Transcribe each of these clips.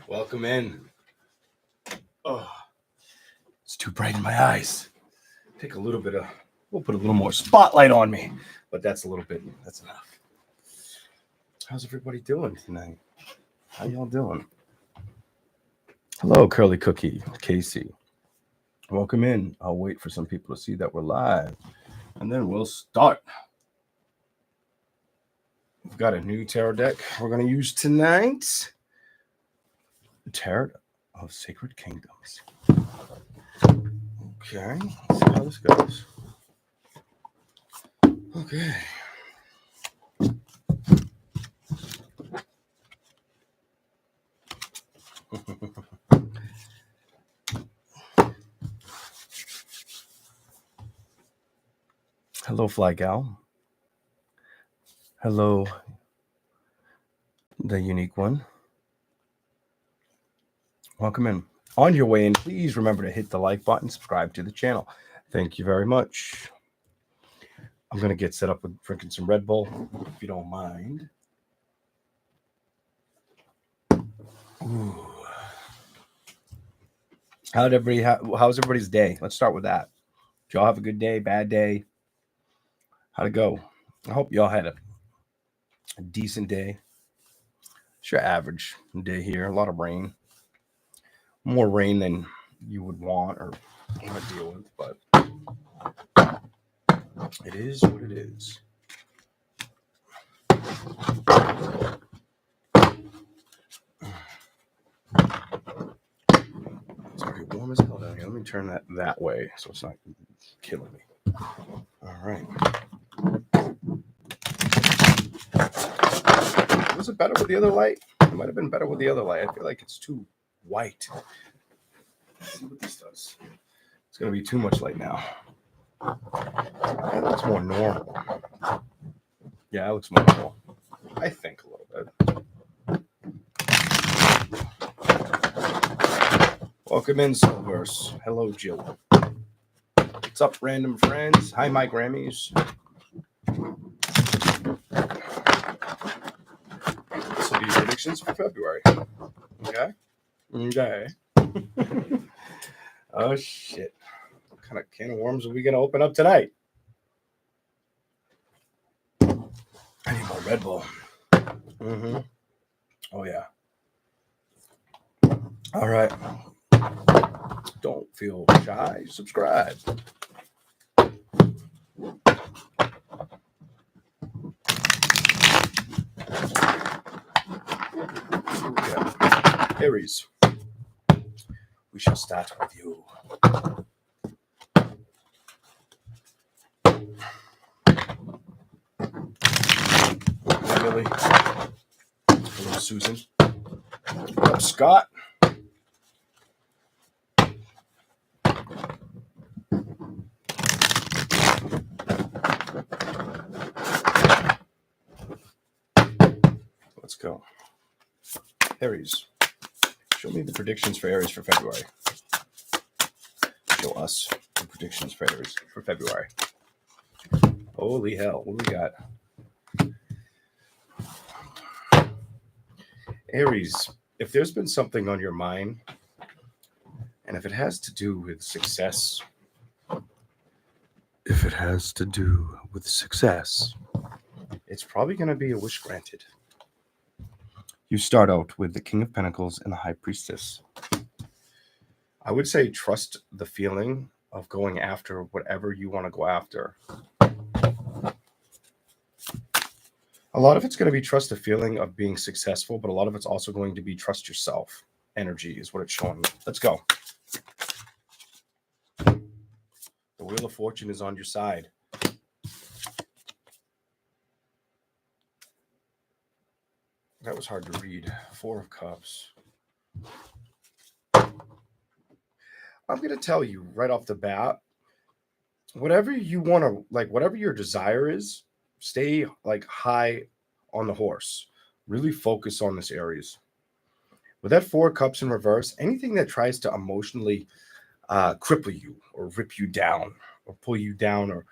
Welcome in. Oh, it's too bright in my eyes. Take a little bit of, we'll put a little more spotlight on me, but that's enough. How's everybody doing tonight? How y'all doing? Hello, Curly Cookie, Casey. Welcome in. I'll wait for some people to see that we're live, and then we'll start. We've got a new tarot deck we're going to use tonight. Tarot of Sacred Kingdoms. Okay, let's see how this goes. Okay. Hello, Fly Gal. Hello, the unique one. Welcome in. On your way in, please remember to hit the like button, subscribe to the channel. Thank you very much. I'm going to get set up with drinking some Red Bull, if you don't mind. Ooh. How's everybody's day? Let's start with that. Did y'all have a good day, bad day? How'd it go? I hope y'all had a decent day. It's your average day here. A lot of rain. More rain than you would want or want to deal with, but it is what it is. It's pretty warm as hell down here. Let me turn that way so it's not killing me. All right. Was it better with the other light? It might have been better with the other light. I feel like it's too white. Let's see what this does. It's going to be too much light now. That looks more normal. Yeah, it looks more normal. I think a little bit. Welcome in, Silverse. Hello, Jill. What's up, random friends? Hi, my Grammys. This will be predictions for February. Okay? Okay. Oh, shit. What kind of can of worms are we going to open up tonight? I need more Red Bull. Mm-hmm. Oh, yeah. All right. Don't feel shy. Subscribe. Okay. Aries. We shall start with you. Billy. Hello, Susan. What's up, Scott? Let's go. Aries. Show me the predictions for Aries for February. Show us the predictions for Aries for February. Holy hell. What do we got? Aries, if there's been something on your mind, and if it has to do with success, it's probably going to be a wish granted. You start out with the King of Pentacles and the High Priestess. I would say trust the feeling of going after whatever you want to go after. A lot of it's going to be trust the feeling of being successful, but a lot of it's also going to be trust yourself. Energy is what it's showing me. Let's go. The Wheel of Fortune is on your side. That was hard to read. Four of Cups. I'm going to tell you right off the bat, whatever you want to, like, whatever your desire is, stay like high on the horse. Really focus on this, Aries. With that Four of Cups in reverse, anything that tries to emotionally cripple you or rip you down or pull you down or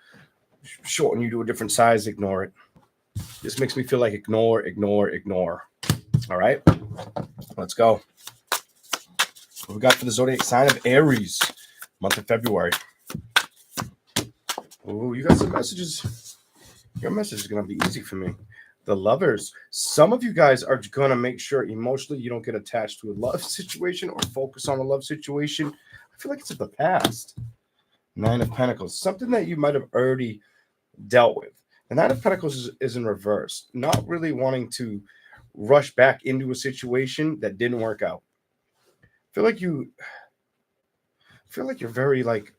shorten you to a different size, ignore it. This makes me feel like ignore. All right, let's go. What we got for the zodiac sign of Aries, month of February. Oh, you got some messages. Your message is going to be easy for me. The lovers. Some of you guys are going to make sure emotionally you don't get attached to a love situation or focus on a love situation. I feel like it's of the past. Nine of Pentacles. Something that you might have already dealt with. The Nine of Pentacles is in reverse. Not really wanting to rush back into a situation that didn't work out. I feel like you're very like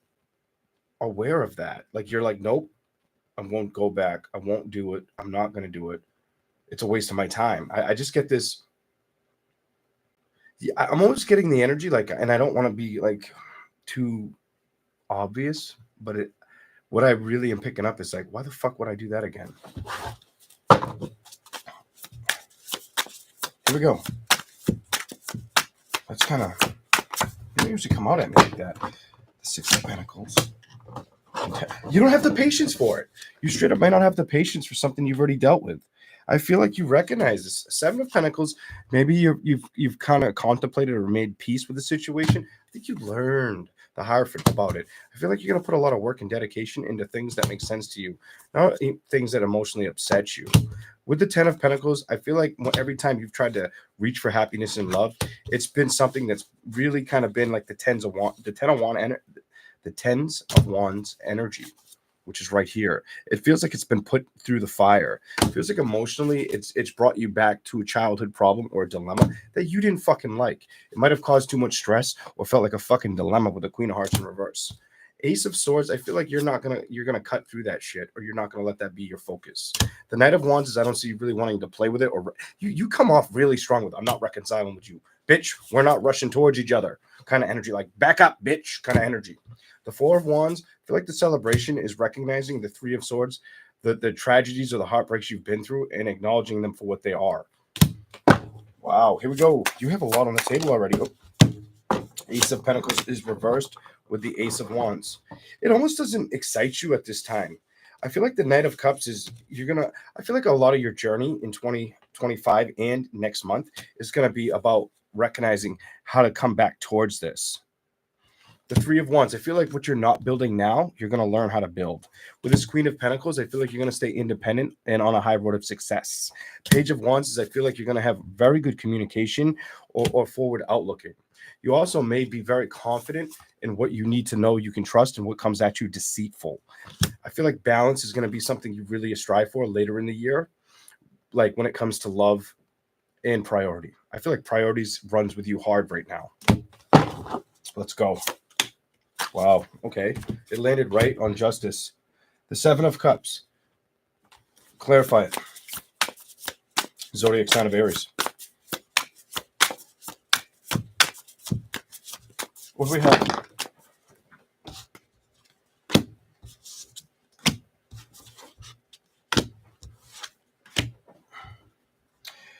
aware of that. Like you're like, nope, I won't go back. I won't do it. I'm not going to do it. It's a waste of my time. I just get this. Yeah, I'm always getting the energy like, and I don't want to be like too obvious, but what I really am picking up is like, why the fuck would I do that again? Here we go. That's kind of, they usually come out at me like that. The Six of Pentacles. You don't have the patience for it. You straight up might not have the patience for something you've already dealt with. I feel like you recognize this. Seven of Pentacles, maybe you've kind of contemplated or made peace with the situation. I think you learned the Hierophant about it. I feel like you're going to put a lot of work and dedication into things that make sense to you, not things that emotionally upset you. With the Ten of Pentacles, I feel like every time you've tried to reach for happiness and love, it's been something that's really kind of been like the Tens of Wands energy, which is right here. It feels like it's been put through the fire. It feels like emotionally it's brought you back to a childhood problem or a dilemma that you didn't fucking like. It might have caused too much stress or felt like a fucking dilemma with the Queen of Hearts in reverse. Ace of Swords, I feel like you're gonna cut through that shit, or you're not gonna let that be your focus. The Knight of Wands is I don't see you really wanting to play with it, or you come off really strong with I'm not reconciling with you. Bitch, we're not rushing towards each other. Kind of energy, like back up, bitch, kind of energy. The Four of Wands, I feel like the celebration is recognizing the Three of Swords, the tragedies or the heartbreaks you've been through, and acknowledging them for what they are. Wow, here we go. You have a lot on the table already. Oh. Ace of Pentacles is reversed with the Ace of Wands. It almost doesn't excite you at this time. I feel like the Knight of Cups is, I feel like a lot of your journey in 2025 and next month is going to be about recognizing how to come back towards this. The Three of Wands, I feel like what you're not building now, you're going to learn how to build. With this Queen of Pentacles, I feel like you're going to stay independent and on a high road of success. Page of Wands is I feel like you're going to have very good communication or forward outlooking. You also may be very confident in what you need to know you can trust and what comes at you deceitful. I feel like balance is going to be something you really strive for later in the year, like when it comes to love and priority. I feel like priorities runs with you hard right now. Let's go. Wow. Okay. It landed right on justice. The Seven of Cups. Clarify it. Zodiac sign of Aries. What do we have?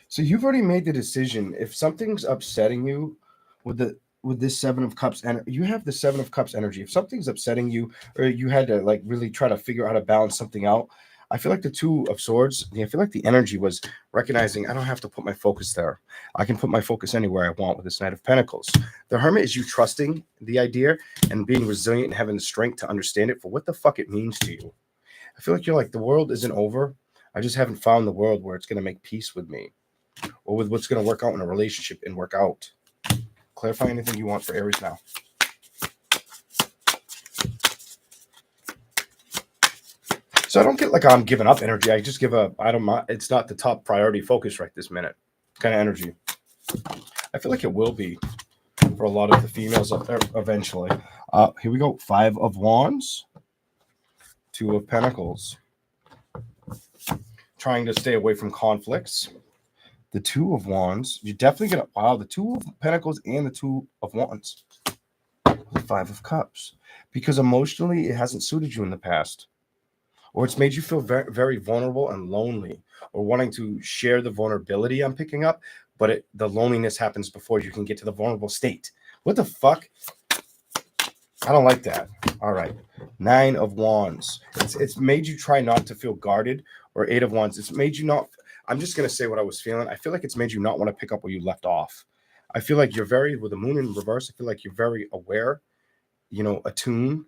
So you've already made the decision. If something's upsetting you with this Seven of Cups, and you have the Seven of Cups energy. If something's upsetting you, or you had to like really try to figure out how to balance something out, I feel like the Two of Swords, I feel like the energy was recognizing I don't have to put my focus there. I can put my focus anywhere I want with this Knight of Pentacles. The Hermit is you trusting the idea and being resilient and having the strength to understand it for what the fuck it means to you. I feel like you're like, the world isn't over. I just haven't found the world where it's going to make peace with me or with what's going to work out in a relationship and work out. Clarify anything you want for Aries now. So I don't get like I'm giving up energy. I just give up. It's not the top priority focus right this minute kind of energy. I feel like it will be for a lot of the females up there eventually. Here we go. Five of Wands. Two of Pentacles. Trying to stay away from conflicts. The Two of Wands. You're definitely going to, wow, the Two of Pentacles and the Two of Wands. The Five of Cups. Because emotionally, it hasn't suited you in the past. Or it's made you feel very, very vulnerable and lonely. Or wanting to share the vulnerability I'm picking up. But the loneliness happens before you can get to the vulnerable state. What the fuck? I don't like that. All right. Nine of Wands. It's made you try not to feel guarded. Or Eight of Wands. It's made you not... I'm just going to say what I was feeling. I feel like it's made you not want to pick up where you left off. I feel like you're very, with the moon in reverse, I feel like you're very aware, attuned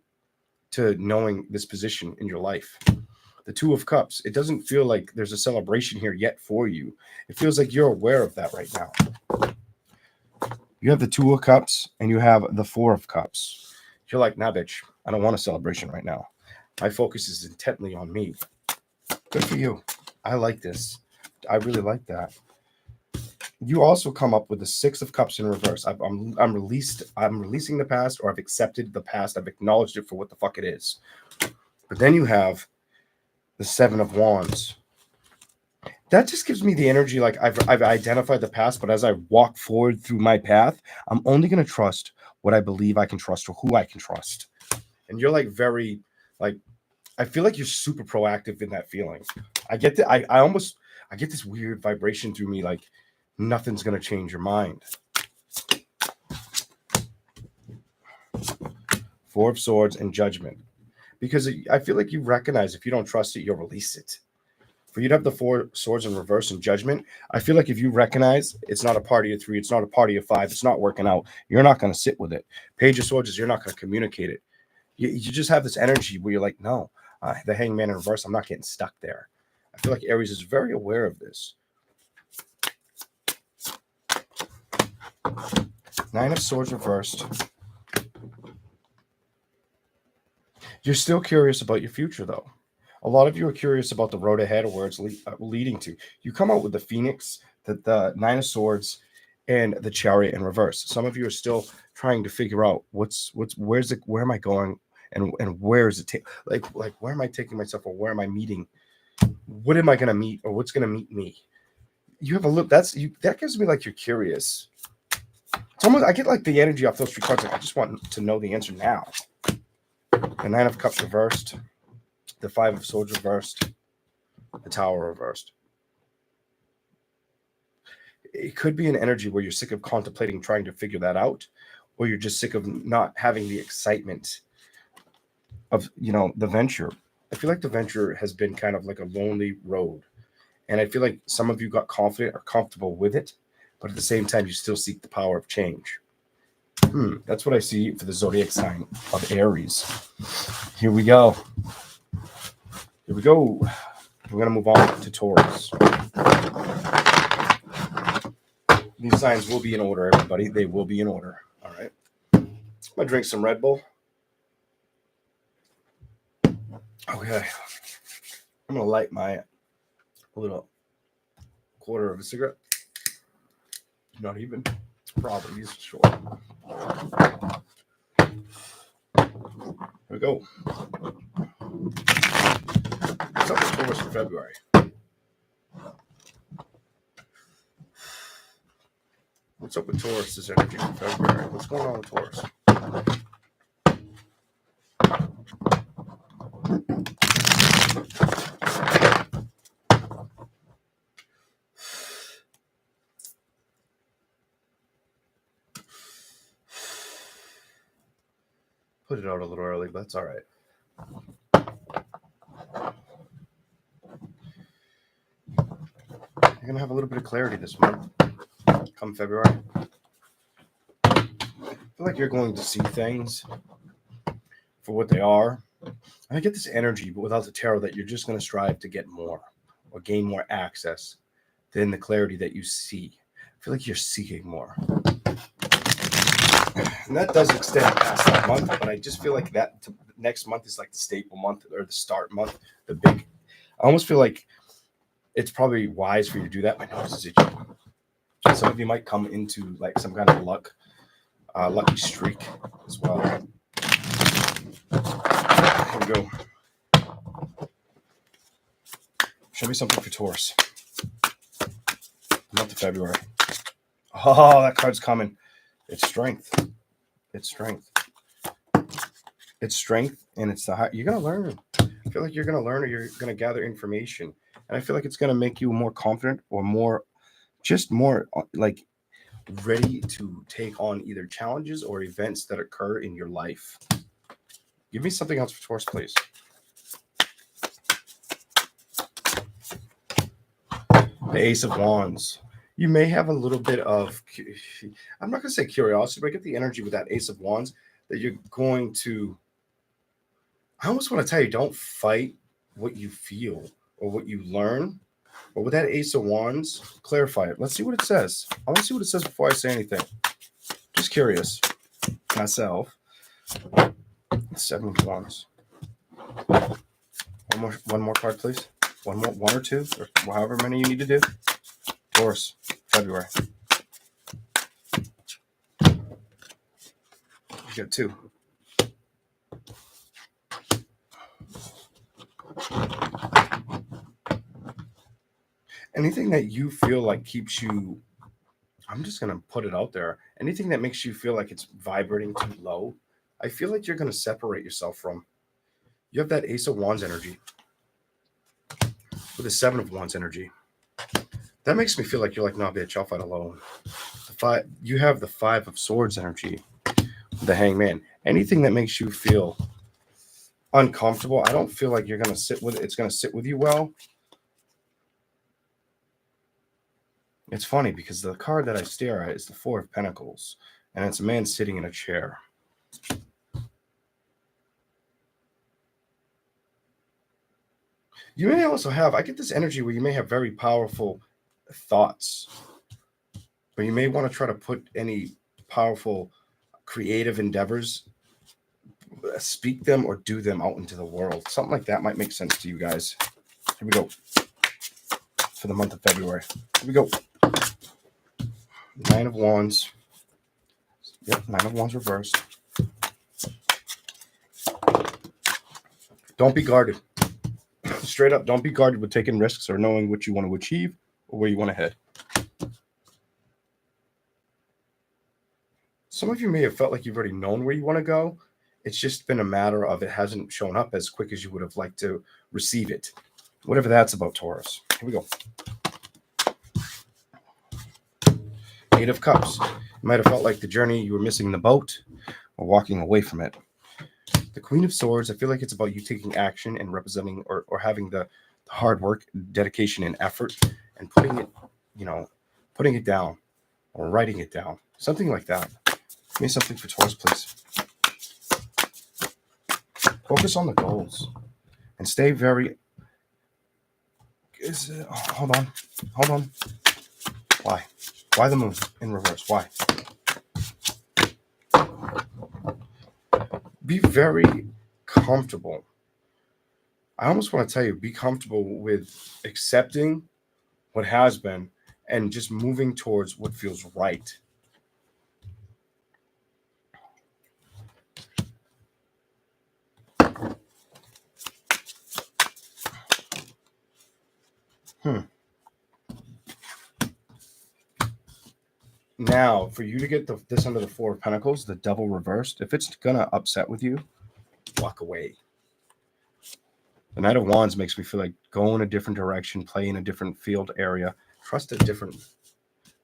to knowing this position in your life. The Two of Cups, it doesn't feel like there's a celebration here yet for you. It feels like you're aware of that right now. You have the Two of Cups and you have the Four of Cups. You're like, nah, bitch, I don't want a celebration right now. My focus is intently on me. Good for you. I like this. I really like that. You also come up with the Six of Cups in reverse. I'm releasing the past, or I've accepted the past. I've acknowledged it for what the fuck it is. But then you have the Seven of Wands. That just gives me the energy like I've identified the past, but as I walk forward through my path, I'm only going to trust what I believe I can trust or who I can trust. And you're like very, like, I feel like you're super proactive in that feeling. I get that. I get this weird vibration through me, like nothing's going to change your mind. Four of Swords and Judgment. Because I feel like you recognize if you don't trust it, you'll release it. For you to have the Four Swords in reverse and Judgment, I feel like if you recognize it's not a party of three, it's not a party of five, it's not working out, you're not going to sit with it. Page of Swords is you're not going to communicate it. You just have this energy where you're like, no, the Hangman in reverse, I'm not getting stuck there. I feel like Aries is very aware of this. Nine of Swords reversed. You're still curious about your future, though. A lot of you are curious about the road ahead or where it's leading to. You come out with the Phoenix, the Nine of Swords, and the Chariot in reverse. Some of you are still trying to figure out where am I going, and where is it like where am I taking myself, or where am I meeting? What am I going to meet, or what's going to meet me? You have a look. That gives me like you're curious. It's almost, I get like the energy off those three cards. Like I just want to know the answer now. The Nine of Cups reversed. The Five of Swords reversed. The Tower reversed. It could be an energy where you're sick of contemplating, trying to figure that out, or you're just sick of not having the excitement of, the venture. I feel like the venture has been kind of like a lonely road. And I feel like some of you got confident or comfortable with it, but at the same time, you still seek the power of change. That's what I see for the zodiac sign of Aries. Here we go. We're going to move on to Taurus. These signs will be in order, everybody. They will be in order. All right. I'm going to drink some Red Bull. Okay. I'm going to light my little quarter of a cigarette. Not even. Probably is short. Here we go. What's up with Taurus for February? What's up with Taurus this energy for February? What's going on with Taurus? Put it out a little early, but that's all right. You're going to have a little bit of clarity this month, come February. I feel like you're going to see things for what they are. And I get this energy, but without the tarot, that you're just going to strive to get more or gain more access than the clarity that you see. I feel like you're seeking more. And that does extend past that month, but I just feel like that next month is like the staple month or the start month, the big. I almost feel like it's probably wise for you to do that. My nose is itchy. Some of you might come into like some kind of lucky streak as well. Here we go. Show me something for Taurus. Month of February. Oh, that card's coming. It's strength. It's strength. It's strength, and it's the high. You're gonna learn. I feel like you're gonna learn, or you're gonna gather information, and I feel like it's gonna make you more confident, or more like ready to take on either challenges or events that occur in your life. Give me something else for Taurus, please. The Ace of Wands. You may have a little bit of, I'm not going to say curiosity, but I get the energy with that Ace of Wands that you're going to, I almost want to tell you, don't fight what you feel or what you learn. But with that Ace of Wands, clarify it. Let's see what it says. I want to see what it says before I say anything. Just curious myself. Seven of Wands. One more card, please. One or two, or however many you need to do. Taurus February. You got two. Anything that you feel like keeps you, I'm just going to put it out there. Anything that makes you feel like it's vibrating too low, I feel like you're going to separate yourself from. You have that Ace of Wands energy with the Seven of Wands energy. That makes me feel like you're like, no, bitch, I'll fight alone. You have the Five of Swords energy, the Hangman. Anything that makes you feel uncomfortable, I don't feel like you're going to sit with it. It's going to sit with you well. It's funny because the card that I stare at is the Four of Pentacles, and it's a man sitting in a chair. You may also have, I get this energy where you may have very powerful thoughts, but you may want to try to put any powerful creative endeavors, speak them or do them out into the world. Something like that might make sense to you guys. Here we go. For the month of February. Here we go. Nine of Wands. Yep, Nine of Wands reversed. Don't be guarded. Straight up, don't be guarded with taking risks or knowing what you want to achieve or where you want to head. Some of you may have felt like you've already known where you want to go. It's just been a matter of it hasn't shown up as quick as you would have liked to receive it. Whatever that's about, Taurus. Here we go. Eight of Cups. You might have felt like the journey you were missing the boat or walking away from it. The Queen of Swords, I feel like it's about you taking action and representing or having the hard work, dedication, and effort and putting it down or writing it down. Something like that. Give me something for Taurus, please. Focus on the goals and stay very... Hold on. Why? Why the moon in reverse? Why? Be very comfortable. I almost want to tell you, be comfortable with accepting what has been and just moving towards what feels right. Now, for you to get this under the Four of Pentacles, the Devil reversed, if it's going to upset with you, walk away. The Knight of Wands makes me feel like go in a different direction, play in a different field area, trust a different,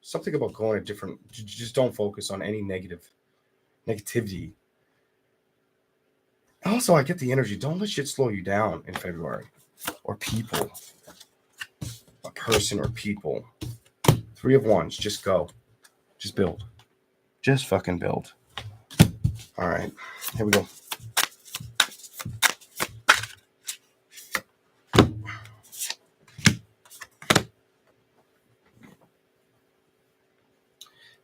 something about going a different, just don't focus on any negativity. Also, I get the energy, don't let shit slow you down in February, or people, a person or people. Three of Wands, just go. Just build. Just fucking build. All right. Here we go.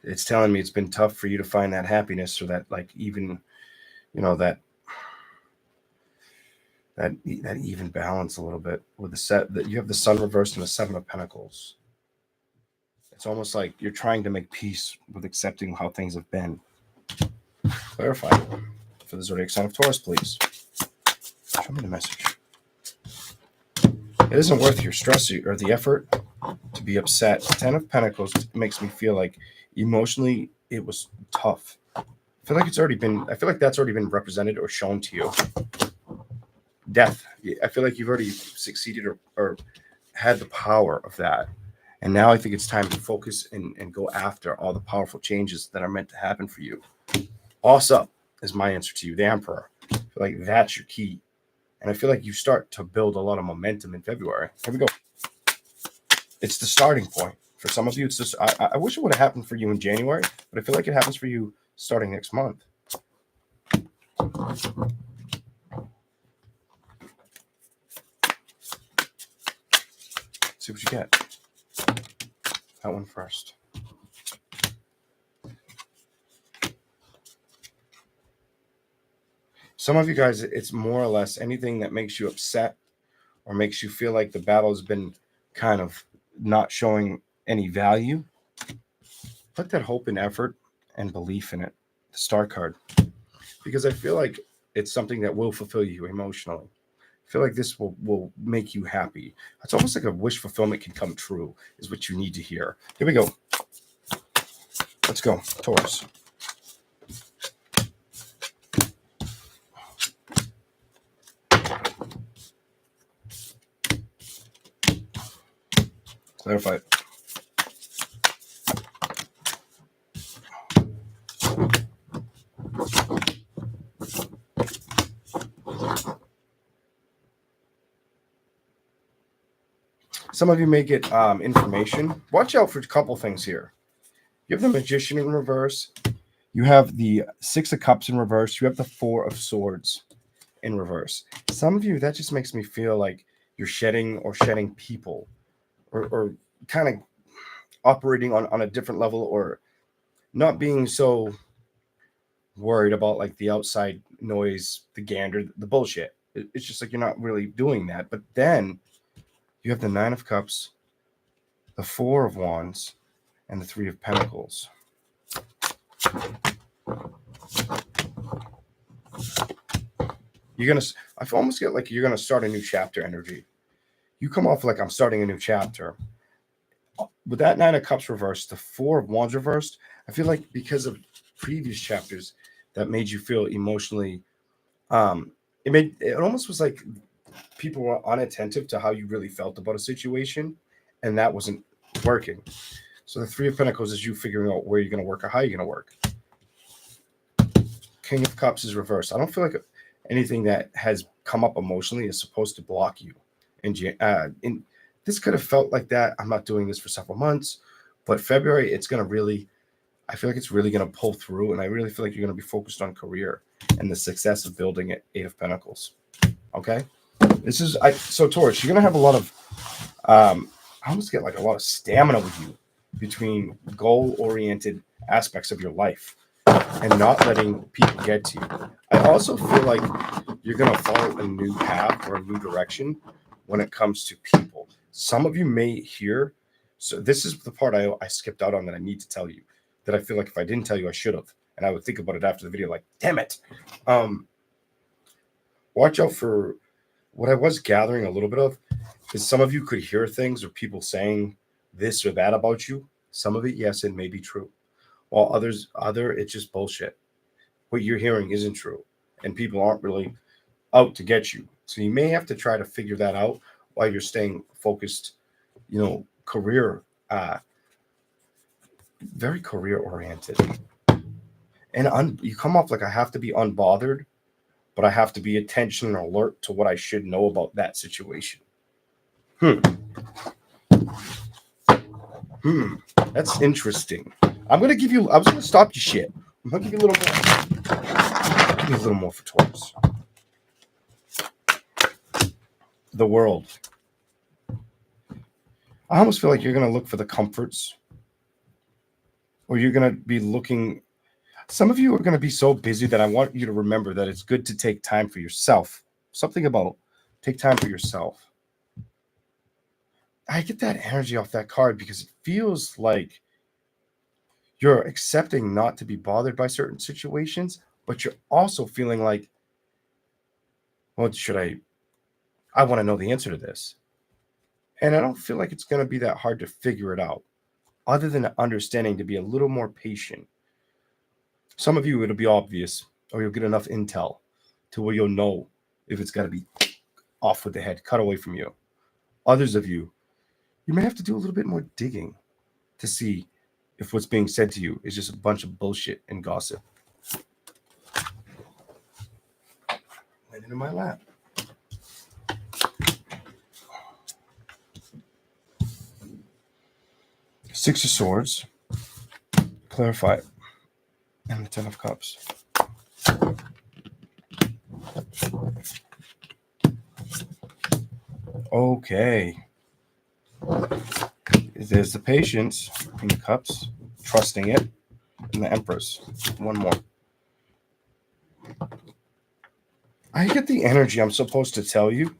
It's telling me it's been tough for you to find that happiness or that, like, even, that even balance a little bit with the set that you have the Sun reversed and the Seven of Pentacles. It's almost like you're trying to make peace with accepting how things have been. Clarify for the zodiac sign of Taurus, please. Show me the message. It isn't worth your stress or the effort to be upset. Ten of Pentacles makes me feel like emotionally it was tough. I feel like that's already been represented or shown to you. Death. I feel like you've already succeeded or had the power of that. And now I think it's time to focus and go after all the powerful changes that are meant to happen for you. Boss up is my answer to you, the Emperor. I feel like that's your key. And I feel like you start to build a lot of momentum in February. Here we go. It's the starting point. For some of you, it's just, I wish it would have happened for you in January, but I feel like it happens for you starting next month. See what you get. That one first. Some of you guys, it's more or less anything that makes you upset or makes you feel like the battle has been kind of not showing any value. Put that hope and effort and belief in it. The Star card. Because I feel like it's something that will fulfill you emotionally. I feel like this will make you happy. It's almost like a wish fulfillment can come true, is what you need to hear. Here we go. Let's go, Taurus. Clarify it. Some of you may get information. Watch out for a couple things here. You have the Magician in reverse. You have the Six of Cups in reverse. You have the Four of Swords in reverse. Some of you, that just makes me feel like you're shedding people or kind of operating on a different level, or not being so worried about like the outside noise, the gander, the bullshit. It's just like you're not really doing that. But then you have the Nine of Cups, the Four of Wands, and the Three of Pentacles. I almost get like you're gonna start a new chapter energy. You come off like I'm starting a new chapter. With that Nine of Cups reversed, the Four of Wands reversed, I feel like because of previous chapters that made you feel emotionally, it almost was like people were unattentive to how you really felt about a situation, and that wasn't working. So the Three of Pentacles is you figuring out where you're going to work or how you're going to work. King of Cups is reversed. I don't feel like anything that has come up emotionally is supposed to block you. And this could have felt like that. I'm not doing this for several months, but February, I feel like it's really going to pull through, and I really feel like you're going to be focused on career and the success of building it. Eight of Pentacles. Okay? So Taurus, you're going to have a lot of, I almost get like a lot of stamina with you between goal-oriented aspects of your life and not letting people get to you. I also feel like you're going to follow a new path or a new direction when it comes to people. Some of you may hear, so this is the part I skipped out on that I need to tell you, that I feel like if I didn't tell you, I should have. And I would think about it after the video like, damn it. Watch out for what I was gathering a little bit of is some of you could hear things or people saying this or that about you. Some of it, yes, it may be true. While it's just bullshit. What you're hearing isn't true. And people aren't really out to get you. So you may have to try to figure that out while you're staying focused, career, very career oriented. And you come off like I have to be unbothered, but I have to be attention and alert to what I should know about that situation. That's interesting. I was going to stop you shit. I'm going to give you a little more. Give you a little more for Taurus. The World. I almost feel like you're going to look for the comforts, or you're going to be looking. Some of you are going to be so busy that I want you to remember that it's good to take time for yourself. Something about take time for yourself. I get that energy off that card because it feels like you're accepting not to be bothered by certain situations, but you're also feeling like, well, I want to know the answer to this. And I don't feel like it's going to be that hard to figure it out, other than understanding to be a little more patient. Some of you, it'll be obvious, or you'll get enough intel to where you'll know if it's got to be off with the head, cut away from you. Others of you, you may have to do a little bit more digging to see if what's being said to you is just a bunch of bullshit and gossip. Landed in my lap. Six of Swords. Clarify it. And the Ten of Cups. Okay. There's the Patience in the Cups, trusting it, and the Empress. One more. I get the energy I'm supposed to tell you,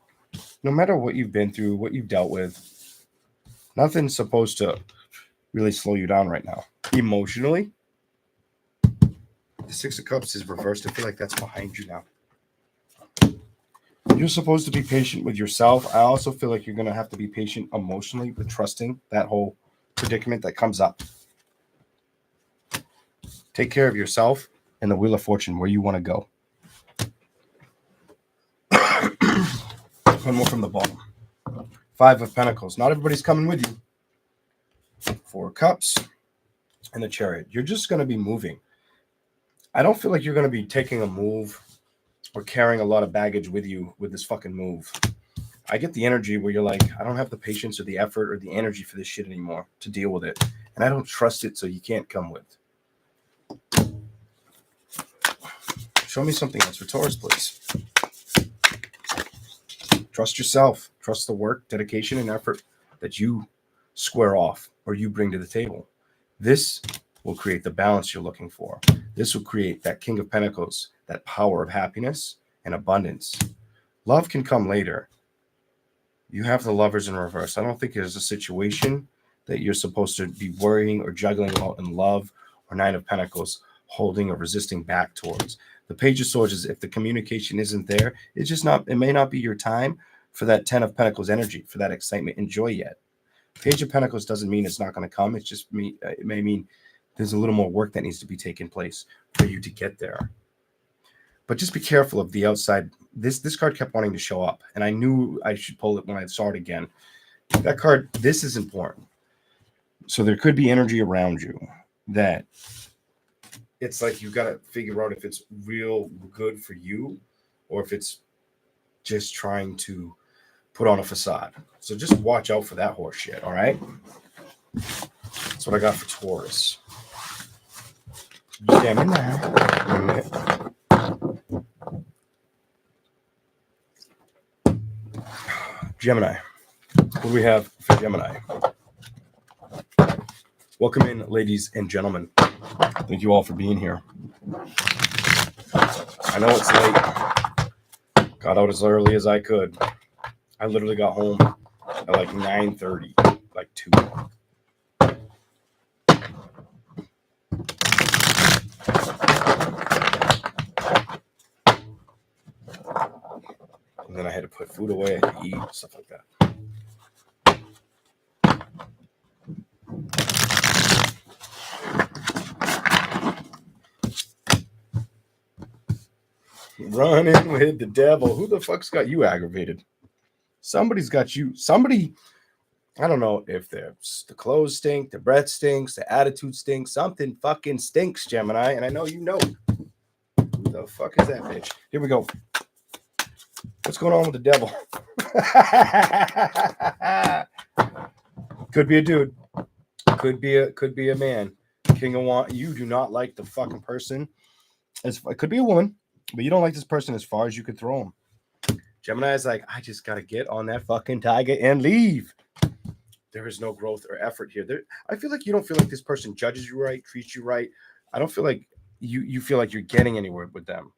no matter what you've been through, what you've dealt with, nothing's supposed to really slow you down right now. Emotionally, the Six of Cups is reversed. I feel like that's behind you now. You're supposed to be patient with yourself. I also feel like you're going to have to be patient emotionally with trusting that whole predicament that comes up. Take care of yourself and the Wheel of Fortune, where you want to go. One more from the bottom. Five of Pentacles. Not everybody's coming with you. Four of Cups and the Chariot. You're just going to be moving. I don't feel like you're going to be taking a move or carrying a lot of baggage with you with this fucking move. I get the energy where you're like, I don't have the patience or the effort or the energy for this shit anymore to deal with it. And I don't trust it, so you can't come with. Show me something else for Taurus, please. Trust yourself. Trust the work, dedication, and effort that you square off or you bring to the table. This will create the balance you're looking for. This will create that King of Pentacles, that power of happiness and abundance. Love can come later. You have the Lovers in reverse. I don't think there's a situation that you're supposed to be worrying or juggling about in love, or Nine of Pentacles holding or resisting back towards. The Page of Swords is if the communication isn't there, it may not be your time for that Ten of Pentacles energy, for that excitement and joy yet. Page of Pentacles doesn't mean it's not going to come. It's just it may mean there's a little more work that needs to be taking place for you to get there. But just be careful of the outside. This card kept wanting to show up, and I knew I should pull it when I saw it again. That card, this is important. So there could be energy around you that it's like you got to figure out if it's real good for you or if it's just trying to put on a facade. So just watch out for that horse shit, all right? That's what I got for Taurus. Gemini. What do we have for Gemini? Welcome in, ladies and gentlemen. Thank you all for being here. I know it's late. Got out as early as I could. I literally got home at like 9:30, like 2. And then I had to put food away, I had to eat, stuff like that. Running with the devil. Who the fuck's got you aggravated? Somebody's got you. Somebody, I don't know if the clothes stink, the breath stinks, the attitude stinks. Something fucking stinks, Gemini. And I know you know. Who the fuck is that bitch? Here we go. What's going on with the devil? Could be a dude. Could be a man. King of Wands. You do not like the fucking person. It could be a woman, but you don't like this person as far as you could throw him. Gemini is like, I just got to get on that fucking tiger and leave. There is no growth or effort here. I feel like you don't feel like this person judges you right, treats you right. I don't feel like you feel like you're getting anywhere with them.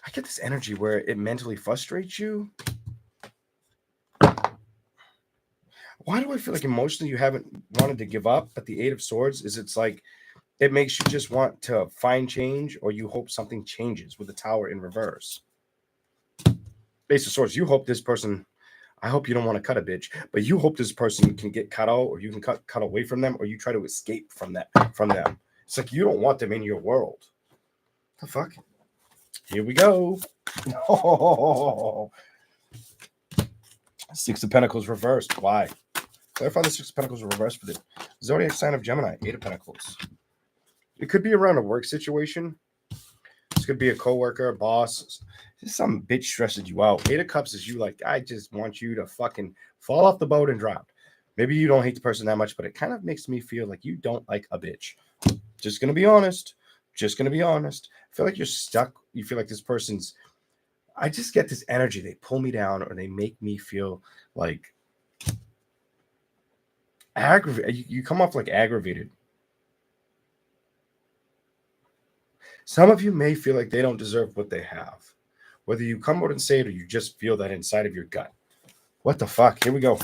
I get this energy where it mentally frustrates you. Why do I feel like emotionally you haven't wanted to give up? But the Eight of Swords is it's like it makes you just want to find change, or you hope something changes with the Tower in reverse. Ace of Swords, you hope this person, I hope you don't want to cut a bitch, but you hope this person can get cut out, or you can cut away from them, or you try to escape from them. It's like you don't want them in your world. The fuck? Here we go. Oh. Six of Pentacles reversed. Why? Clarify the Six of Pentacles reversed for the zodiac sign of Gemini. Eight of Pentacles. It could be around a work situation. This could be a coworker, a boss. Just some bitch stresses you out. Eight of Cups is you like, I just want you to fucking fall off the boat and drown. Maybe you don't hate the person that much, but it kind of makes me feel like you don't like a bitch. Just going to be honest. Just going to be honest. I feel like you're stuck. You feel like this person's, I just get this energy. They pull me down or they make me feel like aggravated. You come off like aggravated. Some of you may feel like they don't deserve what they have. Whether you come out and say it or you just feel that inside of your gut. What the fuck? Here we go.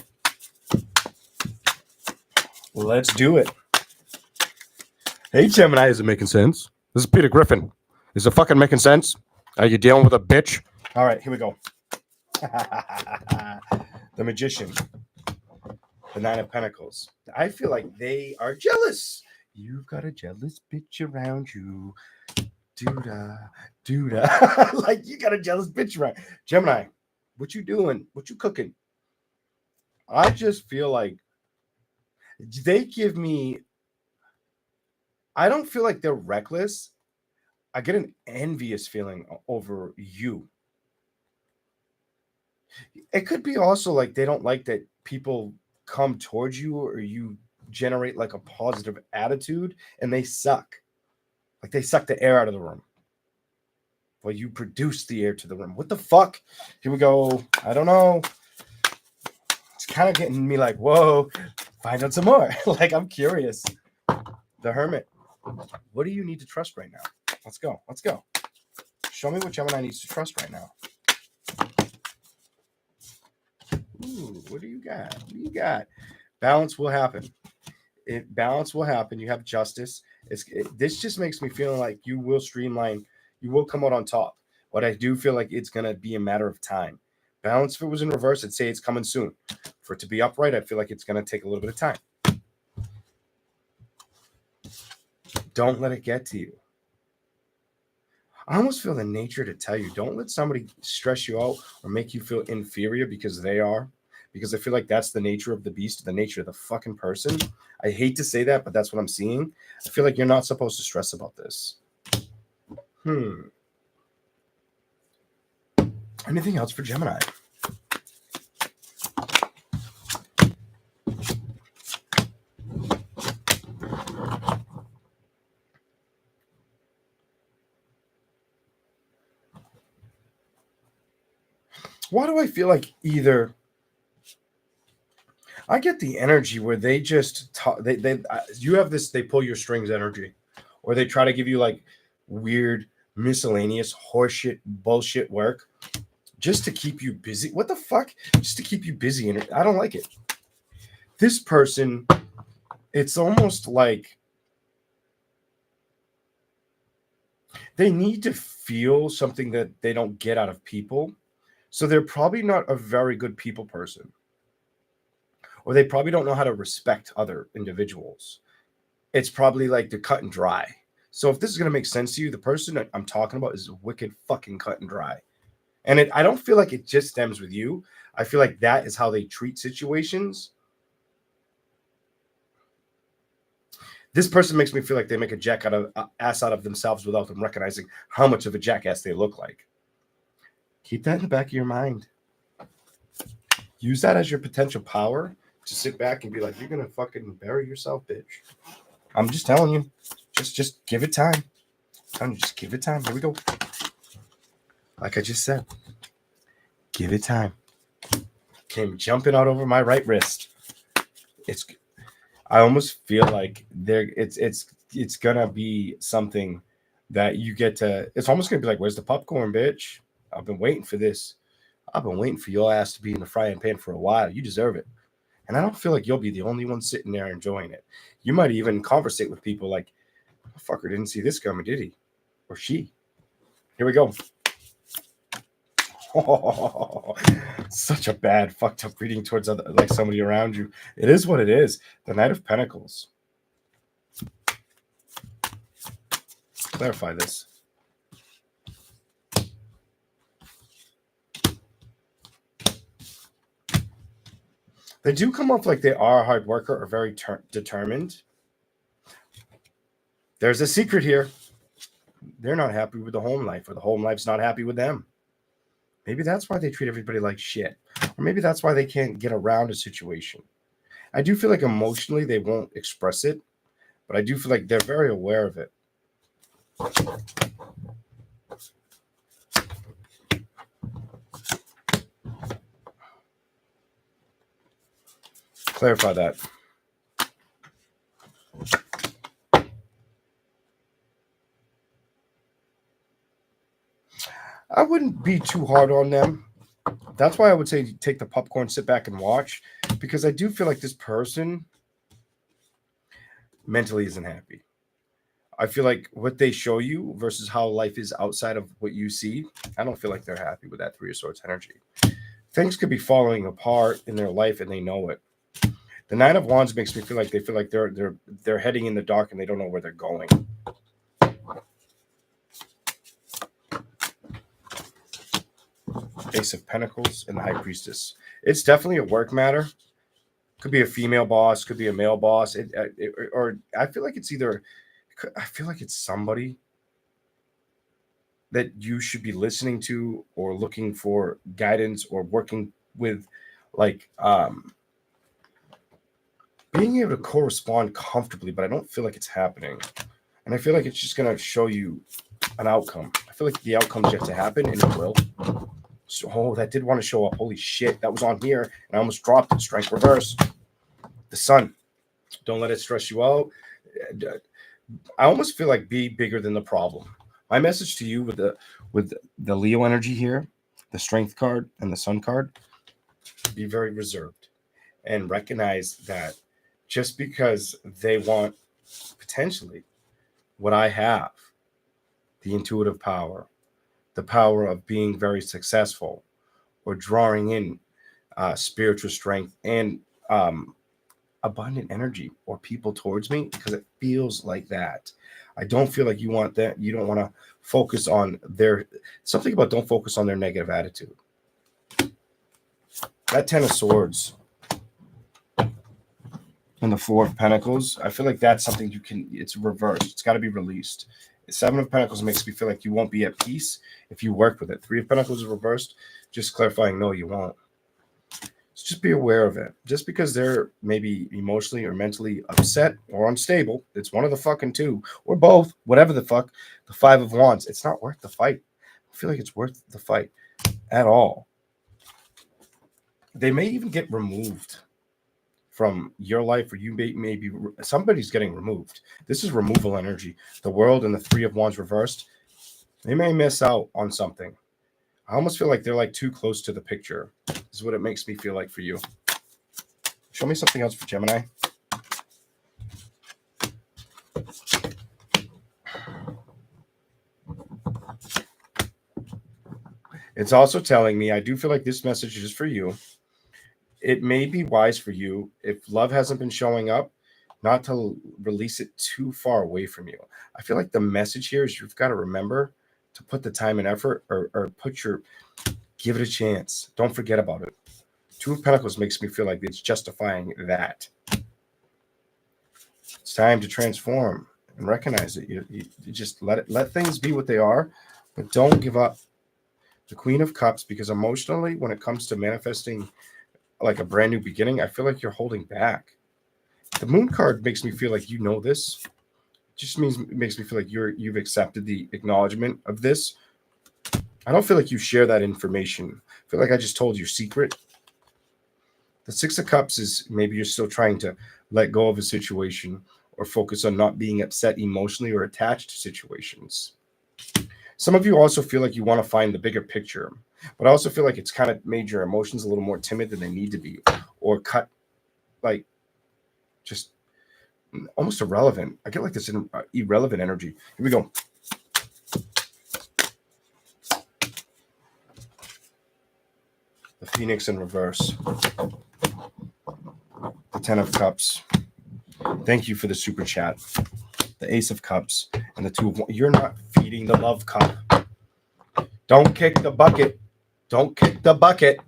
Let's do it. Hey, Gemini, is it making sense? This is Peter Griffin. Is it fucking making sense? Are you dealing with a bitch? All right, here we go. The Magician. The Nine of Pentacles. I feel like they are jealous. You've got a jealous bitch around you. Doo-da. Like you got a jealous bitch around. Gemini, what you doing? What you cooking? I just feel like they give me, I don't feel like they're reckless. I get an envious feeling over you. It could be also like they don't like that people come towards you or you generate like a positive attitude and they suck. Like they suck the air out of the room. Well, you produce the air to the room. What the fuck? Here we go. I don't know. It's kind of getting me like, whoa, find out some more. Like I'm curious. The Hermit. What do you need to trust right now? Let's go. Let's go. Show me what Gemini needs to trust right now. Ooh, what do you got? What do you got? Balance will happen. Balance will happen. You have justice. This just makes me feel like you will streamline. You will come out on top. But I do feel like it's going to be a matter of time. Balance, if it was in reverse, I'd say it's coming soon. For it to be upright, I feel like it's going to take a little bit of time. Don't let it get to you. I almost feel the nature to tell you, don't let somebody stress you out or make you feel inferior because they are. Because I feel like that's the nature of the beast, the nature of the fucking person. I hate to say that, but that's what I'm seeing. I feel like you're not supposed to stress about this. Anything else for Gemini? Why do I feel like either I get the energy where they just you have this, they pull your strings energy, or they try to give you like weird miscellaneous horseshit bullshit work just to keep you busy. What the fuck? Just to keep you busy, and I don't like it. This person, it's almost like they need to feel something that they don't get out of people. So they're probably not a very good people person. Or they probably don't know how to respect other individuals. It's probably like they're cut and dry. So if this is going to make sense to you, the person that I'm talking about is wicked fucking cut and dry. And I don't feel like it just stems with you. I feel like that is how they treat situations. This person makes me feel like they make a ass out of themselves without them recognizing how much of a jackass they look like. Keep that in the back of your mind. Use that as your potential power to sit back and be like, you're going to fucking bury yourself, bitch. I'm just telling you. Just give it time. I'm telling you, just give it time. Here we go. Like I just said, give it time. Came jumping out over my right wrist. I almost feel like it's gonna be something that you get to. It's almost gonna be like, where's the popcorn, bitch? I've been waiting for this. I've been waiting for your ass to be in the frying pan for a while. You deserve it. And I don't feel like you'll be the only one sitting there enjoying it. You might even conversate with people like, the fucker didn't see this coming, did he? Or she. Here we go. Oh, such a bad fucked up reading towards like somebody around you. It is what it is. The Knight of Pentacles. Clarify this. They do come off like they are a hard worker or very determined. There's a secret here. They're not happy with the home life, or the home life's not happy with them. Maybe that's why they treat everybody like shit. Or maybe that's why they can't get around a situation. I do feel like emotionally they won't express it, but I do feel like they're very aware of it. Clarify that. I wouldn't be too hard on them. That's why I would say take the popcorn, sit back and watch, because I do feel like this person mentally isn't happy. I feel like what they show you versus how life is outside of what you see, I don't feel like they're happy with that Three of Swords energy. Things could be falling apart in their life and they know it. The Nine of Wands makes me feel like they feel like they're heading in the dark and they don't know where they're going. Ace of Pentacles and the High Priestess. It's definitely a work matter. Could be a female boss, could be a male boss, or I feel like it's either. I feel like it's somebody that you should be listening to or looking for guidance or working with, like being able to correspond comfortably. But I don't feel like it's happening, and I feel like it's just gonna show you an outcome. I feel like the outcome's yet to happen, and it will. So, that did want to show up. Holy shit, that was on here, and I almost dropped it. Strength reverse. The sun. Don't let it stress you out. I almost feel like be bigger than the problem. My message to you with the Leo energy here, the Strength card and the Sun card, be very reserved and recognize that just because they want potentially what I have, the intuitive power, the power of being very successful or drawing in spiritual strength and abundant energy or people towards me, because it feels like that. I don't feel like you want that. You don't want to focus on their something about don't focus on their negative attitude. That Ten of Swords and the Four of Pentacles, I feel like that's something you can, it's reversed. It's got to be released. The Seven of Pentacles makes me feel like you won't be at peace if you work with it. Three of Pentacles is reversed. Just clarifying, no, you won't. So just be aware of it. Just because they're maybe emotionally or mentally upset or unstable, it's one of the fucking two, or both, whatever the fuck. The Five of Wands, it's not worth the fight. I feel like it's worth the fight at all. They may even get removed from your life, or you may be somebody's getting removed. This is removal energy. The World and the Three of Wands reversed. They may miss out on something. I almost feel like they're like too close to the picture. This is what it makes me feel like for you. Show me something else for Gemini. It's also telling me, I do feel like this message is for you. It may be wise for you, if love hasn't been showing up, not to release it too far away from you. I feel like the message here is you've got to remember to put the time and effort, or give it a chance. Don't forget about it. Two of Pentacles makes me feel like it's justifying that. It's time to transform and recognize it. You just let things be what they are, but don't give up. The Queen of Cups, because emotionally, when it comes to manifesting like a brand new beginning, I feel like you're holding back. The Moon card makes me feel like you know this. It just makes me feel like you've accepted the acknowledgement of this. I don't feel like you share that information. I feel like I just told your secret. The Six of Cups is maybe you're still trying to let go of a situation or focus on not being upset emotionally or attached to situations. Some of you also feel like you want to find the bigger picture, but I also feel like it's kind of made your emotions a little more timid than they need to be, or cut, like, just almost irrelevant. I get like this irrelevant energy. Here we go. The Phoenix in reverse. The Ten of Cups. Thank you for the super chat. The Ace of Cups and the Two of Wands. You're not feeding the love cup. Don't kick the bucket. Don't kick the bucket.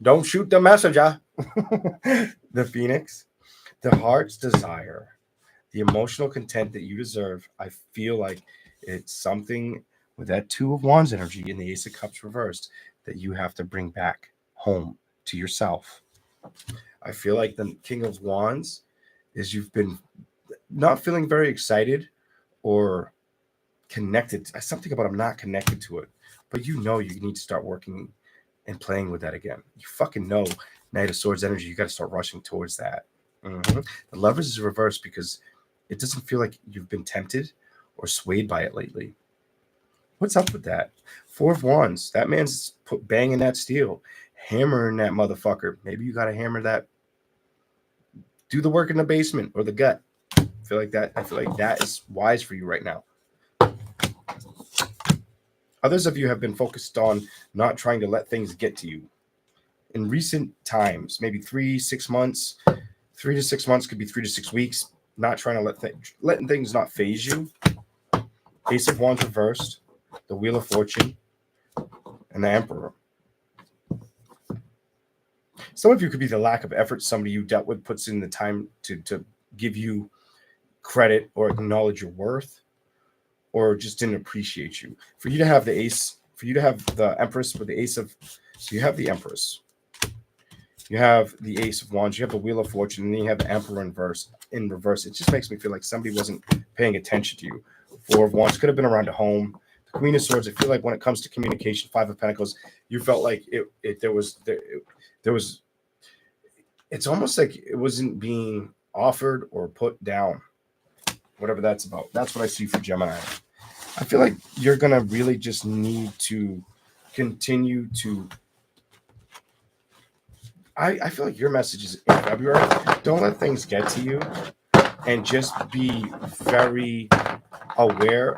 Don't shoot the messenger. The Phoenix. The heart's desire. The emotional content that you deserve. I feel like it's something with that Two of Wands energy and the Ace of Cups reversed that you have to bring back home to yourself. I feel like the King of Wands is you've been not feeling very excited or connected. Something about I'm not connected to it, but you know you need to start working and playing with that again. You fucking know Knight of Swords energy. You got to start rushing towards that. The Lovers is reversed because it doesn't feel like you've been tempted or swayed by it lately. What's up with that? Four of Wands. That man's banging that steel, hammering that motherfucker. Maybe you got to hammer that. Do the work in the basement or the gut. I feel like that is wise for you right now. Others of you have been focused on not trying to let things get to you. In recent times, maybe 3 to 6 months, 3 to 6 months could be 3 to 6 weeks, not trying to letting things not phase you. Ace of Wands reversed, the Wheel of Fortune, and the Emperor. Some of you could be the lack of effort somebody you dealt with puts in the time to give you credit or acknowledge your worth, or just didn't appreciate you. For you to have the Ace, for you to have the Empress with the Ace of, so you have the Empress, you have the Ace of Wands, you have the Wheel of Fortune, and then you have the Emperor in reverse. It just makes me feel like somebody wasn't paying attention to you. Four of Wands could have been around a home. The Queen of Swords, I feel like when it comes to communication, Five of Pentacles, you felt like there was, it's almost like it wasn't being offered or put down. Whatever that's about. That's what I see for Gemini. I feel like you're going to really just need to continue to... I feel like your message is in February. Don't let things get to you, and just be very aware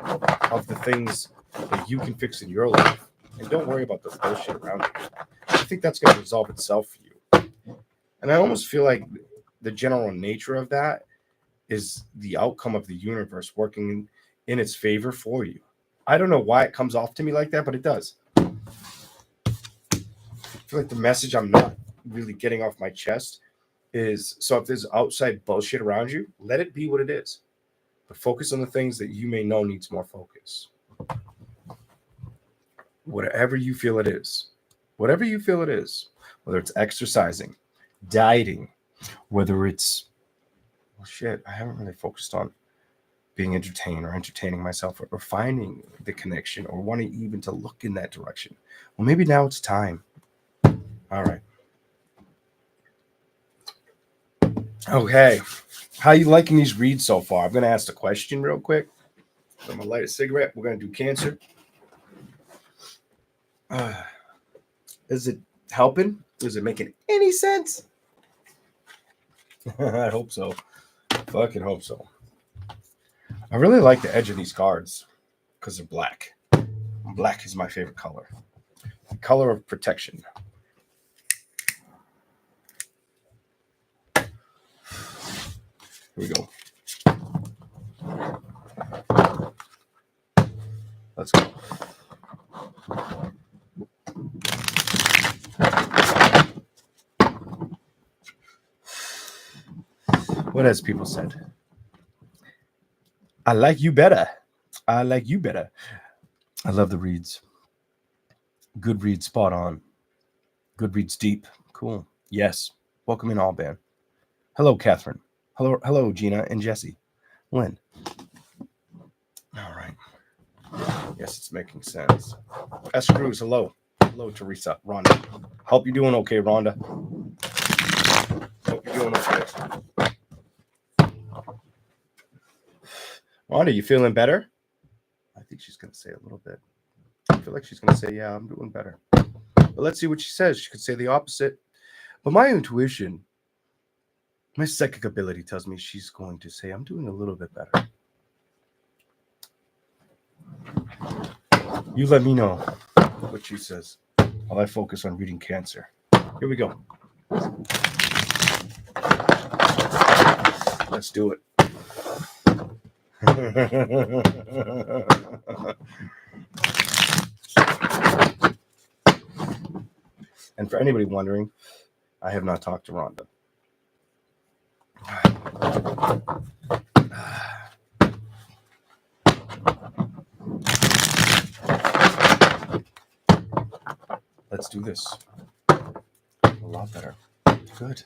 of the things that you can fix in your life. And don't worry about the bullshit around you. I think that's going to resolve itself for you. And I almost feel like the general nature of that is the outcome of the universe working in its favor for you. I don't know why it comes off to me like that, but it does. I feel like the message I'm not really getting off my chest is, so if there's outside bullshit around you, let it be what it is. But focus on the things that you may know needs more focus. Whatever you feel it is. Whatever you feel it is. Whether it's exercising, dieting, whether it's... Well, shit, I haven't really focused on being entertained or entertaining myself or finding the connection or wanting even to look in that direction. Well, maybe now it's time. All right. Okay. How you liking these reads so far? I'm going to ask the question real quick. I'm going to light a cigarette. We're going to do Cancer. Is it helping? Is it making any sense? I hope so. Fucking hope so. I really like the edge of these cards because they're black. Black is my favorite color. The color of protection. Here we go. Let's go. What has people said? I like you better. I like you better. I love the reads. Good reads, spot on. Good reads, deep. Cool. Yes. Welcome in, all band. Hello, Catherine. Hello, Gina and Jesse. Lynn. All right. Yes, it's making sense. S. Cruz, hello. Hello, Teresa. Rhonda. Hope you're doing okay, Rhonda. Hope you're doing okay. Rhonda, you feeling better? I think she's going to say a little bit. I feel like she's going to say, yeah, I'm doing better. But let's see what she says. She could say the opposite. But my intuition, my psychic ability tells me she's going to say, I'm doing a little bit better. You let me know what she says while I focus on reading Cancer. Here we go. Let's do it. And for anybody wondering, I have not talked to Rhonda. Let's do this. A lot better. good.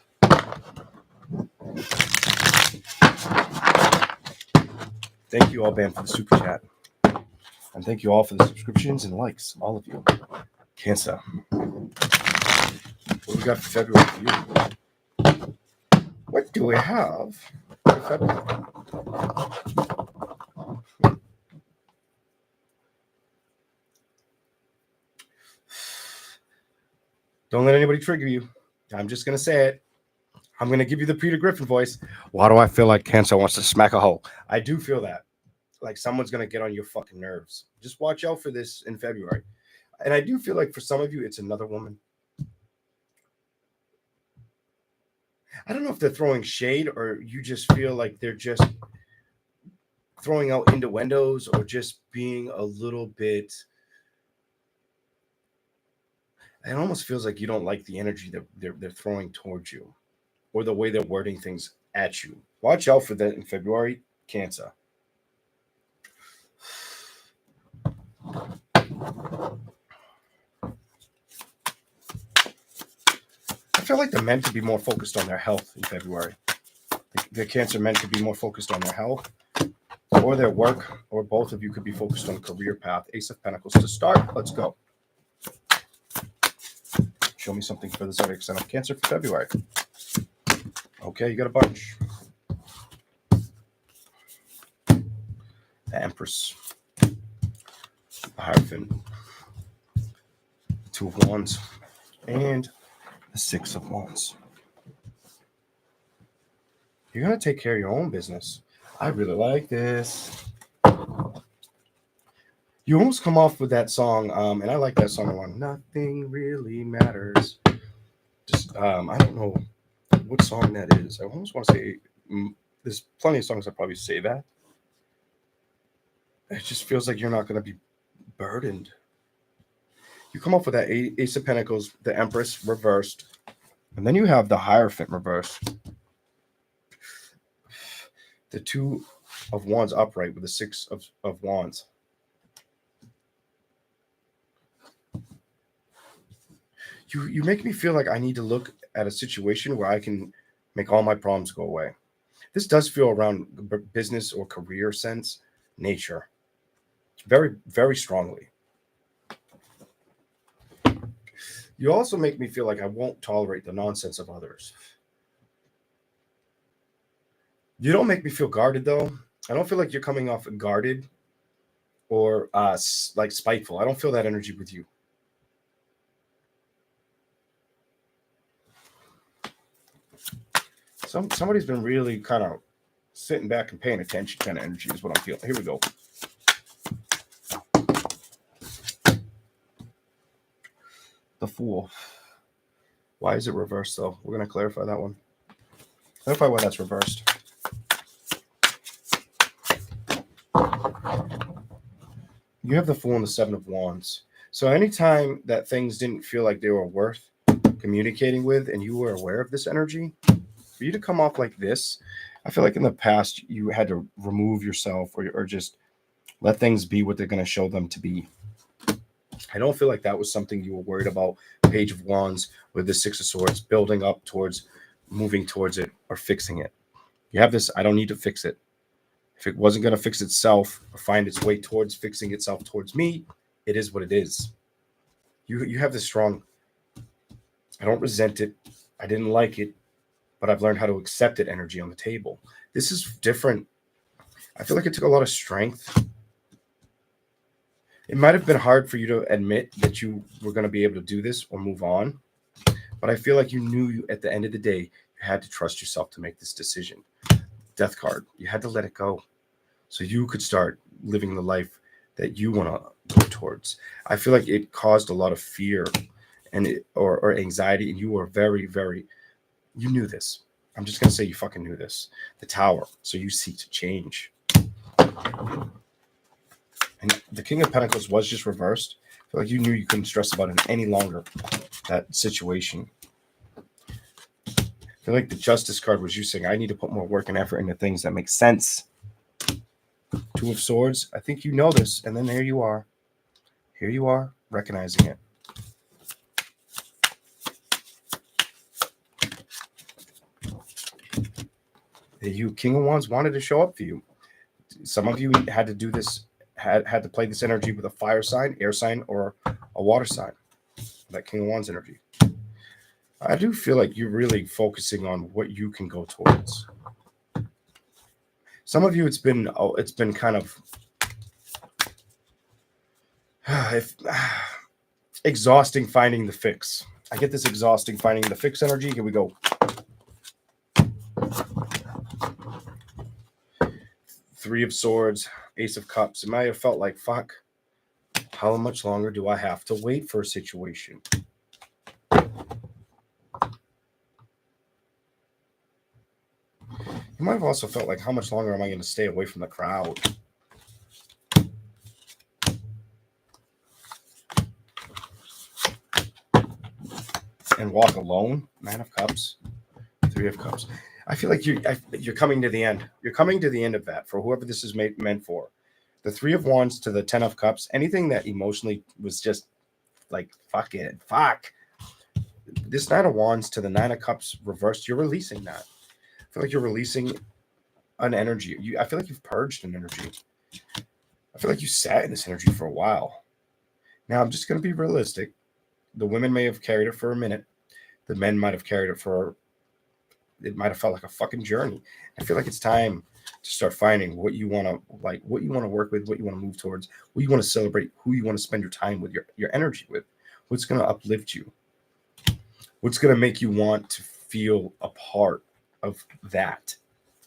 Thank you all, Ben, for the super chat. And thank you all for the subscriptions and likes, all of you. Cancer. What do we got for February for you? What do we have for February? Don't let anybody trigger you. I'm just going to say it. I'm going to give you the Peter Griffin voice. Why do I feel like Cancer wants to smack a hole? I do feel that. Like someone's going to get on your fucking nerves. Just watch out for this in February. And I do feel like for some of you, it's another woman. I don't know if they're throwing shade or you just feel like they're just throwing out innuendos or just being a little bit. It almost feels like you don't like the energy that they're throwing towards you or the way they're wording things at you. Watch out for that in February, Cancer. I feel like the men could be more focused on their health in February. The Cancer men could be more focused on their health or their work, or both of you could be focused on career path. Ace of Pentacles to start. Let's go. Show me something for the zodiac sign of Cancer for February. Okay, you got a bunch. The Empress. The Hierophant. The Two of Wands. And the Six of Wands. You're going to take care of your own business. I really like this. You almost come off with that song, and I like that song a lot. Nothing really matters. Just, I don't know what song that is. I almost want to say, there's plenty of songs that probably say that. It just feels like you're not going to be burdened. You come off with that Ace of Pentacles, the Empress reversed, and then you have the Hierophant reversed. The Two of Wands upright with the Six of Wands. You make me feel like I need to look at a situation where I can make all my problems go away. This does feel around business or career sense, nature. Very, very strongly. You also make me feel like I won't tolerate the nonsense of others. You don't make me feel guarded, though. I don't feel like you're coming off guarded or like spiteful. I don't feel that energy with you. Somebody's been really kind of sitting back and paying attention kind of energy is what I'm feeling. Here we go. The Fool. Why is it reversed, though? We're going to clarify that one. Clarify why that's reversed. You have the Fool and the Seven of Wands. So anytime that things didn't feel like they were worth communicating with and you were aware of this energy, for you to come off like this, I feel like in the past you had to remove yourself or just let things be what they're going to show them to be. I don't feel like that was something you were worried about. Page of Wands with the Six of Swords, building up towards, moving towards it or fixing it. You have this, I don't need to fix it. If it wasn't going to fix itself or find its way towards fixing itself towards me, it is what it is. You have this strong, I don't resent it. I didn't like it, but I've learned how to accept it energy on the table. This is different. I feel like it took a lot of strength. It might have been hard for you to admit that you were going to be able to do this or move on, but I feel like you knew at the end of the day, you had to trust yourself to make this decision. Death card. You had to let it go so you could start living the life that you want to go towards. I feel like it caused a lot of fear and or anxiety, and you were very, very, you knew this. I'm just going to say you fucking knew this. The Tower. So you seek to change. And the King of Pentacles was just reversed. I feel like you knew you couldn't stress about it any longer, that situation. I feel like the Justice card was you saying, I need to put more work and effort into things that make sense. Two of Swords. I think you know this. And then there you are. Here you are, recognizing it. You King of Wands wanted to show up for you. Some of you had to do this, had to play this energy with a fire sign, air sign, or a water sign. That King of Wands energy. I do feel like you're really focusing on what you can go towards. Some of you, it's been kind of exhausting finding the fix. I get this exhausting finding the fix energy. Here we go. Three of Swords, Ace of Cups. It might have felt like, fuck, how much longer do I have to wait for a situation? You might have also felt like, how much longer am I going to stay away from the crowd? And walk alone. Nine of Cups, Three of Cups. I feel like you're coming to the end. You're coming to the end of that for whoever this is meant for. The Three of Wands to the Ten of Cups. Anything that emotionally was just like, fuck it, fuck. This Nine of Wands to the Nine of Cups reversed. You're releasing that. I feel like you're releasing an energy. I feel like you've purged an energy. I feel like you sat in this energy for a while. Now, I'm just going to be realistic. The women may have carried it for a minute. The men might have carried it it might have felt like a fucking journey. I feel like it's time to start finding what you want to like, what you want to work with, what you want to move towards, what you want to celebrate, who you want to spend your time with, your energy with, what's going to uplift you, what's going to make you want to feel a part of that,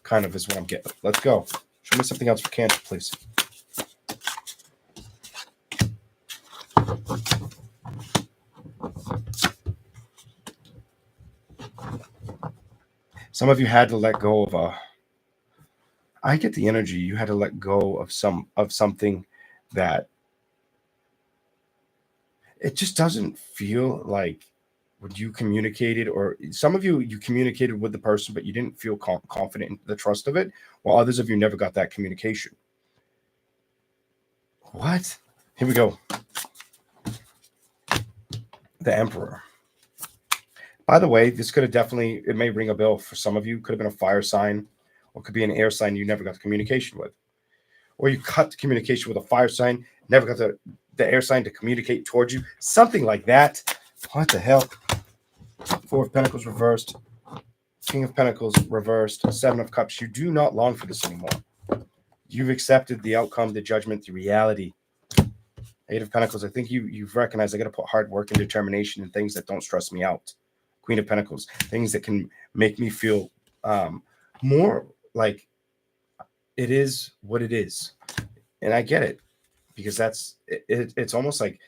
kind of is what I'm getting. Let's go. Show me something else for Cancer, please. Some of you had to let go of I get the energy you had to let go of something that it just doesn't feel like when you communicated, or some of you communicated with the person, but you didn't feel confident in the trust of it, while others of you never got that communication. What? Here we go. The Emperor. By the way, this could have definitely, it may ring a bell for some of you. Could have been a fire sign, or could be an air sign you never got the communication with. Or you cut the communication with a fire sign, never got the air sign to communicate towards you. Something like that. What the hell? Four of Pentacles reversed. King of Pentacles reversed. Seven of Cups. You do not long for this anymore. You've accepted the outcome, the judgment, the reality. Eight of Pentacles. I think you've recognized I got to put hard work and determination in things that don't stress me out. Queen of Pentacles, things that can make me feel more like it is what it is. And I get it, because it's almost like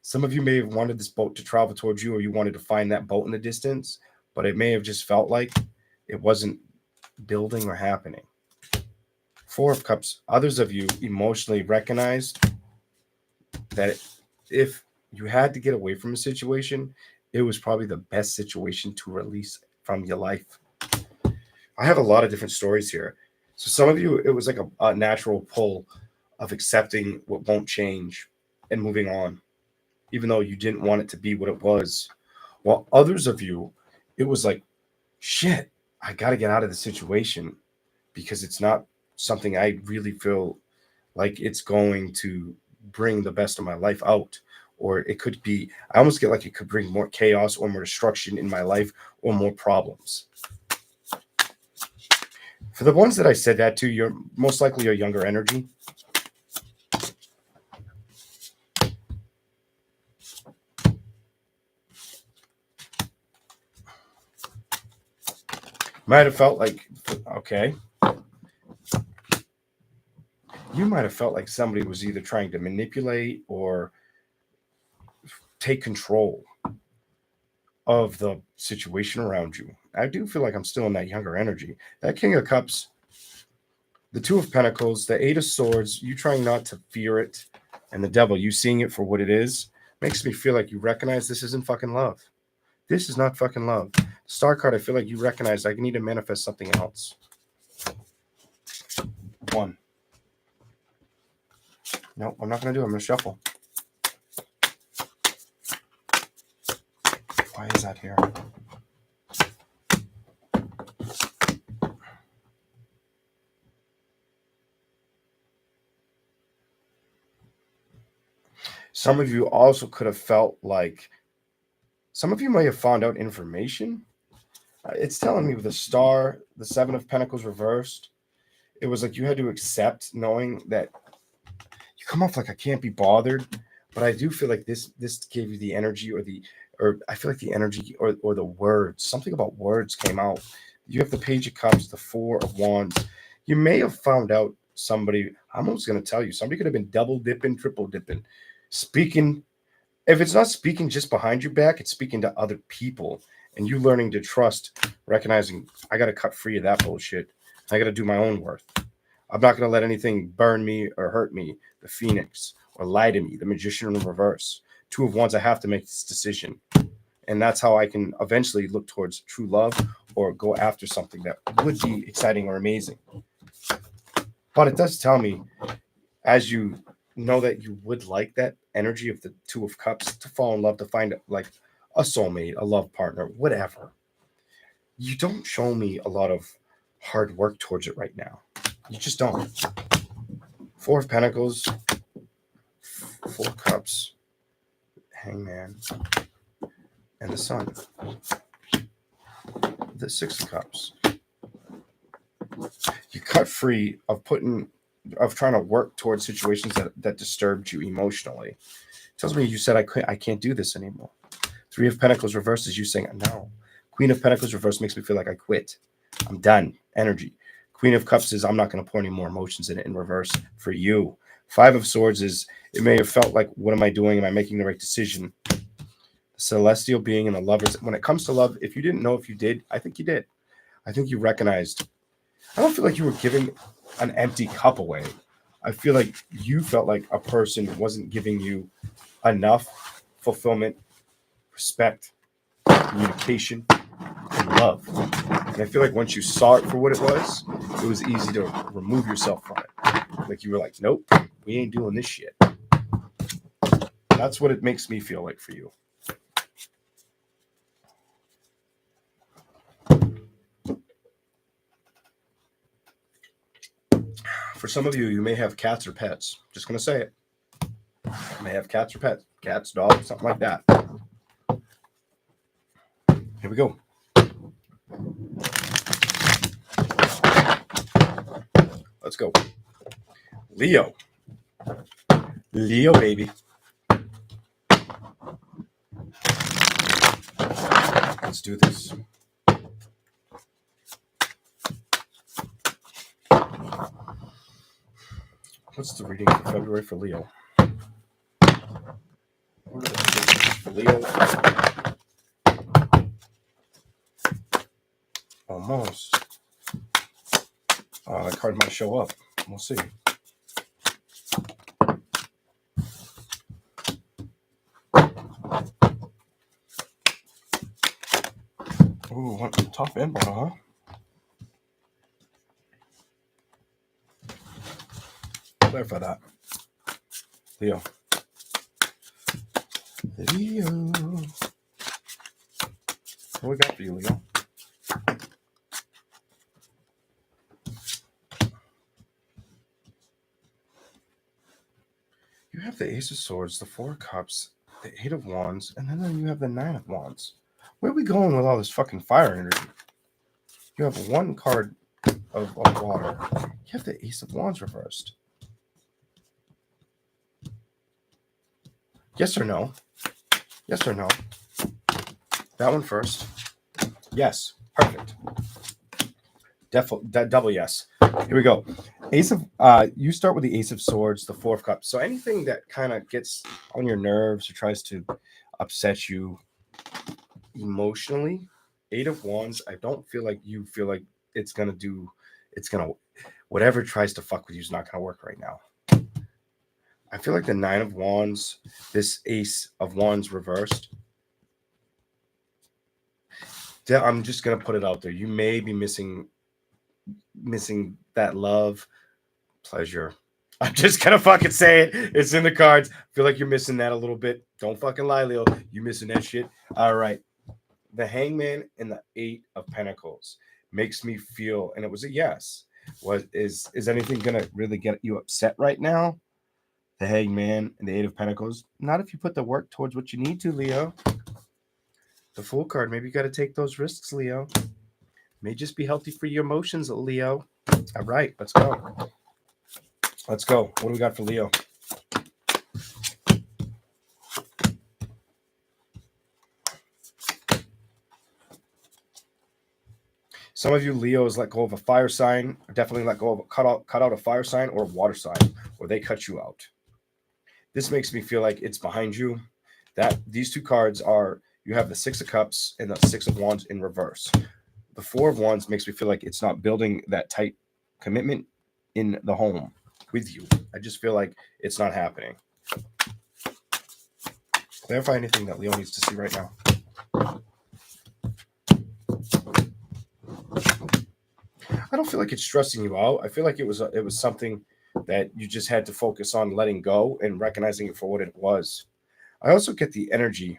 some of you may have wanted this boat to travel towards you, or you wanted to find that boat in the distance, but it may have just felt like it wasn't building or happening. Four of Cups. Others of you emotionally recognized that if you had to get away from a situation, it was probably the best situation to release from your life. I have a lot of different stories here. So some of you, it was like a natural pull of accepting what won't change and moving on, even though you didn't want it to be what it was. While others of you, it was like, shit, I got to get out of the situation because it's not something I really feel like it's going to bring the best of my life out. Or it could be, I almost get like it could bring more chaos or more destruction in my life, or more problems. For the ones that I said that to, you're most likely a younger energy. Might have felt like, okay. You might have felt like somebody was either trying to manipulate or take control of the situation around you. I do feel like I'm still in that younger energy. That King of Cups, the Two of Pentacles, the Eight of Swords, you trying not to fear it, and the Devil, you seeing it for what it is, makes me feel like you recognize this isn't fucking love. This is not fucking love. Star card, I feel like you recognize I need to manifest something else. One. No, I'm not going to do it. I'm going to shuffle. Why is that here? Some of you also could have felt like some of you may have found out information. It's telling me with the star, the Seven of Pentacles reversed, it was like you had to accept knowing that you come off like I can't be bothered, but I do feel like this gave you the energy or I feel like the energy or the words, something about words came out. You have the Page of Cups, the Four of Wands. You may have found out somebody, I'm almost going to tell you, somebody could have been double dipping, triple dipping, speaking. If it's not speaking just behind your back, it's speaking to other people and you learning to trust, recognizing I got to cut free of that bullshit. I got to do my own worth. I'm not going to let anything burn me or hurt me. The Phoenix, or lie to me, the Magician in reverse. Two of Wands, I have to make this decision. And that's how I can eventually look towards true love or go after something that would be exciting or amazing. But it does tell me, as you know that you would like that energy of the Two of Cups to fall in love, to find like a soulmate, a love partner, whatever. You don't show me a lot of hard work towards it right now. You just don't. Four of Pentacles, Four of Cups, Hangman, and the Sun. The Six of Cups. You cut free of trying to work towards situations that disturbed you emotionally. It tells me you said I can't do this anymore. Three of Pentacles reverse is you saying no. Queen of Pentacles reverse makes me feel like I quit. I'm done. Energy. Queen of Cups is I'm not going to pour any more emotions in it in reverse for you. Five of Swords is it may have felt like, what am I doing? Am I making the right decision? The Celestial being and the Lovers. When it comes to love, if you didn't know if you did, I think you did. I think you recognized. I don't feel like you were giving an empty cup away. I feel like you felt like a person wasn't giving you enough fulfillment, respect, communication, and love. And I feel like once you saw it for what it was easy to remove yourself from it. Like you were like, nope, we ain't doing this shit. That's what it makes me feel like for you. For some of you, you may have cats or pets. Just going to say it. You may have cats or pets. Cats, dogs, something like that. Here we go. Let's go. Leo. Leo, baby. Let's do this. What's the reading for February for Leo? What are the readings for Leo? Almost. That card might show up. We'll see. Ooh, what tough end, huh? Clarify that. Leo. Leo. What we got for you, Leo? You have the Ace of Swords, the Four of Cups, the Eight of Wands, and then you have the Nine of Wands. Where are we going with all this fucking fire energy? You have one card of water. You have the Ace of Wands reversed. Yes or no? Yes or no? That one first. Yes. Perfect. Double yes. Here we go. Ace of you start with the Ace of Swords, the Four of Cups. So anything that kind of gets on your nerves or tries to upset you emotionally, Eight of Wands, I don't feel like you feel like it's gonna whatever tries to fuck with you is not gonna work right now. I feel like the Nine of Wands, this Ace of Wands reversed. I'm just gonna put it out there. You may be missing that love, pleasure. I'm just gonna fucking say it. It's in the cards. Feel like you're missing that a little bit. Don't fucking lie, Leo. You missing that shit. All right. The Hangman and the Eight of Pentacles makes me feel, and it was a yes. Is anything gonna really get you upset right now? The Hangman and the Eight of Pentacles. Not if you put the work towards what you need to, Leo. The Fool card. Maybe you got to take those risks, Leo. May just be healthy for your emotions, Leo. All right, let's go. Let's go. What do we got for Leo? Some of you Leos let go of a fire sign, definitely let go of cut out a fire sign or a water sign, or they cut you out. This makes me feel like it's behind you. That these two cards are, you have the Six of Cups and the Six of Wands in reverse. The Four of Wands makes me feel like it's not building that tight commitment in the home with you. I just feel like it's not happening. Clarify anything that Leo needs to see right now. I don't feel like it's stressing you out. I feel like it was something that you just had to focus on letting go and recognizing it for what it was. I also get the energy.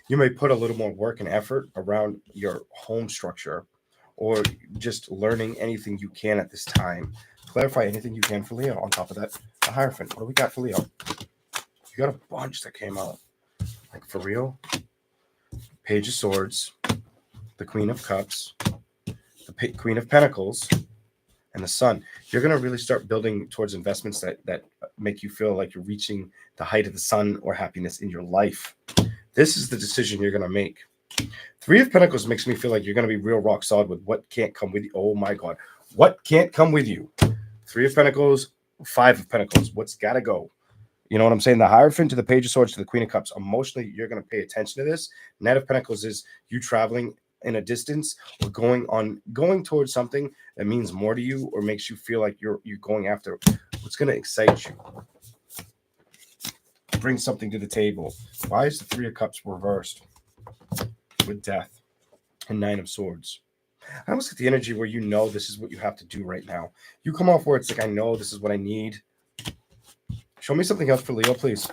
You may put a little more work and effort around your home structure or just learning anything you can at this time. Clarify anything you can for Leo. On top of that, the Hierophant. What do we got for Leo? You got a bunch that came out. Like, for real? Page of Swords, the Queen of Cups, the Queen of Pentacles, and the Sun. You're going to really start building towards investments that make you feel like you're reaching the height of the sun or happiness in your life. This is the decision you're going to make. Three of Pentacles makes me feel like you're going to be real rock solid with what can't come with you. Oh my God. What can't come with you? Three of Pentacles, Five of Pentacles. What's got to go? You know what I'm saying? The Hierophant to the Page of Swords to the Queen of Cups. Emotionally, you're going to pay attention to this. Knight of Pentacles is you traveling in a distance or going towards something that means more to you or makes you feel like you're going after what's going to excite you. Bring something to the table. Why is the Three of Cups reversed with Death and Nine of Swords? I almost get the energy where you know this is what you have to do right now. You come off where it's like, I know this is what I need. Show me something else for Leo, please.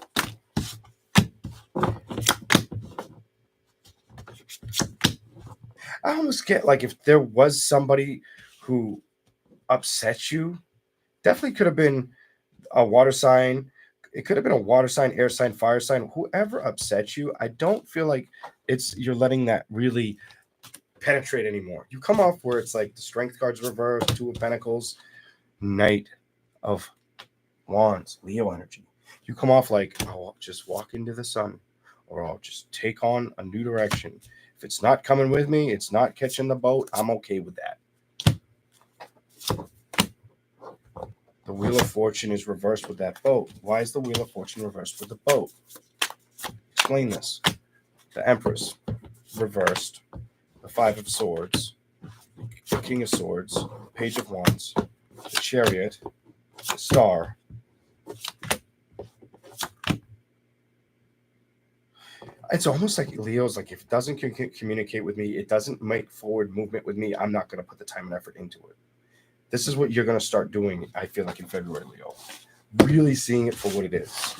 I almost get like if there was somebody who upset you, definitely could have been a water sign. It could have been a water sign, air sign, fire sign, whoever upset you. I don't feel like you're letting that really penetrate anymore. You come off where it's like the Strength card's reversed, Two of Pentacles, Knight of Wands, Leo energy. You come off like, oh, I'll just walk into the sun, or I'll just take on a new direction. If it's not coming with me, it's not catching the boat, I'm okay with that. The Wheel of Fortune is reversed with that boat. Why is the Wheel of Fortune reversed with the boat? Explain this. The Empress reversed. The Five of Swords. The King of Swords. The Page of Wands. The Chariot. The Star. It's almost like Leo's like, if it doesn't communicate with me, it doesn't make forward movement with me, I'm not going to put the time and effort into it. This is what you're going to start doing, I feel like, in February, Leo. Really seeing it for what it is.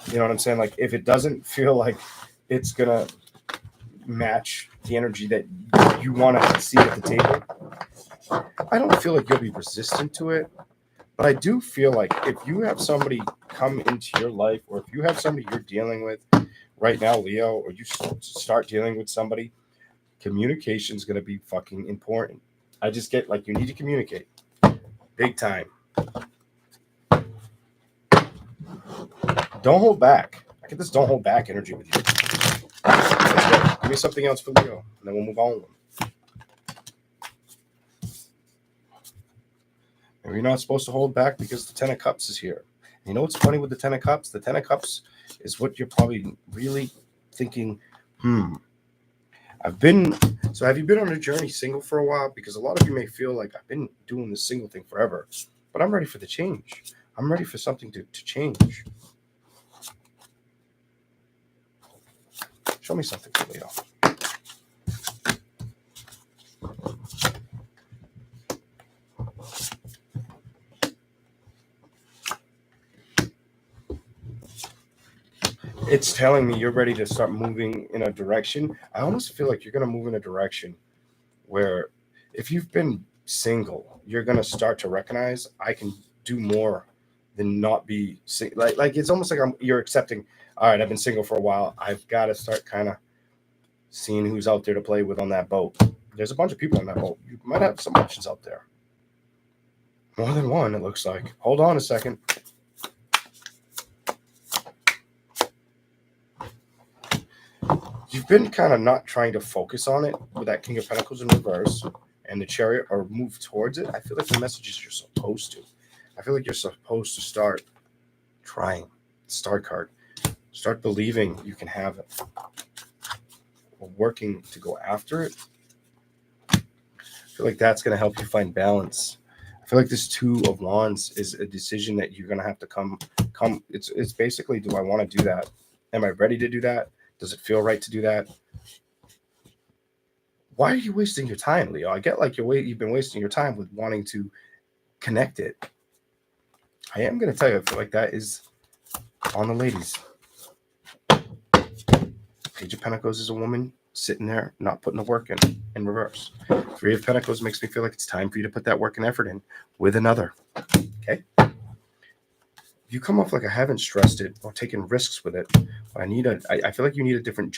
You know what I'm saying? Like, if it doesn't feel like it's going to match the energy that you want to see at the table, I don't feel like you'll be resistant to it. But I do feel like if you have somebody come into your life, or if you have somebody you're dealing with right now, Leo, or you start dealing with somebody, communication is going to be fucking important. I just get like, you need to communicate. Big time. Don't hold back. I get this don't hold back energy with you. Let's go. Give me something else for Leo, and then we'll move on. And you're not supposed to hold back because the Ten of Cups is here. You know what's funny with the Ten of Cups? The Ten of Cups is what you're probably really thinking, have you been on a journey single for a while? Because a lot of you may feel like, I've been doing this single thing forever, but I'm ready for the change. I'm ready for something to change. Show me something for Leo. It's telling me you're ready to start moving in a direction. I almost feel like you're going to move in a direction where if you've been single, you're going to start to recognize, I can do more than not be like it's almost like you're accepting. All right, I've been single for a while. I've got to start kind of seeing who's out there to play with on that boat. There's a bunch of people on that boat. You might have some options out there. More than one, it looks like. Hold on a second. You've been kind of not trying to focus on it with that King of Pentacles in reverse and the Chariot, or move towards it. I feel like the message is you're supposed to. I feel like you're supposed to start trying. Star card. Start believing you can have it. Or working to go after it. I feel like that's going to help you find balance. I feel like this Two of Wands is a decision that you're going to have to come. It's basically, do I want to do that? Am I ready to do that? Does it feel right to do that? Why are you wasting your time, Leo? I get like you've been wasting your time with wanting to connect it. I am going to tell you, I feel like that is on the ladies. Page of Pentacles is a woman sitting there, not putting the work in reverse. Three of Pentacles makes me feel like it's time for you to put that work and effort in with another. Okay? You come off like I haven't stressed it or taken risks with it. But I feel like you need a different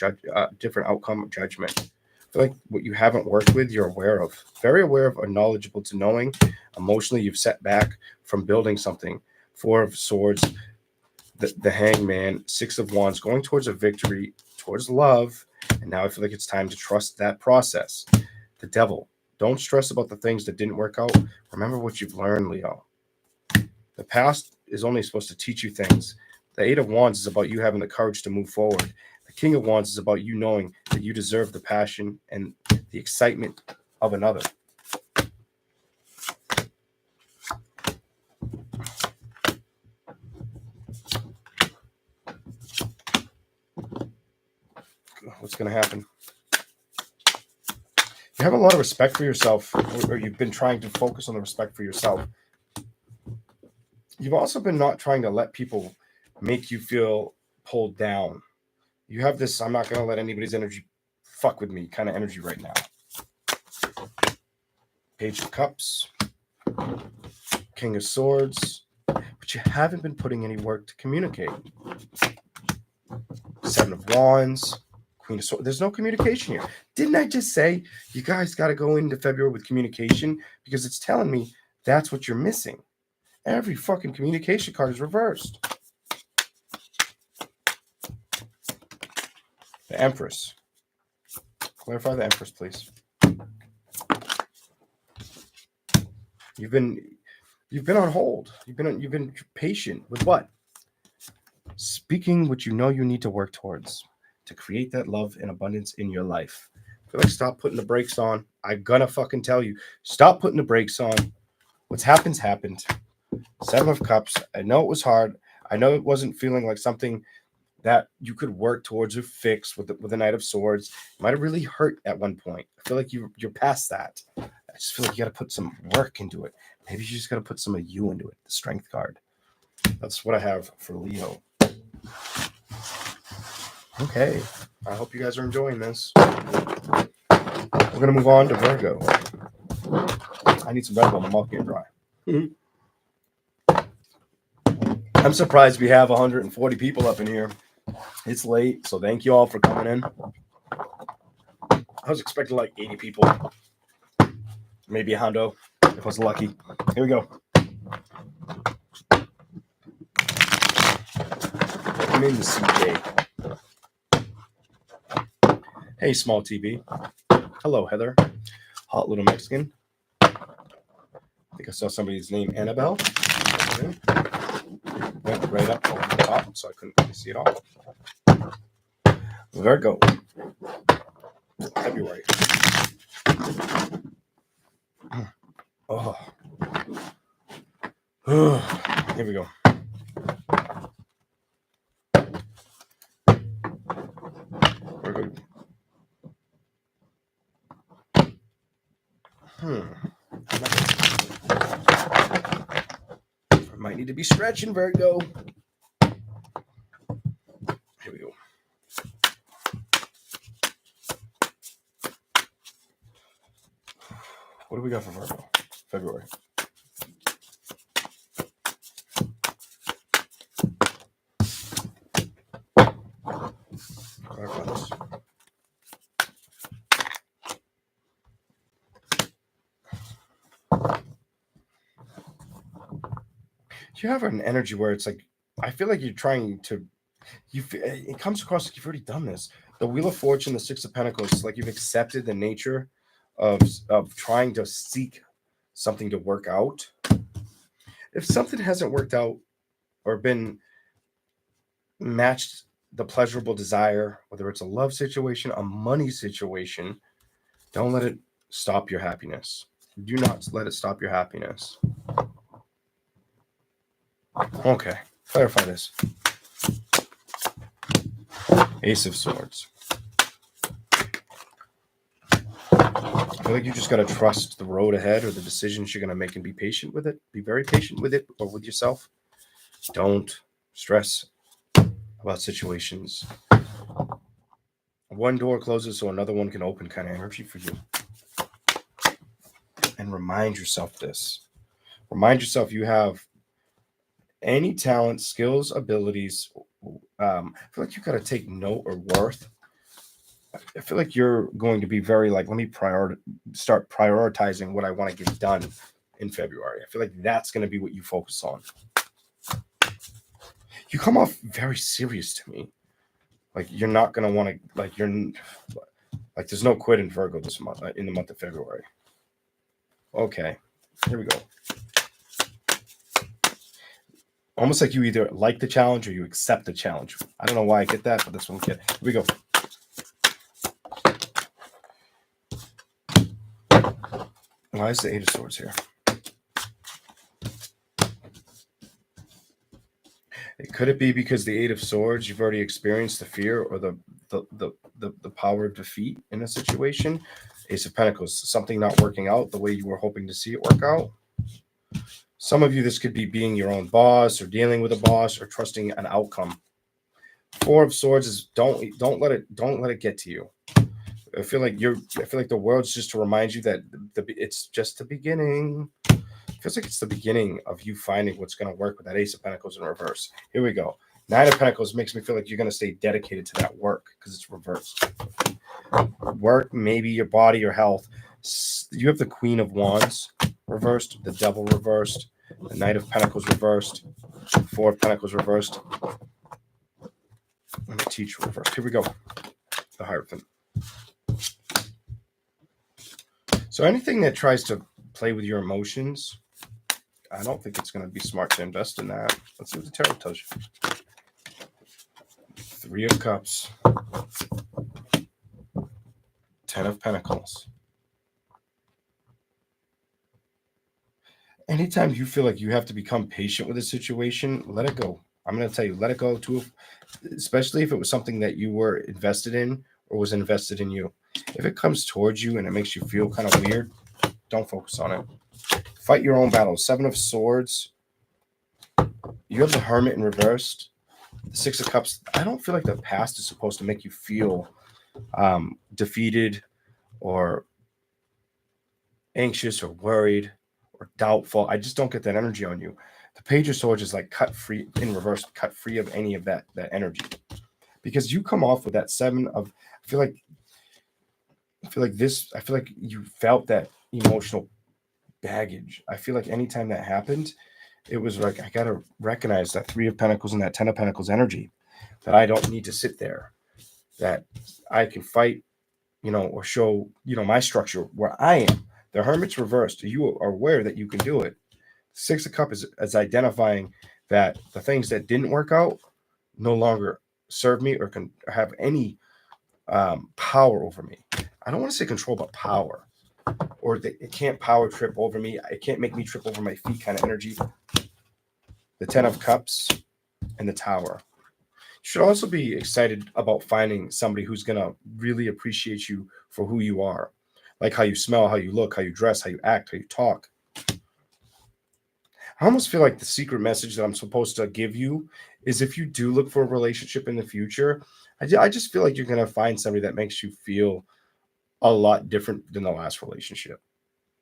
outcome judgment. I feel like what you haven't worked with, you're aware of. Very aware of or knowledgeable to knowing. Emotionally, you've set back from building something. Four of Swords, the Hangman, Six of Wands, going towards a victory, towards love. And now I feel like it's time to trust that process. The Devil. Don't stress about the things that didn't work out. Remember what you've learned, Leo. The past is only supposed to teach you things. The Eight of Wands is about you having the courage to move forward. The King of Wands is about you knowing that you deserve the passion and the excitement of another. What's going to happen? You have a lot of respect for yourself, or you've been trying to focus on the respect for yourself. You've also been not trying to let people make you feel pulled down. You have this, I'm not going to let anybody's energy fuck with me kind of energy right now. Page of Cups. King of Swords. But you haven't been putting any work to communicate. Seven of Wands. Queen of Swords. There's no communication here. Didn't I just say you guys got to go into February with communication? Because it's telling me that's what you're missing. Every fucking communication card is reversed. The Empress. Clarify the Empress, please. You've been on hold. You've been patient with what? Speaking what you know you need to work towards to create that love and abundance in your life. I feel like stop putting the brakes on. I'm gonna fucking tell you, stop putting the brakes on. What's happened. Seven of Cups. I know it was hard. I know it wasn't feeling like something that you could work towards or fix with the Knight of Swords. It might have really hurt at one point. I feel like you're past that. I just feel like you got to put some work into it. Maybe you just got to put some of you into it. The Strength card. That's what I have for Leo. Okay. I hope you guys are enjoying this. We're going to move on to Virgo. I need some Red Bull. My mouth getting dry. I'm surprised we have 140 people up in here. It's late, so thank you all for coming in. I was expecting like 80 people. Maybe a hundo, if I was lucky. Here we go. I'm in the CJ. Hey, small TV. Hello, Heather. Hot little Mexican. I think I saw somebody's name, Annabelle. Okay. Went right up over the top, so I couldn't really see it all. Virgo. February. Oh. Here we go. Virgo. I might need to be stretching, Virgo. Here we go. What do we got for Virgo? February. You have an energy where it's like, I feel like you're trying to, it comes across like you've already done this. The Wheel of Fortune, the Six of Pentacles, like you've accepted the nature of trying to seek something to work out. If something hasn't worked out or been matched the pleasurable desire, whether it's a love situation, a money situation, don't let it stop your happiness. Do not let it stop your happiness. Okay, clarify this. Ace of Swords. I feel like you just got to trust the road ahead or the decisions you're going to make and be patient with it. Be very patient with it or with yourself. Don't stress about situations. One door closes so another one can open kind of energy for you. And remind yourself this. Remind yourself you have any talent, skills, abilities. I feel like you got to take note or worth. I feel like you're going to be very like, let me start prioritizing what I want to get done in February. I feel like that's going to be what you focus on. You come off very serious to me. Like you're not going to want to, like there's no quit in Virgo this month, in the month of February. Okay, here we go. Almost like you either like the challenge or you accept the challenge. I don't know why I get that, but this one get. Here we go. Why is the Eight of Swords here? Could it be because the Eight of Swords, you've already experienced the fear or the power of defeat in a situation? Ace of Pentacles, something not working out the way you were hoping to see it work out. Some of you, this could be being your own boss or dealing with a boss or trusting an outcome. Four of Swords is don't let it get to you. I feel like the world's just to remind you that it's just the beginning. It feels like it's the beginning of you finding what's going to work with that Ace of Pentacles in reverse. Here we go. Nine of Pentacles makes me feel like you're going to stay dedicated to that work because it's reversed. Work, maybe your body, your health. You have the Queen of Wands reversed, the Devil reversed, the Knight of Pentacles reversed, Four of Pentacles reversed, and the Teacher reversed. Here we go. The Hierophant. So anything that tries to play with your emotions, I don't think it's going to be smart to invest in that. Let's see what the tarot tells you. Three of Cups. 10 of Pentacles. Anytime you feel like you have to become patient with a situation, let it go. I'm going to tell you, let it go too, especially if it was something that you were invested in or was invested in you. If it comes towards you and it makes you feel kind of weird, don't focus on it. Fight your own battles. Seven of Swords. You have the Hermit in reversed. The Six of Cups. I don't feel like the past is supposed to make you feel defeated or anxious or worried or doubtful. I just don't get that energy on you. The Page of Swords is like cut free in reverse, cut free of any of that energy. Because you come off with that seven of, I feel like you felt that emotional baggage. I feel like anytime that happened, it was like, I got to recognize that Three of Pentacles and that 10 of Pentacles energy, that I don't need to sit there, that I can fight, or show, my structure where I am. The Hermit's reversed. You are aware that you can do it. Six of Cups is identifying that the things that didn't work out no longer serve me or can have any power over me. I don't want to say control, but power. Or it can't power trip over me. It can't make me trip over my feet kind of energy. The 10 of Cups and the Tower. You should also be excited about finding somebody who's going to really appreciate you for who you are. Like how you smell, how you look, how you dress, how you act, how you talk. I almost feel like the secret message that I'm supposed to give you is if you do look for a relationship in the future, I just feel like you're going to find somebody that makes you feel a lot different than the last relationship.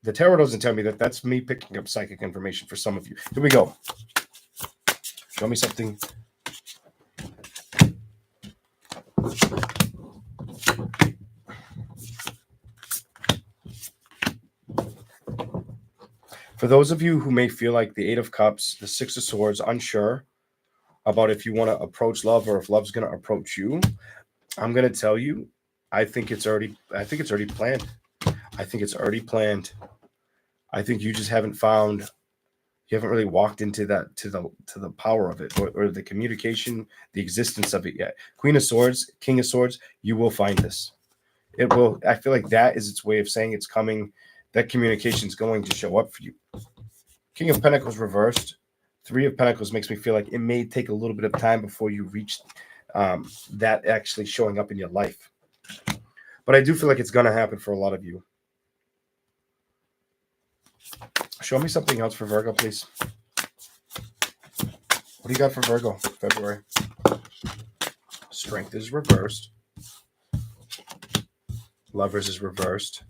The tarot doesn't tell me that. That's me picking up psychic information for some of you. Here we go. Show me something. For those of you who may feel like the Eight of Cups, the Six of Swords, unsure about if you want to approach love or if love's going to approach you, I'm going to tell you, I think it's already planned. I think it's already planned. I think you just haven't really walked into that, to the power of it, or the communication, the existence of it yet. Queen of Swords, King of Swords, you will find this. It will. I feel like that is its way of saying it's coming. That communication is going to show up for you. King of Pentacles reversed. Three of Pentacles makes me feel like it may take a little bit of time before you reach that actually showing up in your life. But I do feel like it's going to happen for a lot of you. Show me something else for Virgo, please. What do you got for Virgo February? Strength is reversed. Lovers is reversed.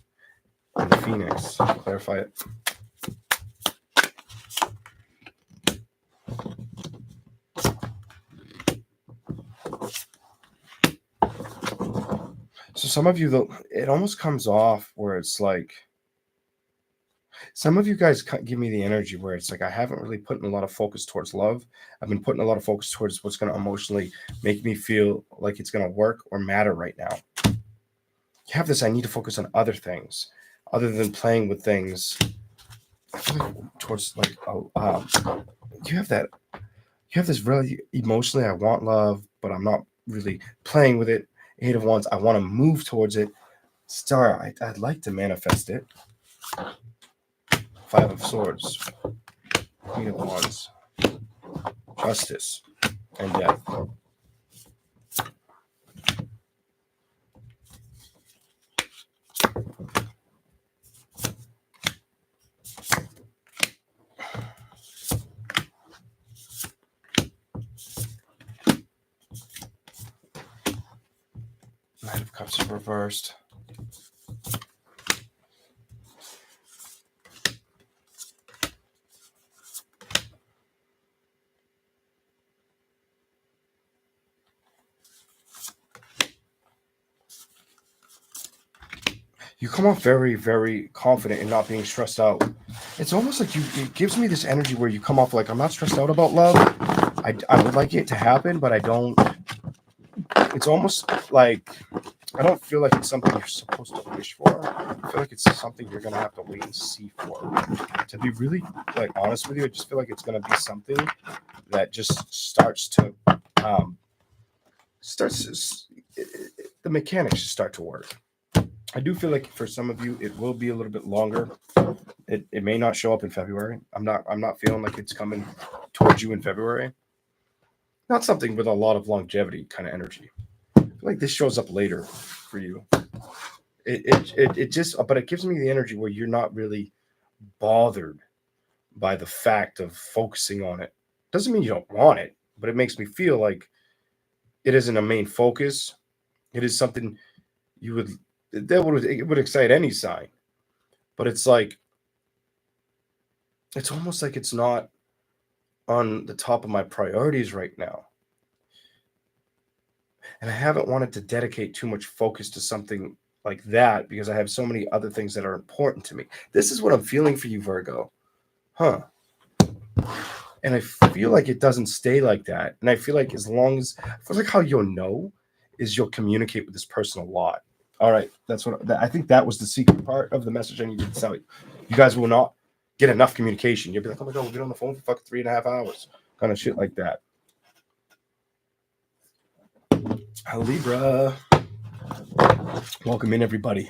And the Phoenix. Clarify it. So some of you, though, it almost comes off where it's like, some of you guys give me the energy where it's like, I haven't really put in a lot of focus towards love. I've been putting a lot of focus towards what's going to emotionally make me feel like it's going to work or matter right now. You have this, I need to focus on other things other than playing with things. I feel like towards like, you have this really emotionally, I want love, but I'm not really playing with it. Eight of Wands, I want to move towards it. Star, I'd like to manifest it. Five of Swords, Queen of Wands, Justice, and Death. Knight of Cups is reversed. You come off very, very confident in not being stressed out. It's almost like it gives me this energy where you come off like, I'm not stressed out about love. I would like it to happen, but I don't. It's almost like, I don't feel like it's something you're supposed to wish for. I feel like it's something you're going to have to wait and see for. To be really like honest with you, I just feel like it's going to be something that just starts to, the mechanics start to work. I do feel like for some of you, it will be a little bit longer. It may not show up in February. I'm not feeling like it's coming towards you in February. Not something with a lot of longevity kind of energy. I feel like this shows up later for you. It just, but it gives me the energy where you're not really bothered by the fact of focusing on it. Doesn't mean you don't want it, but it makes me feel like it isn't a main focus. It is something it would excite any sign, but it's like, it's almost like it's not on the top of my priorities right now. And I haven't wanted to dedicate too much focus to something like that because I have so many other things that are important to me. This is what I'm feeling for you, Virgo. Huh. And I feel like it doesn't stay like that. And I feel like I feel like how you'll know is you'll communicate with this person a lot. All right. I think that was the secret part of the message I needed to tell you. You guys will not get enough communication. You'll be like, oh my God, we'll get on the phone for fucking 3.5 hours. Kind of shit like that. Libra. Welcome in, everybody.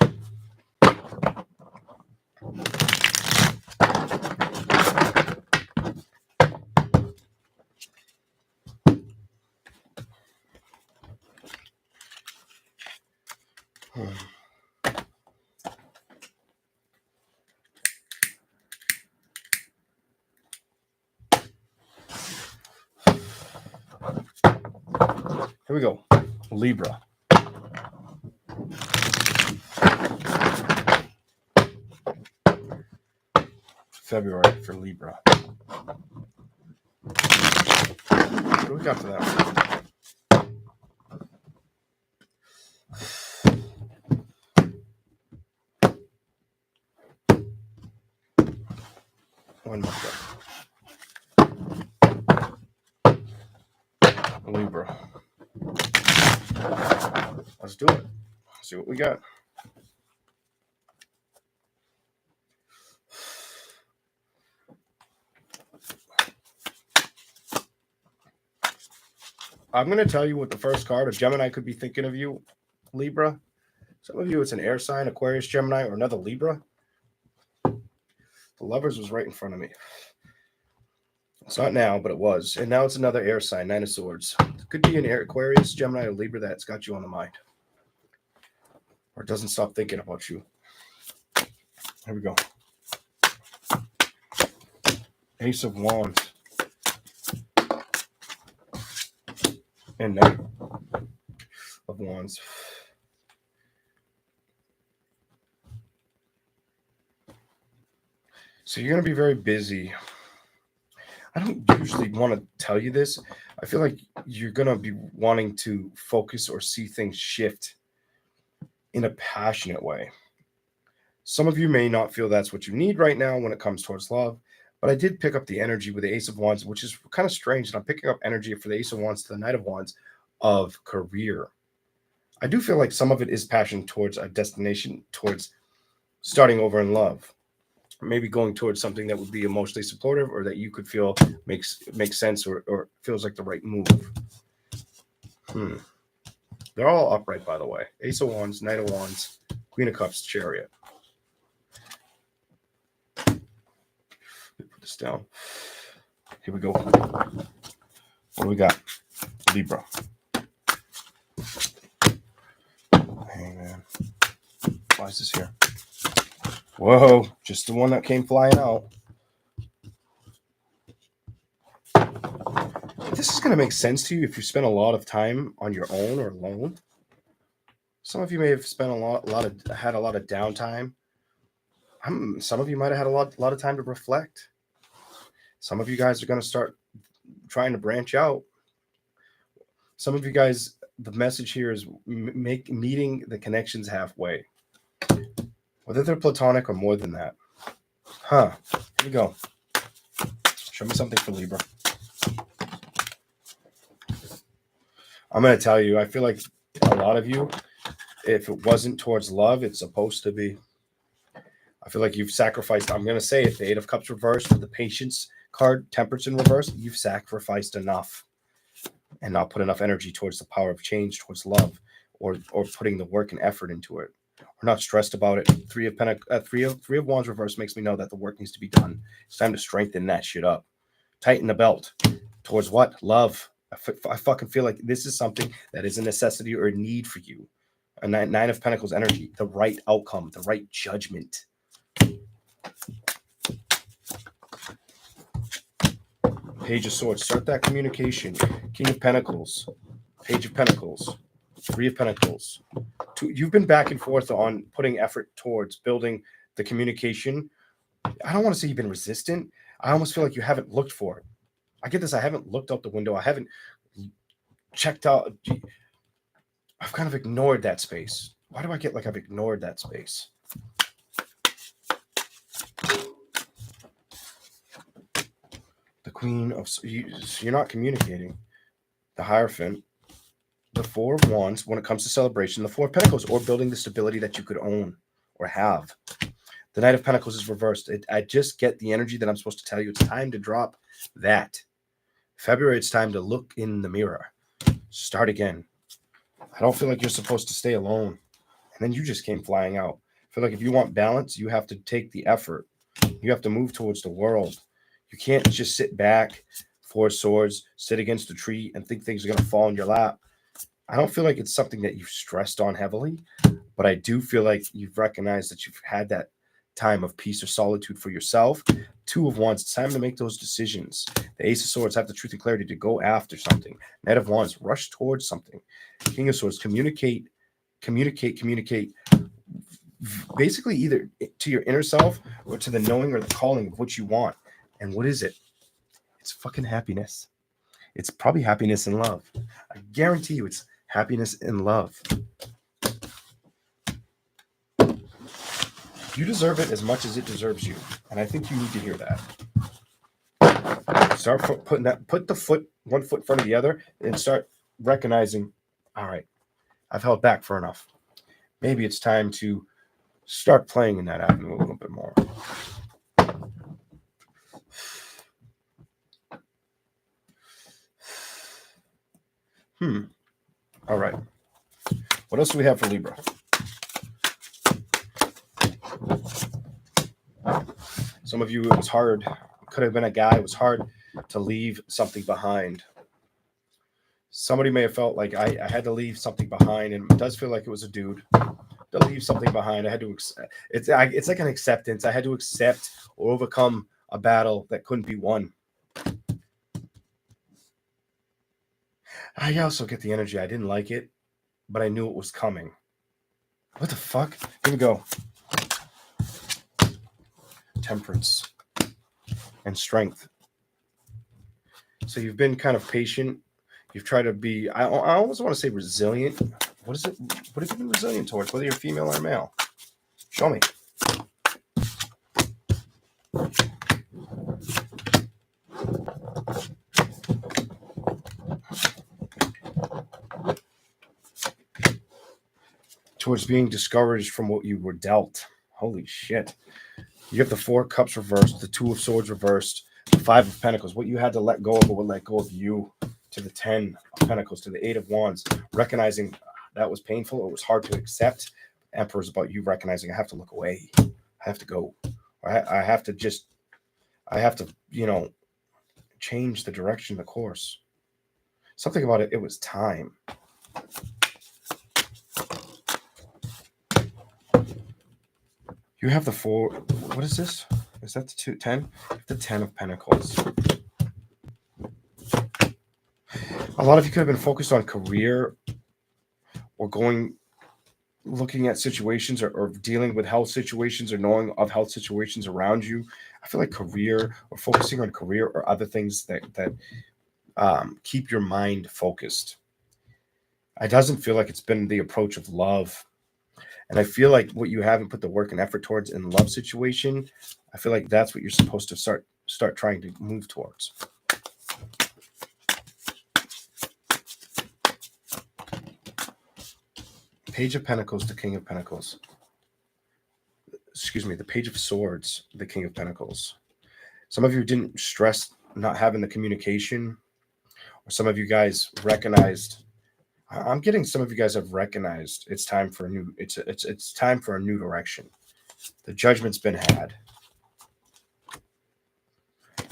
Here we go. Libra. February for Libra. What do we got for that one? One more. Libra. Let's do it. See what we got. I'm going to tell you what the first card of Gemini could be thinking of you, Libra. Some of you, it's an air sign, Aquarius, Gemini, or another Libra. The Lovers was right in front of me. It's not now, but it was. And now it's another air sign, Nine of Swords. It could be an air Aquarius, Gemini, or Libra that's got you on the mind. Or doesn't stop thinking about you. Here we go. Ace of Wands. And Knight of Wands. So you're going to be very busy. I don't usually want to tell you this. I feel like you're going to be wanting to focus or see things shift in a passionate way. Some of you may not feel that's what you need right now when it comes towards love, but I did pick up the energy with the Ace of Wands, which is kind of strange. And I'm picking up energy for the Ace of Wands to the Knight of Wands of career. I do feel like some of it is passion towards a destination, towards starting over in love. Maybe going towards something that would be emotionally supportive or that you could feel makes sense or feels like the right move. They're all upright, by the way. Ace of Wands, Knight of Wands, Queen of Cups, Chariot. Let me put this down. Here we go. What do we got? Libra. Hey, man. Why is this here? Whoa, just the one that came flying out. This is going to make sense to you if you spend a lot of time on your own or alone. Some of you may have spent had a lot of downtime. Some of you might have had a lot of time to reflect. Some of you guys are going to start trying to branch out. Some of you guys, the message here is meeting the connections halfway. Whether they're platonic or more than that. Here we go. Show me something for Libra. I'm going to tell you, I feel like a lot of you, if it wasn't towards love, it's supposed to be. I feel like you've sacrificed. I'm going to say it. The Eight of Cups reversed with the Patience card, Temperance in reverse. You've sacrificed enough and not put enough energy towards the power of change, towards love, or putting the work and effort into it. We're not stressed about it. Three of Wands reverse makes me know that the work needs to be done. It's time to strengthen that shit up. Tighten the belt. Towards what? Love. I fucking feel like this is something that is a necessity or a need for you. A Nine of Pentacles energy. The right outcome. The right judgment. Page of Swords. Start that communication. King of Pentacles. Page of Pentacles. Three of Pentacles. You've been back and forth on putting effort towards building the communication. I don't want to say you've been resistant. I almost feel like you haven't looked for it. I get this. I haven't looked out the window. I haven't checked out. I've kind of ignored that space. Why do I get like I've ignored that space? The Queen of... You're not communicating. The Hierophant. The Four of Wands, when it comes to celebration, the Four of Pentacles, or building the stability that you could own or have. The Knight of Pentacles is reversed. I just get the energy that I'm supposed to tell you. It's time to drop that. February, it's time to look in the mirror. Start again. I don't feel like you're supposed to stay alone. And then you just came flying out. I feel like if you want balance, you have to take the effort. You have to move towards the world. You can't just sit back, Four Swords, sit against a tree and think things are going to fall in your lap. I don't feel like it's something that you've stressed on heavily, but I do feel like you've recognized that you've had that time of peace or solitude for yourself. Two of Wands, it's time to make those decisions. The Ace of Swords, have the truth and clarity to go after something. Knight of Wands, rush towards something. King of Swords, communicate. Basically either to your inner self or to the knowing or the calling of what you want. And what is it? It's fucking happiness. It's probably happiness and love. I guarantee you it's happiness and love. You deserve it as much as it deserves you. And I think you need to hear that. Start put the one foot in front of the other and start recognizing, all right, I've held back for enough. Maybe it's time to start playing in that avenue a little bit more. All right. What else do we have for Libra? Some of you, it was hard. Could have been a guy. It was hard to leave something behind. Somebody may have felt like I had to leave something behind, and it does feel like it was a dude. To leave something behind, I had to. It's like an acceptance. I had to accept or overcome a battle that couldn't be won. I also get the energy. I didn't like it, but I knew it was coming. What the fuck? Here we go. Temperance and strength. So you've been kind of patient. You've tried to be, I always want to say resilient. What is it? What have you been resilient towards, whether you're female or male? Show me. Towards being discouraged from what you were dealt. Holy shit. You have the 4 cups reversed, the 2 of swords reversed, the 5 of pentacles. What you had to let go of would let go of you, to the 10 of pentacles, to the 8 of wands. Recognizing that was painful. It was hard to accept. Emperor's about you recognizing I have to look away. I have to go. I have to, change the direction, the course. Something about it, it was time. You have the 4. What is this? Is that the 10? The 10 of pentacles. A lot of you could have been focused on career or looking at situations or dealing with health situations or knowing of health situations around you. I feel like career or focusing on career or other things that keep your mind focused. It doesn't feel like it's been the approach of love. And I feel like what you haven't put the work and effort towards in love situation, I feel like that's what you're supposed to start trying to move towards. Page of Pentacles, the King of Pentacles. Excuse me, the Page of Swords, the King of Pentacles. Some of you didn't stress not having the communication, or some of you guys recognized. I'm getting some of you guys have recognized it's time for a new. It's time for a new direction. The judgment's been had.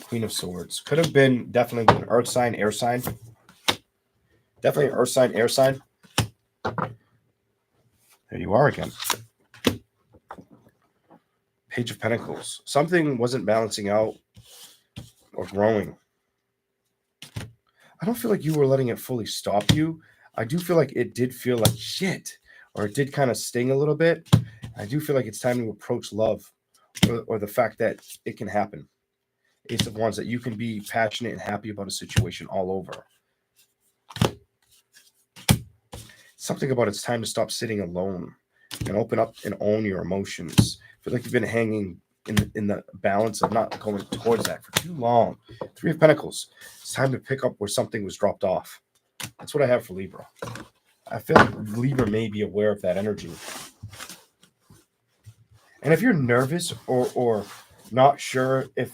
Queen of Swords could have been definitely an earth sign, air sign. Definitely an earth sign, air sign. There you are again. Page of Pentacles. Something wasn't balancing out or growing. I don't feel like you were letting it fully stop you. I do feel like it did feel like shit, or it did kind of sting a little bit. I do feel like it's time to approach love, or the fact that it can happen. Ace of Wands, that you can be passionate and happy about a situation all over. Something about it's time to stop sitting alone and open up and own your emotions. I feel like you've been hanging in the balance of not going towards that for too long. 3 of Pentacles. It's time to pick up where something was dropped off. That's what I have for Libra. I feel like Libra may be aware of that energy. And if you're nervous or not sure if,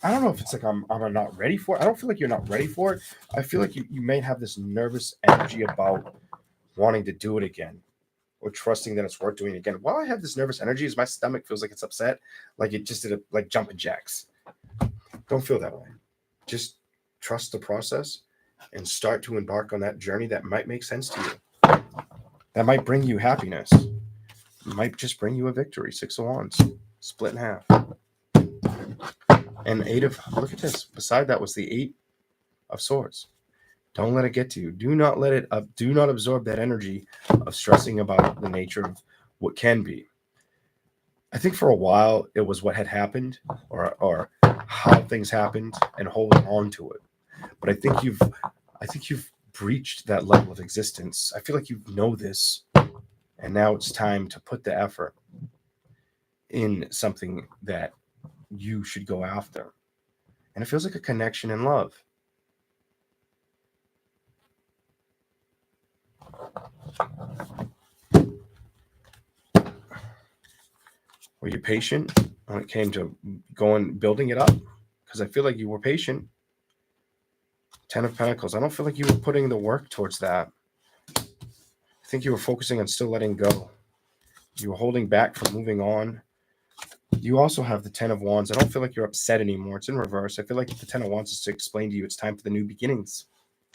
I don't know if it's like I'm not ready for it. I don't feel like you're not ready for it. I feel like you may have this nervous energy about wanting to do it again, or trusting that it's worth doing it again. While I have this nervous energy, is my stomach feels like it's upset, like it just did like jumping jacks. Don't feel that way. Just trust the process and start to embark on that journey that might make sense to you. That might bring you happiness. It might just bring you a victory. 6 of Wands, split in half. And 8 of, look at this. Beside that was the 8 of Swords. Don't let it get to you. Do not let it up. Do not absorb that energy of stressing about the nature of what can be. I think for a while it was what had happened or how things happened and holding on to it. But I think you've breached that level of existence. I feel like you know this, and now it's time to put the effort in something that you should go after. And it feels like a connection in love. Were you patient when it came to building it up? Because I feel like you were patient. 10 of Pentacles. I don't feel like you were putting the work towards that. I think you were focusing on still letting go. You were holding back from moving on. You also have the 10 of Wands. I don't feel like you're upset anymore. It's in reverse. I feel like the 10 of Wands is to explain to you it's time for the new beginnings.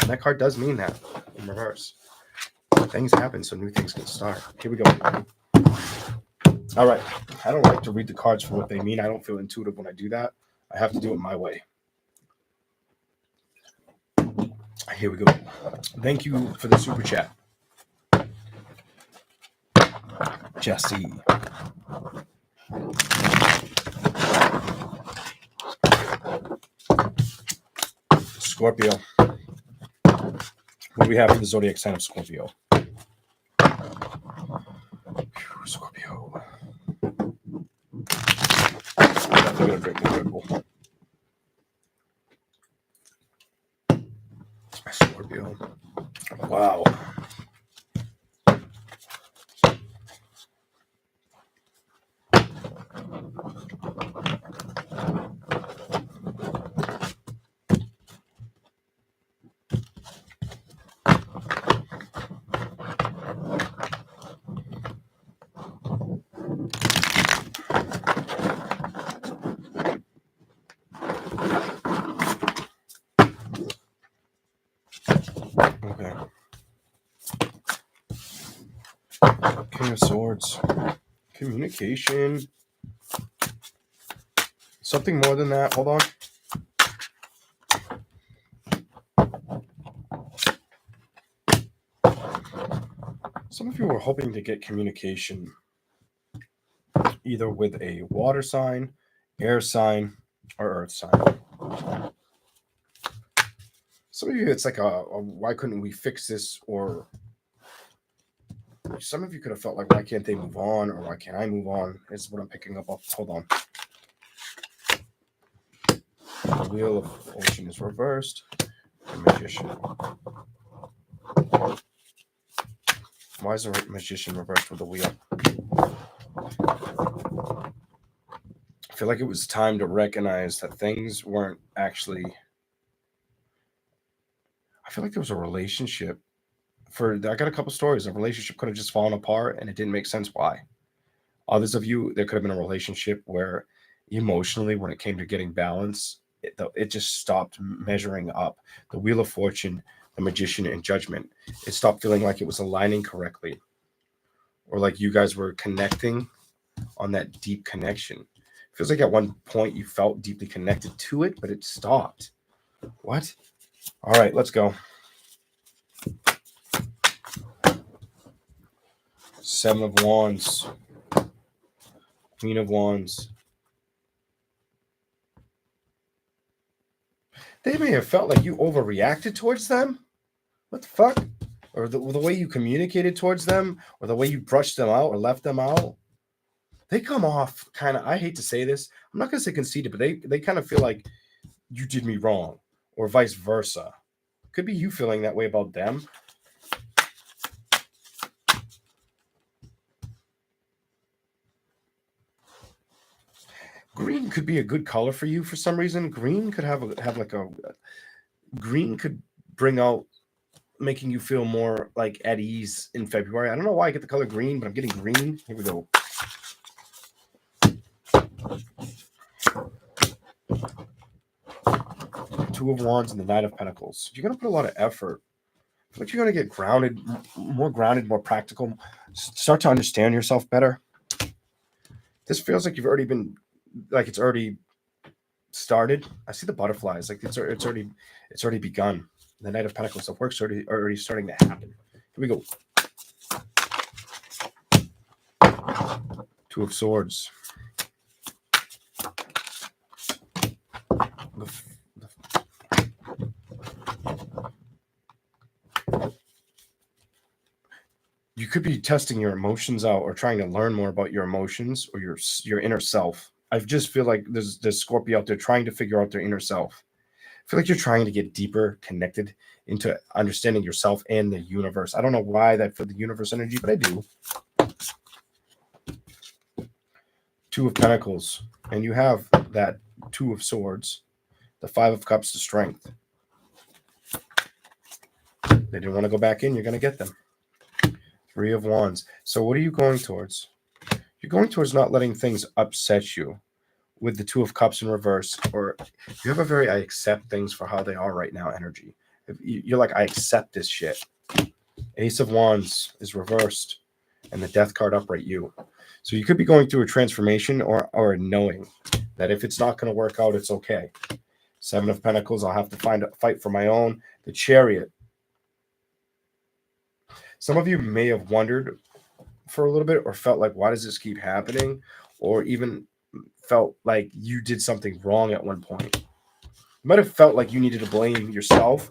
And that card does mean that in reverse. Things happen, so new things can start. Here we go. All right. I don't like to read the cards for what they mean. I don't feel intuitive when I do that. I have to do it my way. Here we go. Thank you for the super chat, Jesse. Scorpio. What do we have for the zodiac sign of Scorpio? Scorpio. I'm going to drink the Red Bull. Scorpio. Wow. Okay. King of Swords. Communication. Something more than that. Hold on. Some of you were hoping to get communication either with a water sign, air sign, or earth sign. Some of you, it's like a why couldn't we fix this? Or some of you could have felt like, why can't they move on? Or why can't I move on? Is what I'm picking up. Hold on. The Wheel of Fortune is reversed. The Magician. Why is the Magician reversed with the Wheel? I feel like it was time to recognize that things weren't actually... I feel like there was a relationship. I got a couple stories. A relationship could have just fallen apart and it didn't make sense why. Others of you, there could have been a relationship where emotionally, when it came to getting balance, it just stopped measuring up. The Wheel of Fortune, the Magician, and Judgment. It stopped feeling like it was aligning correctly. Or like you guys were connecting on that deep connection. It feels like at one point you felt deeply connected to it, but it stopped. What? All right, let's go. 7 of Wands. Queen of Wands. They may have felt like you overreacted towards them. What the fuck? Or the way you communicated towards them, or the way you brushed them out or left them out. They come off kind of, I hate to say this, I'm not going to say conceited, but they kind of feel like you did me wrong, or vice versa. Could be you feeling that way about them. Green could be a good color for you for some reason. Green could green could bring out making you feel more like at ease in February. I don't know why I get the color green, but I'm getting green. Here we go. Two of Wands and the Knight of Pentacles. You're going to put a lot of effort. I feel like you're going to get grounded, more practical. Start to understand yourself better. This feels like you've already been, like it's already started. I see the butterflies, like it's already begun. The Knight of Pentacles, the work's already starting to happen. Here we go. Two of Swords. You could be testing your emotions out or trying to learn more about your emotions or your inner self. I just feel like there's Scorpio out there trying to figure out their inner self. I feel like you're trying to get deeper connected into understanding yourself and the universe. I don't know why that for the universe energy, but I do. Two of Pentacles, and you have that Two of Swords, the Five of Cups, the Strength. They didn't want to go back in. You're going to get them. Three of Wands. So what are you going towards? You're going towards not letting things upset you with the Two of Cups in reverse, or you have a very I accept things for how they are right now energy. You're like, I accept this shit. Ace of Wands is reversed and the Death card upright you. So you could be going through a transformation or knowing that if it's not going to work out, it's okay. Seven of Pentacles, I'll have to fight for my own. The Chariot. Some of you may have wondered for a little bit or felt like, why does this keep happening? Or even felt like you did something wrong at one point. You might have felt like you needed to blame yourself.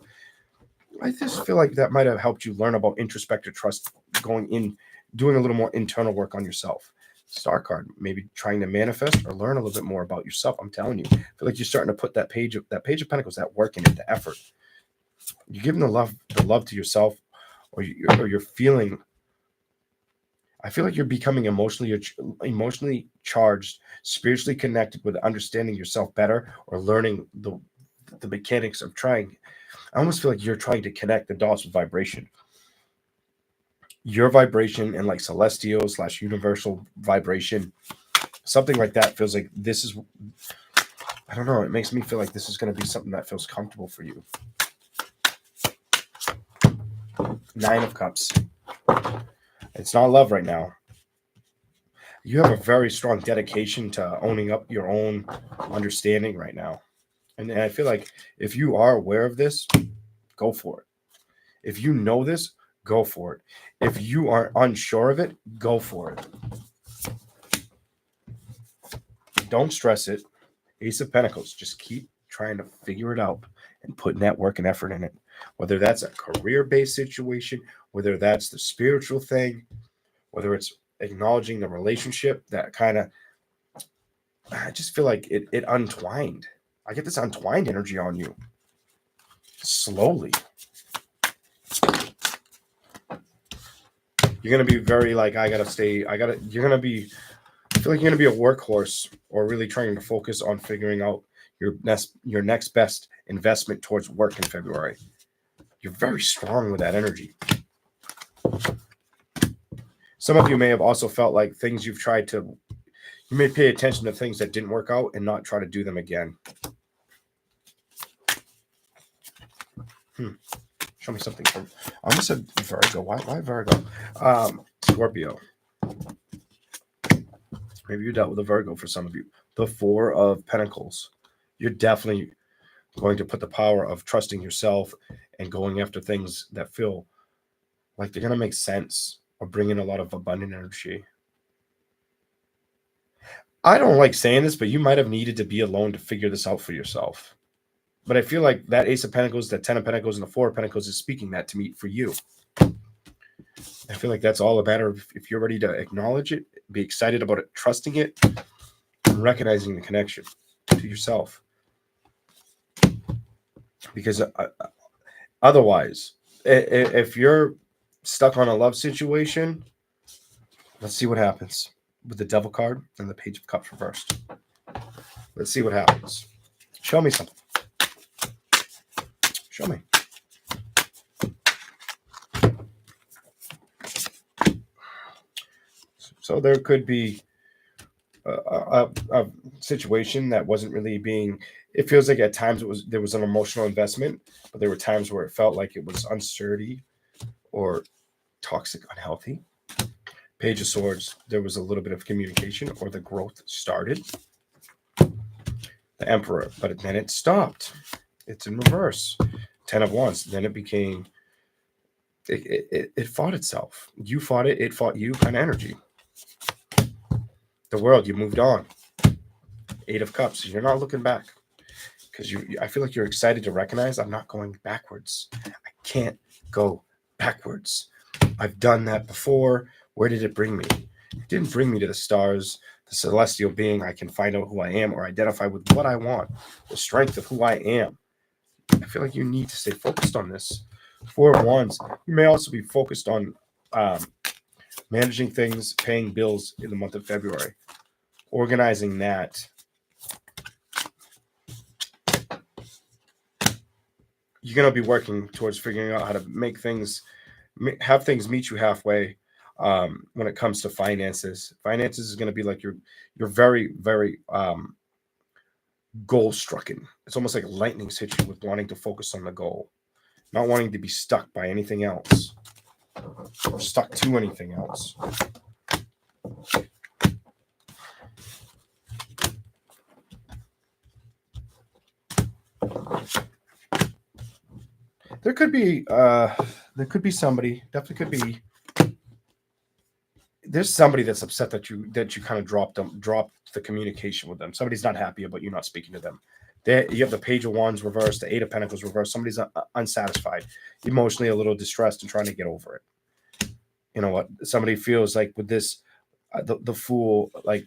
I just feel like that might have helped you learn about introspective trust, going in, doing a little more internal work on yourself. Star card, maybe trying to manifest or learn a little bit more about yourself. I'm telling you, I feel like you're starting to put that page of Pentacles, that work in it, the effort. You're giving the love to yourself, or you're feeling. I feel like you're becoming emotionally charged, spiritually connected with understanding yourself better, or learning the mechanics of trying. I almost feel like you're trying to connect the dots with vibration. Your vibration and like celestial / universal vibration, something like that feels like this is, I don't know, it makes me feel like this is going to be something that feels comfortable for you. Nine of Cups. It's not love right now. You have a very strong dedication to owning up your own understanding right now. And I feel like if you are aware of this, go for it. If you know this, go for it. If you are unsure of it, go for it. Don't stress it. Ace of Pentacles. Just keep trying to figure it out and putting that work and effort in it. Whether that's a career-based situation, whether that's the spiritual thing, whether it's acknowledging the relationship that kind of, I just feel like it untwined. I get this untwined energy on you. Slowly. You're going to be very like, you're going to be, I feel like you're going to be a workhorse or really trying to focus on figuring out your next best investment towards work in February. You're very strong with that energy. Some of you may have also felt like things you may pay attention to things that didn't work out and not try to do them again. Show me something. I almost said Virgo. Why Virgo? Scorpio. Maybe you dealt with a Virgo for some of you. The Four of Pentacles. You're definitely going to put the power of trusting yourself and going after things that feel like they're going to make sense or bring in a lot of abundant energy. I don't like saying this, but you might have needed to be alone to figure this out for yourself. But I feel like that Ace of Pentacles, that Ten of Pentacles, and the Four of Pentacles is speaking that to me for you. I feel like that's all a matter of if you're ready to acknowledge it, be excited about it, trusting it, and recognizing the connection to yourself. Because otherwise, if you're stuck on a love situation, let's see what happens with the Devil card and the Page of Cups reversed. Let's see what happens. Show me something. Show me. So there could be a situation that wasn't really being, it feels like at times there was an emotional investment, but there were times where it felt like it was uncertain or toxic, unhealthy. Page of Swords, there was a little bit of communication or the growth started. The Emperor, but then it stopped. It's in reverse. Ten of Wands, then it became, it fought itself. You fought it, it fought you, kind of energy. The World, you moved on. Eight of Cups, you're not looking back. Because I feel like you're excited to recognize I'm not going backwards. I can't go backwards. I've done that before. Where did it bring me? It didn't bring me to the stars, the celestial being. I can find out who I am or identify with what I want, the strength of who I am. I feel like you need to stay focused on this. Four of Wands. You may also be focused on managing things, paying bills in the month of February, organizing that. You're going to be working towards figuring out how to make things, have things meet you halfway when it comes to finances. Finances is going to be like you're very, very goal stricken. It's almost like lightning hits you with wanting to focus on the goal, not wanting to be stuck by anything else or stuck to anything else. There could be somebody, definitely could be. There's somebody that's upset that you kind of dropped the communication with them. Somebody's not happy about you not speaking to them. You have the Page of Wands reversed, the Eight of Pentacles reversed. Somebody's unsatisfied, emotionally a little distressed and trying to get over it. You know what? Somebody feels like with this, the Fool, like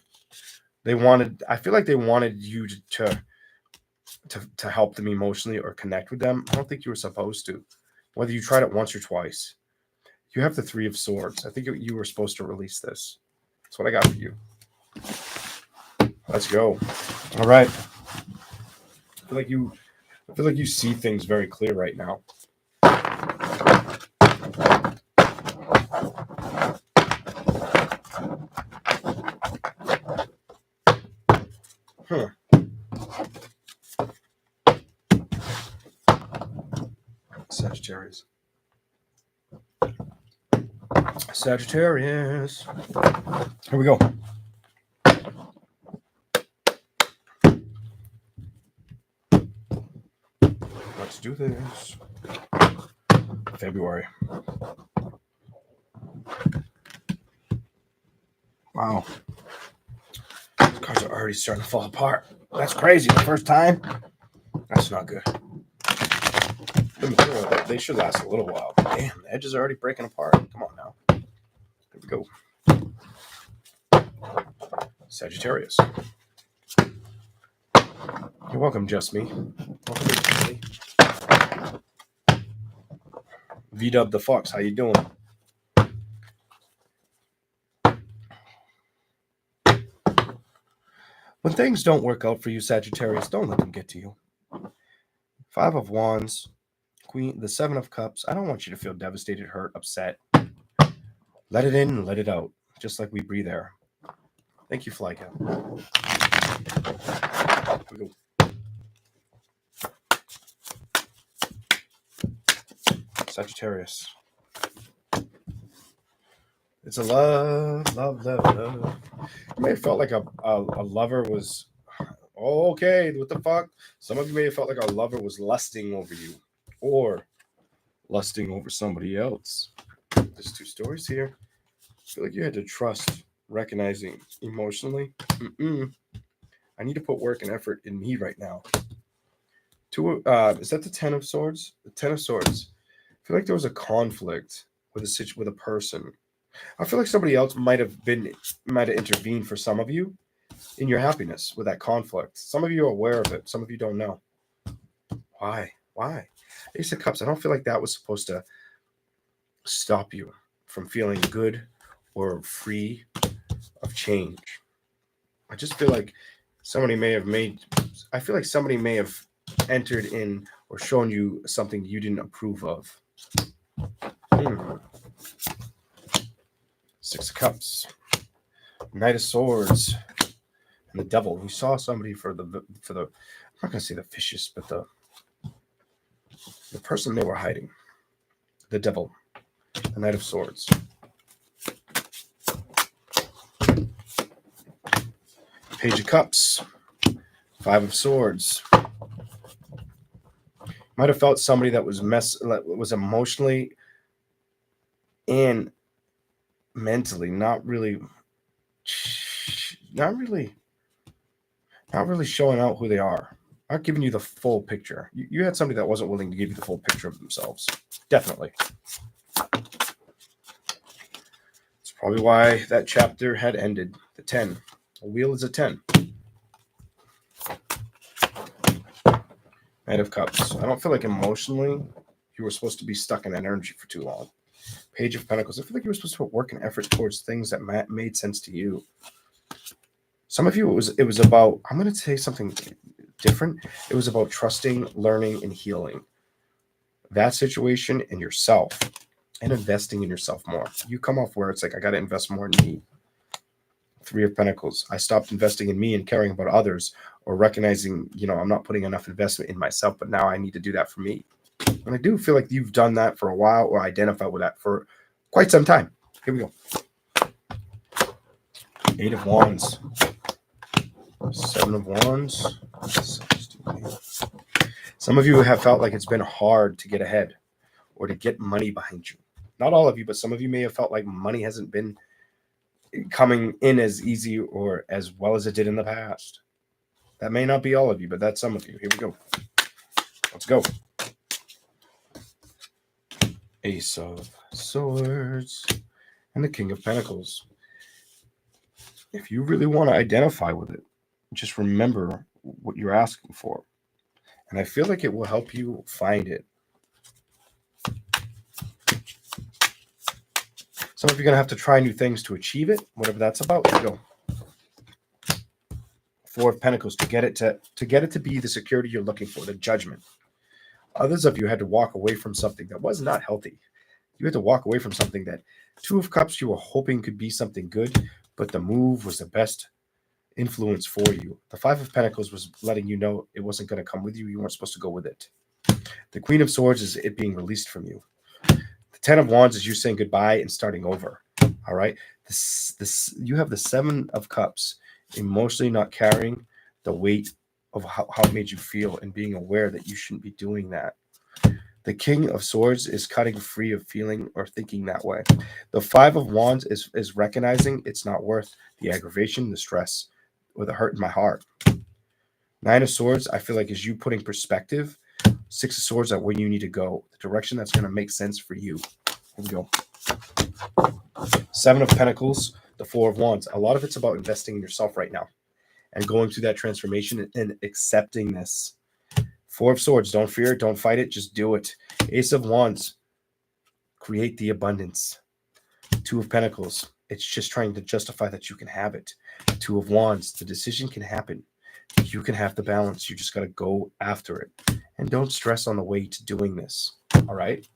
I feel like they wanted you to help them emotionally or connect with them. I don't think you were supposed to, whether you tried it once or twice. You have the Three of Swords. I think you were supposed to release this. That's what I got for you. Let's go. All right. I feel like you see things very clear right now. Huh. Sagittarius. Sagittarius. Here we go. Let's do this. February. Wow. These cards are already starting to fall apart. That's crazy. The first time? That's not good. They should last a little while. Damn, the edges are already breaking apart. Come on now. Here we go. Sagittarius. You're welcome, Just Me. Welcome to Just Me. V-Dub the Fox, how you doing? When things don't work out for you, Sagittarius, don't let them get to you. Five of Wands, Queen, the Seven of Cups. I don't want you to feel devastated, hurt, upset. Let it in and let it out, just like we breathe air. Thank you, Flycat. Here we go. Sagittarius. It's a love. You may have felt like a lover was, okay, what the fuck? Some of you may have felt like a lover was lusting over you or lusting over somebody else. There's two stories here. I feel like you had to trust, recognizing emotionally. I need to put work and effort in me right now. Is that the Ten of Swords? The Ten of Swords. I feel like there was a conflict with a person. I feel like somebody else might have intervened for some of you in your happiness with that conflict. Some of you are aware of it. Some of you don't know. Why? Ace of Cups. I don't feel like that was supposed to stop you from feeling good or free of change. I just feel like somebody may have entered in or shown you something you didn't approve of. Six of Cups, Knight of Swords, and the Devil. We saw somebody for the I'm not gonna say the vicious, but the person they were hiding. The Devil, the Knight of Swords. Page of Cups, Five of Swords. Might have felt somebody that was emotionally and mentally not really showing out who they are, not giving you the full picture. You had somebody that wasn't willing to give you the full picture of themselves. Definitely. Probably why that chapter had ended. The 10. A wheel is a 10. Knight of Cups. I don't feel like emotionally you were supposed to be stuck in that energy for too long. Page of Pentacles. I feel like you were supposed to put work and effort towards things that made sense to you. Some of you, it was about, I'm going to say something different. It was about trusting, learning, and healing that situation in yourself and investing in yourself more. You come off where it's like, I got to invest more in me. 3 of Pentacles. I stopped investing in me and caring about others, or recognizing, I'm not putting enough investment in myself, but now I need to do that for me. And I do feel like you've done that for a while, or identified with that for quite some time. Here we go. 8 of Wands. 7 of Wands. Some of you have felt like it's been hard to get ahead or to get money behind you. Not all of you, but some of you may have felt like money hasn't been coming in as easy or as well as it did in the past. That may not be all of you, but that's some of you. Here we go. Let's go. Ace of Swords and the King of Pentacles. If you really want to identify with it, just remember what you're asking for. And I feel like it will help you find it. Some of you are going to have to try new things to achieve it, whatever that's about. Here we go. 4 of Pentacles, to get it to be the security you're looking for, the Judgment. Others of you had to walk away from something that was not healthy. You had to walk away from something that 2 of Cups you were hoping could be something good, but the move was the best influence for you. The 5 of Pentacles was letting you know it wasn't going to come with you. You weren't supposed to go with it. The Queen of Swords is it being released from you. The 10 of Wands is you saying goodbye and starting over. All right. You have the 7 of Cups, emotionally not carrying the weight of how it made you feel and being aware that you shouldn't be doing that. The King of Swords is cutting free of feeling or thinking that way. The 5 of Wands is recognizing it's not worth the aggravation, the stress, or the hurt in my heart. 9 of Swords, I feel like, is you putting perspective. 6 of Swords at where you need to go, the direction that's going to make sense for you. Here we go. 7 of Pentacles, the 4 of Wands. A lot of it's about investing in yourself right now and going through that transformation and accepting this. 4 of Swords, don't fear it, don't fight it, just do it. Ace of Wands, create the abundance. 2 of Pentacles, it's just trying to justify that you can have it. 2 of Wands, the decision can happen. You can have the balance. You just got to go after it. And don't stress on the way to doing this. All right?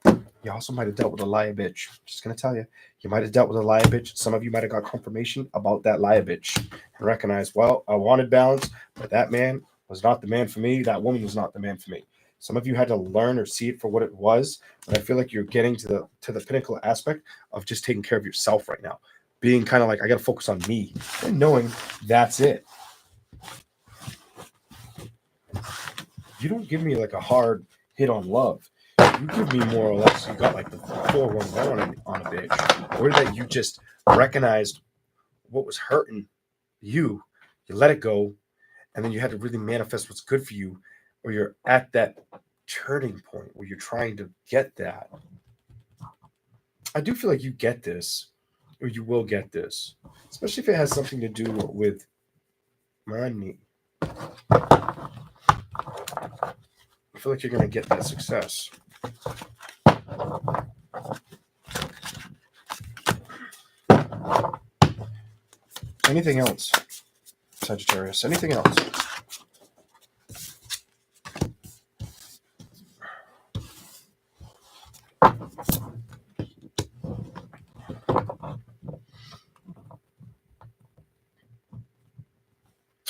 You also might have dealt with a liar bitch. Just going to tell you. You might have dealt with a liar bitch. Some of you might have got confirmation about that liar bitch. And recognized, well, I wanted balance, but that man was not the man for me. That woman was not the man for me. Some of you had to learn or see it for what it was. But I feel like you're getting to the pinnacle aspect of just taking care of yourself right now. Being kind of like, I got to focus on me. And knowing that's it. You don't give me like a hard hit on love. You give me more or less, you got like the 411 on a bitch. Or that you just recognized what was hurting you. You let it go. And then you had to really manifest what's good for you. Or you're at that turning point where you're trying to get that. I do feel like you get this. Or you will get this. Especially if it has something to do with money. I feel like you're going to get that success. Anything else, Sagittarius? Anything else?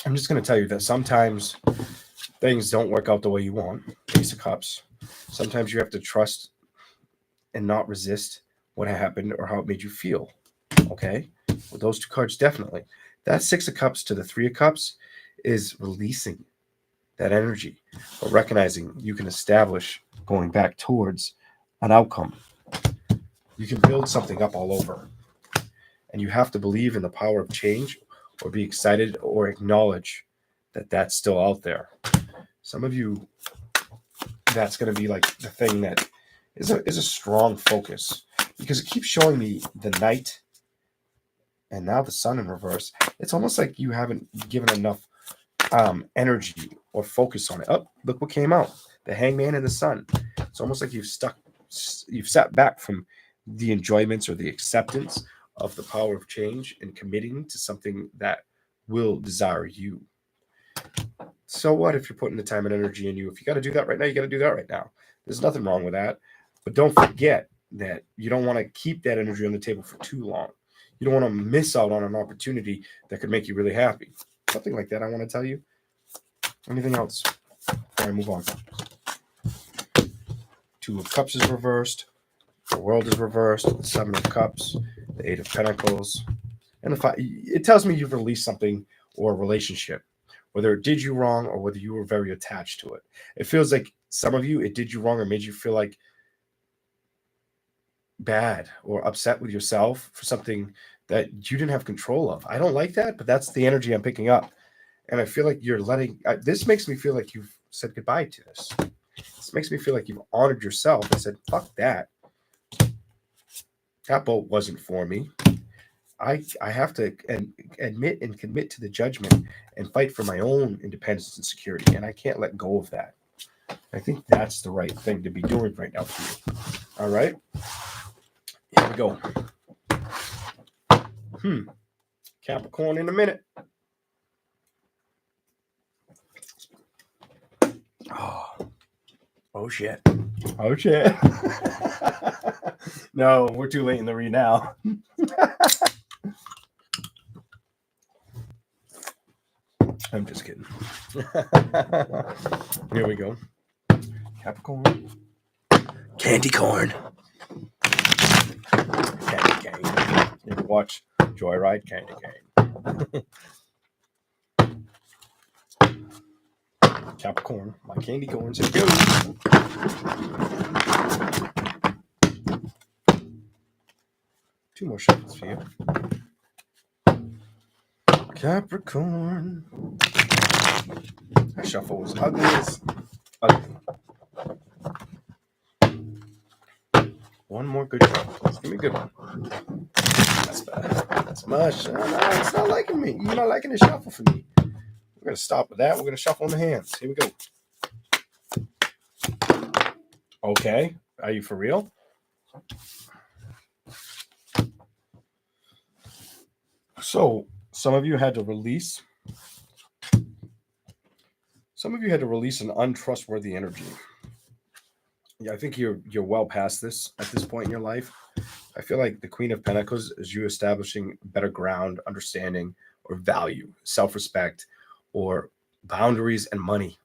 I'm just going to tell you that sometimes things don't work out the way you want. Ace of Cups. Sometimes you have to trust and not resist what happened or how it made you feel. Okay? Well, those 2 cards, definitely. That 6 of Cups to the 3 of Cups is releasing that energy, but recognizing you can establish going back towards an outcome. You can build something up all over. And you have to believe in the power of change or be excited or acknowledge that that's still out there. Some of you, that's going to be like the thing that is a strong focus. because it keeps showing me the night and now the sun in reverse. It's almost like you haven't given enough energy or focus on it. Oh, look what came out. The Hangman and the Sun. It's almost like you've sat back from the enjoyments or the acceptance of the power of change and committing to something that will desire you. So what if you're putting the time and energy in you? If you got to do that right now, you got to do that right now. There's nothing wrong with that. But don't forget that you don't want to keep that energy on the table for too long. You don't want to miss out on an opportunity that could make you really happy. Something like that I want to tell you. Anything else? All right, move on. Two of Cups is reversed. The World is reversed. The Seven of Cups. The Eight of Pentacles. And the Five. It tells me you've released something or a relationship. Whether it did you wrong or whether you were very attached to it. It feels like some of you, it did you wrong or made you feel like bad or upset with yourself for something that you didn't have control of. I don't like that, but that's the energy I'm picking up. And I feel like you're this makes me feel like you've said goodbye to this. This makes me feel like you've honored yourself and said, fuck that. That boat wasn't for me. I have to admit and commit to the judgment and fight for my own independence and security. And I can't let go of that. I think that's the right thing to be doing right now for you. All right. Here we go. Capricorn in a minute. Oh shit. Oh shit. No, we're too late in the read now. I'm just kidding. Here we go. Capricorn. Candy corn. Candy cane. You ever watch Joyride? Candy cane. Capricorn. My candy corns. Here we go. Two more shuffles for you. Capricorn. That shuffle was ugly as ugly. One more good shuffle, please. Give me a good one. That's bad. That's much. No, it's not liking me. You're not liking the shuffle for me. We're going to stop with that. We're going to shuffle in the hands. Here we go. Okay. Are you for real? So, some of you had to release an untrustworthy energy. Yeah, I think you're well past this at this point in your life. I feel like the Queen of Pentacles is you establishing better ground, understanding, or value, self-respect, or boundaries and money.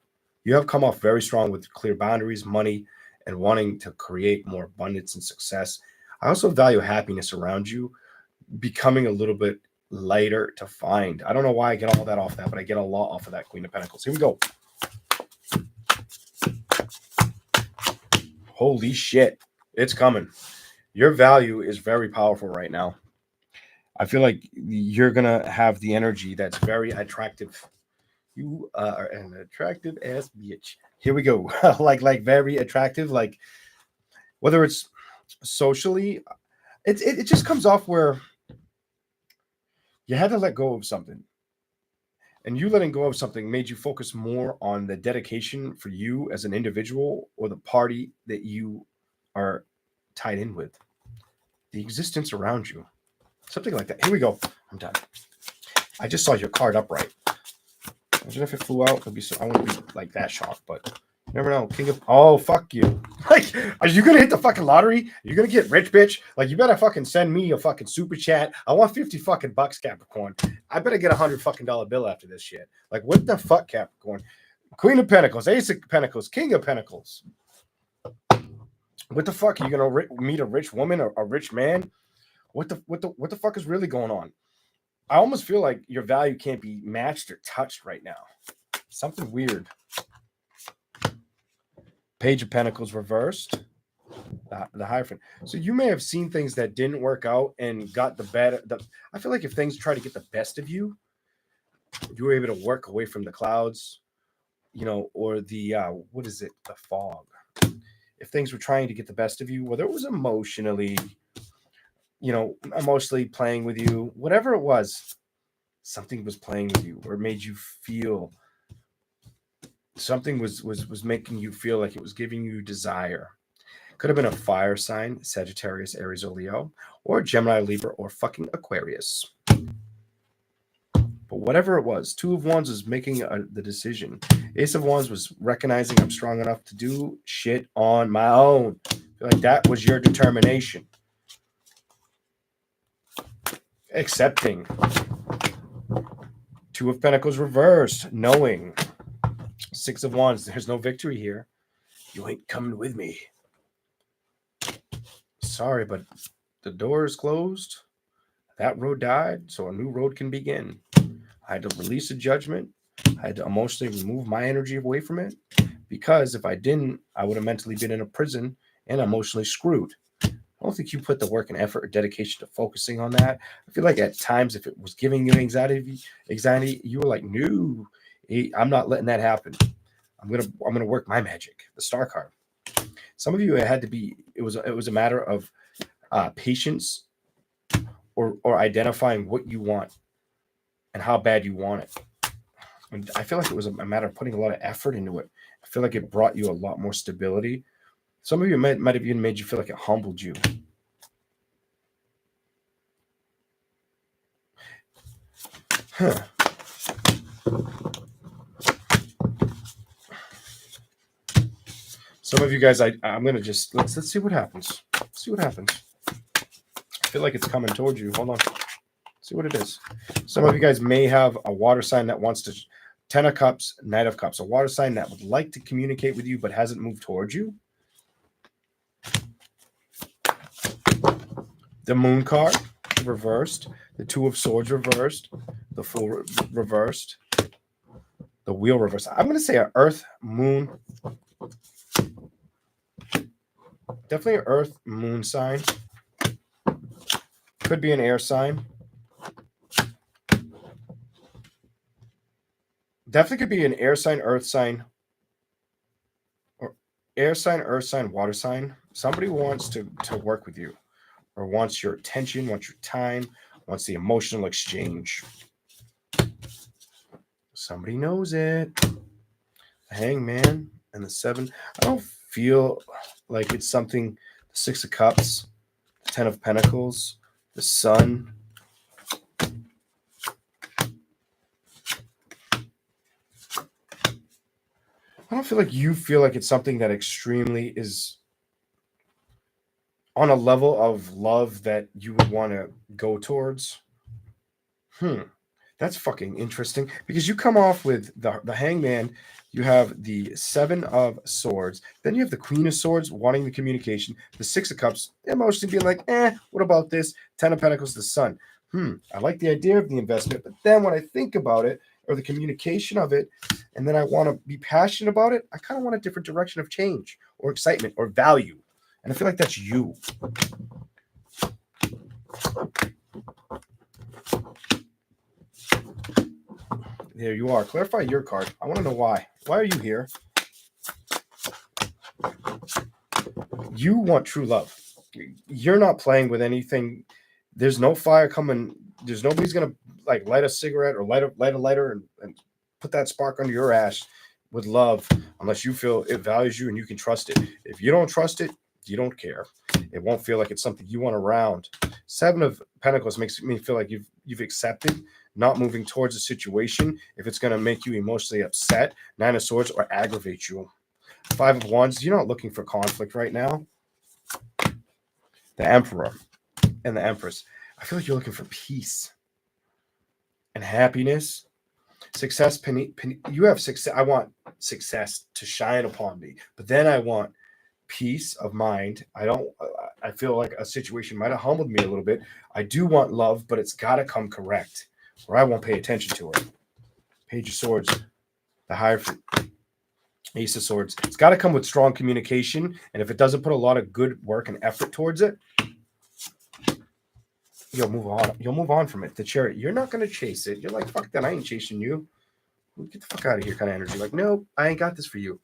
You have come off very strong with clear boundaries, money, and wanting to create more abundance and success. I also value happiness around you, becoming a little bit lighter to find. I don't know why I get all that off that, but I get a lot off of that Queen of Pentacles. Here we go. Holy shit. It's coming. Your value is very powerful right now. I feel like you're going to have the energy that's very attractive. You are an attractive ass bitch. Here we go. like very attractive. Like whether it's socially, it just comes off where you had to let go of something. And you letting go of something made you focus more on the dedication for you as an individual or the party that you are tied in with. The existence around you. Something like that. Here we go. I'm done. I just saw your card upright. Imagine if it flew out. I wouldn't be like that shocked, but you never know. Oh, fuck you. Like, are you going to hit the fucking lottery? You're going to get rich, bitch? Like, you better fucking send me a fucking super chat. I want 50 fucking bucks, Capricorn. I better get $100 fucking bill after this shit. Like, what the fuck, Capricorn? Queen of Pentacles, Ace of Pentacles, King of Pentacles. What the fuck? Are you going to meet a rich woman or a rich man? What the fuck is really going on? I almost feel like your value can't be matched or touched right now. Something weird. Page of Pentacles reversed. The Hierophant. So you may have seen things that didn't work out and got the better. I feel like if things try to get the best of you, you were able to work away from the clouds, or the what is it? The fog. If things were trying to get the best of you, whether it was emotionally, emotionally playing with you, whatever it was, something was playing with you or made you feel something was making you feel like it was giving you desire. Could have been a fire sign, Sagittarius, Aries, or Leo, or Gemini, Libra, or fucking Aquarius. But whatever it was, Two of Wands was making the decision. Ace of Wands was recognizing I'm strong enough to do shit on my own. I feel like that was your determination. Accepting. Two of Pentacles reversed, knowing. Six of Wands, there's no victory here. You ain't coming with me. Sorry, but the door is closed. That road died, so a new road can begin. I had to release a judgment. I had to emotionally remove my energy away from it, because if I didn't, I would have mentally been in a prison and emotionally screwed. I don't think you put the work and effort or dedication to focusing on that. I feel like at times, if it was giving you anxiety, you were like, no, I'm not letting that happen. I'm gonna work my magic. The Star card. Some of you, it was a matter of patience or identifying what you want and how bad you want it. And I feel like it was a matter of putting a lot of effort into it. I feel like it brought you a lot more stability. Some of you might have even made you feel like it humbled you. Huh. Some of you guys, I'm gonna just let's see what happens. See what happens. I feel like it's coming towards you. Hold on. See what it is. Some of you guys may have a water sign that wants to, 10 of Cups, Knight of Cups, a water sign that would like to communicate with you but hasn't moved towards you. The Moon card reversed. The Two of Swords reversed. The Fool reversed. The Wheel reversed. I'm going to say an Earth, Moon. Definitely an Earth, Moon sign. Could be an air sign. Definitely could be an air sign, earth sign, or air sign, earth sign, water sign. Somebody wants to work with you, or wants your attention, wants your time, wants the emotional exchange. Somebody knows it. The Hangman and the Seven. I don't feel like it's something. The Six of Cups, the Ten of Pentacles, the Sun. I don't feel like you feel like it's something that extremely is on a level of love that you would want to go towards. That's fucking interesting, because you come off with the Hangman, you have the Seven of Swords, then you have the Queen of Swords wanting the communication, the Six of Cups emotionally being like, what about this? Ten of Pentacles, the Sun. I like the idea of the investment, but then when I think about it, or the communication of it, and then I want to be passionate about it, I kind of want a different direction of change or excitement or value. And I feel like that's you. There you are. Clarify your card. I want to know why. Why are you here? You want true love. You're not playing with anything. There's no fire coming. There's nobody's going to like light a cigarette or light a lighter and put that spark under your ass with love unless you feel it values you and you can trust it. If you don't trust it, you don't care. It won't feel like it's something you want around. Seven of Pentacles makes me feel like you've accepted not moving towards a situation if it's going to make you emotionally upset. Nine of Swords or aggravate you. Five of Wands, you're not looking for conflict right now. The Emperor and the Empress. I feel like you're looking for peace and happiness. Success, you have success. I want success to shine upon me, but then I want peace of mind. I feel like a situation might have humbled me a little bit. I do want love, but it's got to come correct, or I won't pay attention to it. Page of Swords, the Hierophant, Ace of Swords. It's got to come with strong communication, and if it doesn't put a lot of good work and effort towards it, you'll move on. You'll move on from it. The Chariot, you're not going to chase it. You're like, fuck that, I ain't chasing you. Get the fuck out of here kind of energy. Like, no, I ain't got this for you.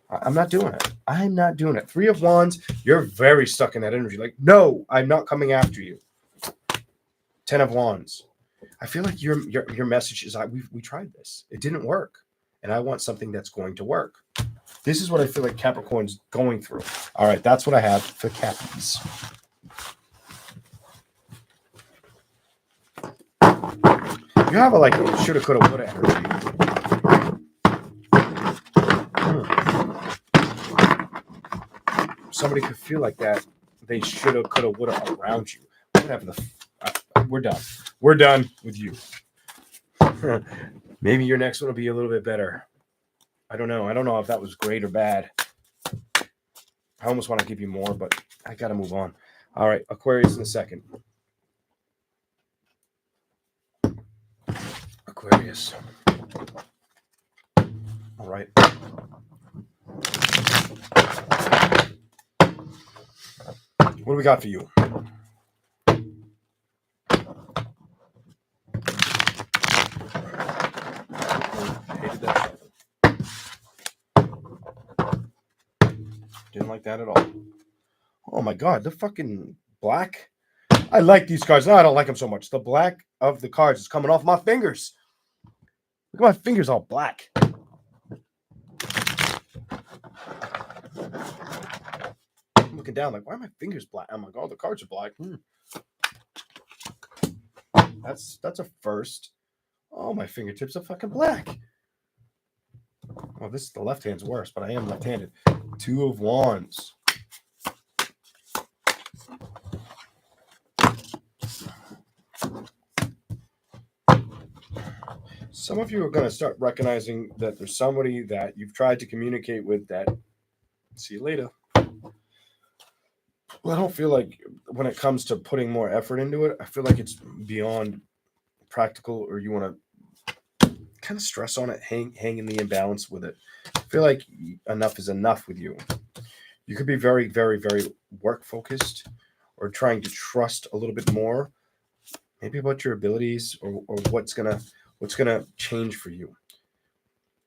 I'm not doing it. I'm not doing it. Three of Wands, you're very stuck in that energy. Like, no, I'm not coming after you. Ten of Wands. I feel like your message is, we tried this. It didn't work. And I want something that's going to work. This is what I feel like Capricorn's going through. All right, that's what I have for Cappies. You have a like shoulda, coulda, woulda energy. Somebody could feel like that. They shoulda, coulda, woulda around you. We're done. We're done with you. Maybe your next one will be a little bit better. I don't know. I don't know if that was great or bad. I almost want to give you more, but I got to move on. All right, Aquarius in a second. Aquarius. All right. What do we got for you? Hated that. Didn't like that at all. Oh my God, the fucking black. I like these cards. No, I don't like them so much. The black of the cards is coming off my fingers. Look at my fingers all black. I'm looking down like, why are my fingers black? I'm like, oh, the cards are black. That's a first. Oh, my fingertips are fucking black. Oh, the left hand's worse, but I am left-handed. Two of Wands. Some of you are going to start recognizing that there's somebody that you've tried to communicate with that, see you later. Well, I don't feel like when it comes to putting more effort into it, I feel like it's beyond practical, or you want to kind of stress on it, hang in the imbalance with it. I feel like enough is enough with you. You could be very, very, very work focused, or trying to trust a little bit more, maybe about your abilities, or what's gonna change for you.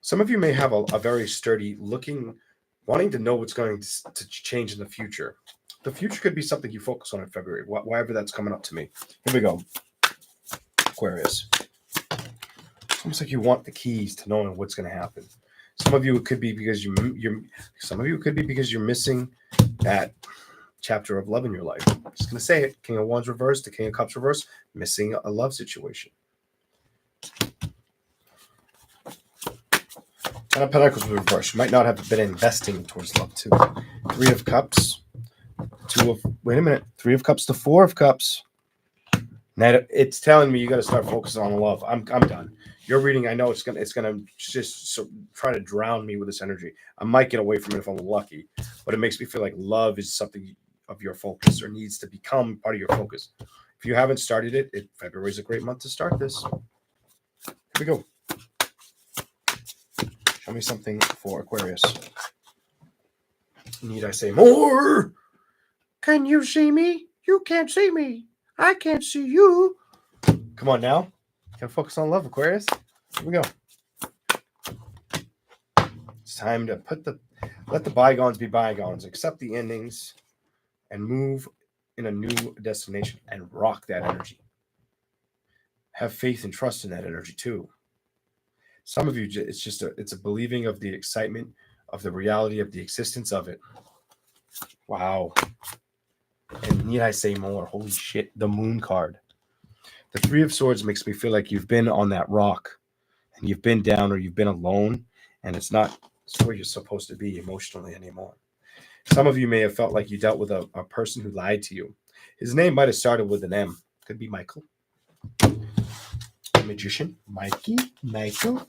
Some of you may have a very sturdy wanting to know what's going to change in the future. The future could be something you focus on in February, whatever that's coming up to me. Here we go. Aquarius. It's almost like you want the keys to knowing what's going to happen. Some of you it could be because you're missing that chapter of love in your life. I'm just going to say it. King of Wands reversed, the King of Cups reversed, missing a love situation. Ten of Pentacles reversed. You might not have been investing towards love too. Three of Cups. Three of Cups to Four of Cups. Now it's telling me you got to start focusing on love. I'm done. Your reading, I know it's gonna just try to drown me with this energy. I might get away from it if I'm lucky, but it makes me feel like love is something of your focus, or needs to become part of your focus. If you haven't started it, February is a great month to start this. Here we go. Show me something for Aquarius. Need I say more? Can you see me? You can't see me. I can't see you. Come on now. Gotta focus on love, Aquarius. Here we go. It's time to let the bygones be bygones, accept the endings, and move in a new destination and rock that energy. Have faith and trust in that energy too. Some of you, it's a believing of the excitement of the reality of the existence of it. Wow. And need I say more? Holy shit, the Moon card. The Three of Swords makes me feel like you've been on that rock and you've been down, or you've been alone, and it's not where you're supposed to be emotionally anymore. Some of you may have felt like you dealt with a person who lied to you. His name might have started with an M. Could be Michael. Magician. Michael.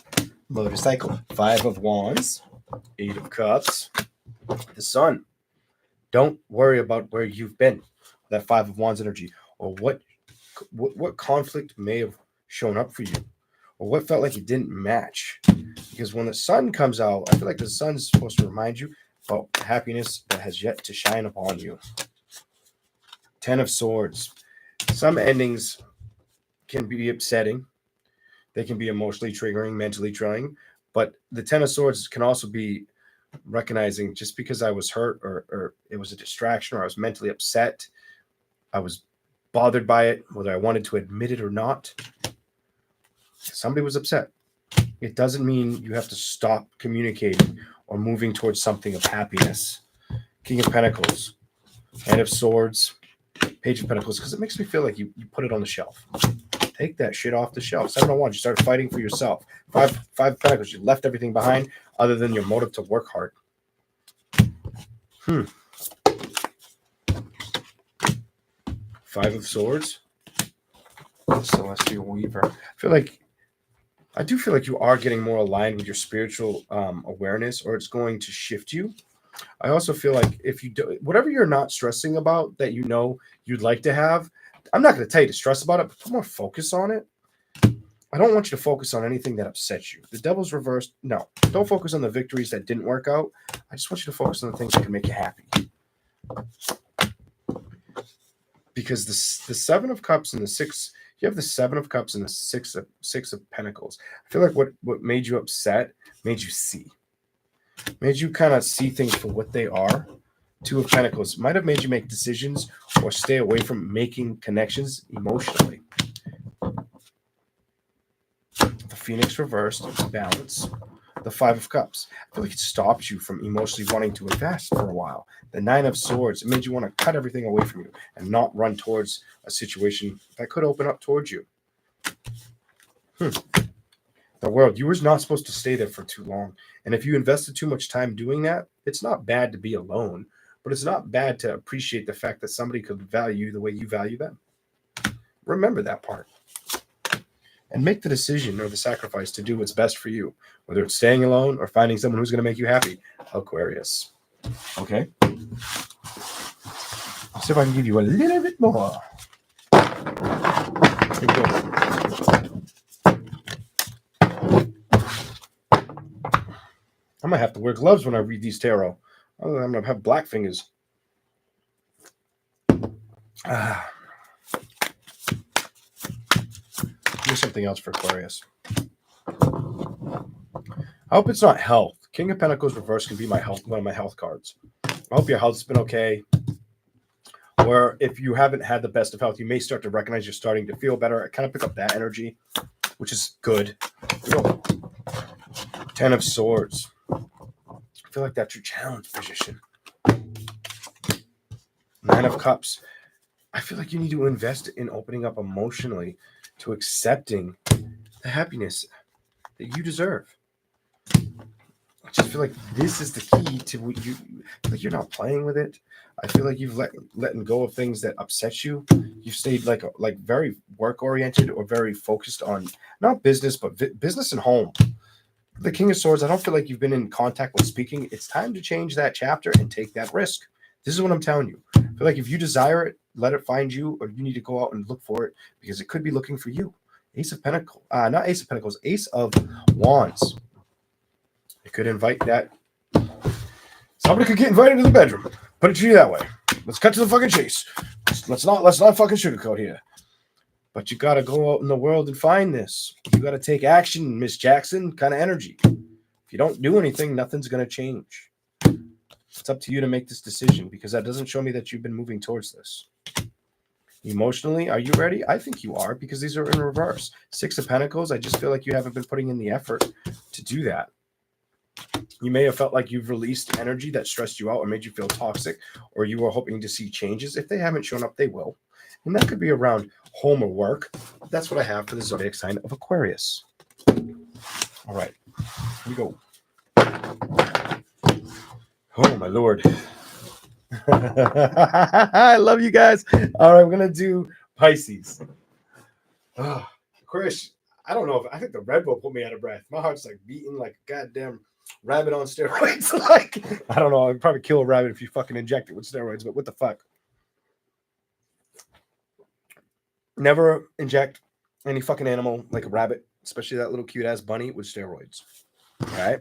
Motorcycle. Five of Wands. Eight of Cups. The Sun. Don't worry about where you've been. That Five of Wands energy, or what conflict may have shown up for you, or what felt like it didn't match. Because when the sun comes out, I feel like the sun's supposed to remind you about happiness that has yet to shine upon you. Ten of Swords. Some endings can be upsetting. They can be emotionally triggering, mentally trying. But the Ten of Swords can also be recognizing, just because I was hurt, or it was a distraction, or I was mentally upset, I was bothered by it, whether I wanted to admit it or not. Somebody was upset. It doesn't mean you have to stop communicating or moving towards something of happiness. King of Pentacles, Knight of Swords, Page of Pentacles, because it makes me feel like you put it on the shelf. Take that shit off the shelf. 7 of Wands, you started fighting for yourself. Five of Pentacles, you left everything behind other than your motive to work hard. Five of Swords, Celestial Weaver. I do feel like you are getting more aligned with your spiritual awareness, or it's going to shift you. I also feel like if you do whatever you're not stressing about that you know you'd like to have, I'm not going to tell you to stress about it, but put more focus on it. I don't want you to focus on anything that upsets you. The Devil's reversed. No, don't focus on the victories that didn't work out. I just want you to focus on the things that can make you happy. Because the 7 of Cups and the 6, you have the 7 of Cups and the 6 of Pentacles. I feel like what made you upset made you see. Made you kind of see things for what they are. 2 of Pentacles might have made you make decisions or stay away from making connections emotionally. The Phoenix reversed, balance. The 5 of Cups. I feel like it stopped you from emotionally wanting to invest for a while. The 9 of Swords, it made you want to cut everything away from you and not run towards a situation that could open up towards you. The World, you were not supposed to stay there for too long. And if you invested too much time doing that, it's not bad to be alone, but it's not bad to appreciate the fact that somebody could value you the way you value them. Remember that part. And make the decision or the sacrifice to do what's best for you, whether it's staying alone or finding someone who's going to make you happy. Aquarius. Okay? Let's see if I can give you a little bit more. Here we go. I might have to wear gloves when I read these tarot. I'm going to have black fingers. Here's something else for Aquarius. I hope it's not health. King of Pentacles reverse can be my health, one of my health cards. I hope your health's been okay. Or if you haven't had the best of health, you may start to recognize you're starting to feel better. I kind of pick up that energy, which is good. 10 of Swords. I feel like that's your challenge position. 9 of Cups. I feel like you need to invest in opening up emotionally to accepting the happiness that you deserve. I just feel like this is the key to what you like. You're not playing with it. I feel like you've letting go of things that upset you. You've stayed like very work oriented or very focused on not business but business and home. The King of Swords, I don't feel like you've been in contact with speaking. It's time to change that chapter and take that risk. This is what I'm telling you. I feel like if you desire it, let it find you, or you need to go out and look for it because it could be looking for you. Ace of Pentacles, not Ace of Pentacles, Ace of Wands. It could invite that. Somebody could get invited to the bedroom. Put it to you that way. Let's cut to the fucking chase. Let's not fucking sugarcoat here. But you got to go out in the world and find this. You got to take action, Miss Jackson, kind of energy. If you don't do anything, nothing's going to change. It's up to you to make this decision because that doesn't show me that you've been moving towards this. Emotionally, are you ready? I think you are because these are in reverse. 6 of Pentacles, I just feel like you haven't been putting in the effort to do that. You may have felt like you've released energy that stressed you out or made you feel toxic, or you were hoping to see changes. If they haven't shown up, they will. And that could be around home or work. That's what I have for the zodiac sign of Aquarius. All right, here we go. Oh, my Lord. I love you guys. All right, we're going to do Pisces. Aquarius, I don't know. I think the Red Bull put me out of breath. My heart's like beating like a goddamn rabbit on steroids. Like, I don't know. I'd probably kill a rabbit if you fucking inject it with steroids, but what the fuck? Never inject any fucking animal like a rabbit, especially that little cute ass bunny with steroids. All right?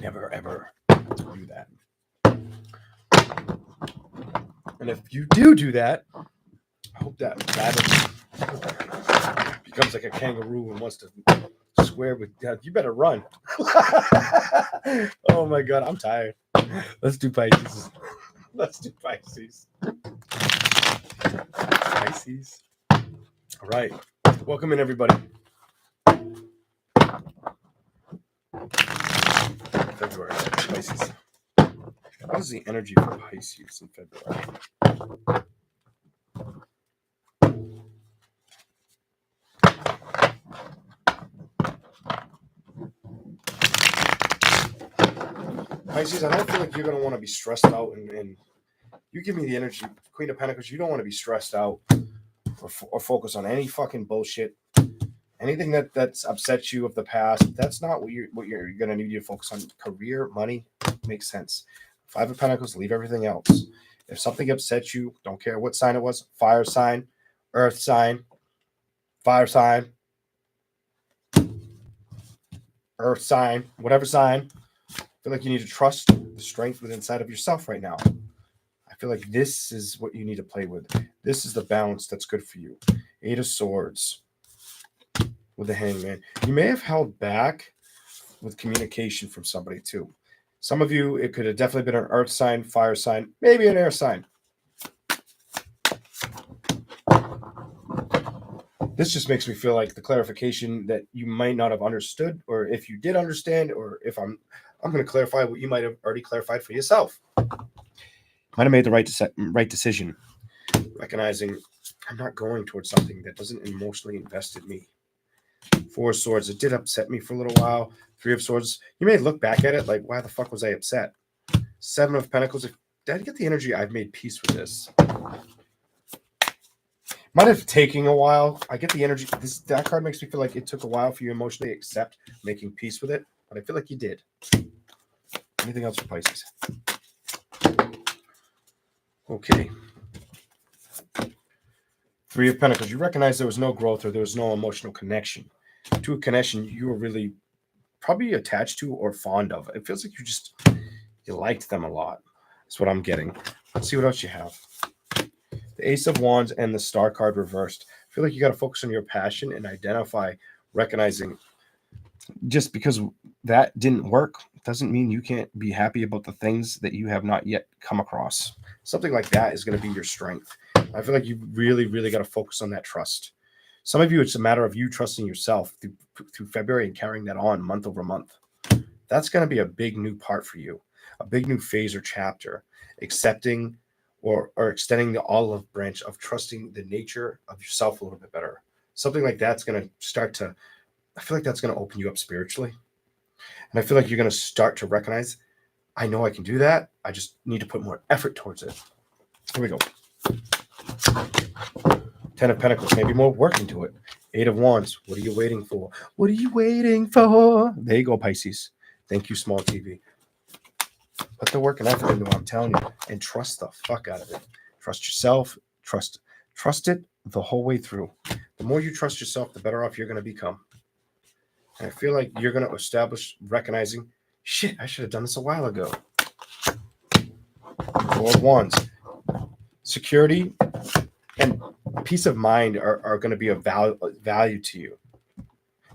Never, ever do that. And if you do that, I hope that rabbit becomes like a kangaroo and wants to swear with death. You better run. Oh my God, I'm tired. Let's do Pisces. Let's do Pisces. Pisces. All right. Welcome in, everybody. February, Pisces. What is the energy for Pisces in February? Pisces, I don't feel like you're going to want to be stressed out, and you give me the energy, Queen of Pentacles. You don't want to be stressed out or focus on any fucking bullshit. Anything that's upset you of the past, that's not what you're going to need to focus on. Career, money, makes sense. Five of Pentacles, leave everything else. If something upsets you, don't care what sign it was, fire sign, earth sign, fire sign, earth sign, whatever sign, I feel like you need to trust the strength within inside of yourself right now. I feel like this is what you need to play with. This is the balance that's good for you. Eight of Swords with the Hangman. You may have held back with communication from somebody too. Some of you, it could have definitely been an earth sign, fire sign, maybe an air sign. This just makes me feel like the clarification that you might not have understood, or if you did understand, or if I'm going to clarify what you might have already clarified for yourself. Might have made the right decision, recognizing I'm not going towards something that doesn't emotionally invest in me. Four of Swords, it did upset me for a little while. Three of Swords, you may look back at it like, why the fuck was I upset? Seven of Pentacles, did I get the energy? I've made peace with this. Might have taken a while. I get the energy. That card makes me feel like it took a while for you emotionally accept making peace with it, but I feel like you did. Anything else for Pisces? Okay. Three of Pentacles, you recognize there was no growth or there was no emotional connection. To a connection you were really probably attached to or fond of. It feels like you liked them a lot. That's what I'm getting. Let's see what else you have. The Ace of Wands and the Star card reversed. I feel like you got to focus on your passion and identify, recognizing just because that didn't work doesn't mean you can't be happy about the things that you have not yet come across. Something like that is going to be your strength. I feel like you really, really got to focus on that trust. Some of you, it's a matter of you trusting yourself through February and carrying that on month over month. That's going to be a big new part for you, a big new phase or chapter, accepting or extending the olive branch of trusting the nature of yourself a little bit better. Something like that's going to start to, I feel like that's going to open you up spiritually. And I feel like you're going to start to recognize, I know I can do that. I just need to put more effort towards it. Here we go. 10 of Pentacles, maybe more work into it. 8 of Wands, what are you waiting for? What are you waiting for? There you go, Pisces. Thank you, small TV. Put the work and effort into what I'm telling you, and trust the fuck out of it. Trust yourself. Trust it the whole way through. The more you trust yourself, the better off you're going to become. And I feel like you're going to establish recognizing, shit, I should have done this a while ago. 4 of Wands. Security and peace of mind are going to be of value to you.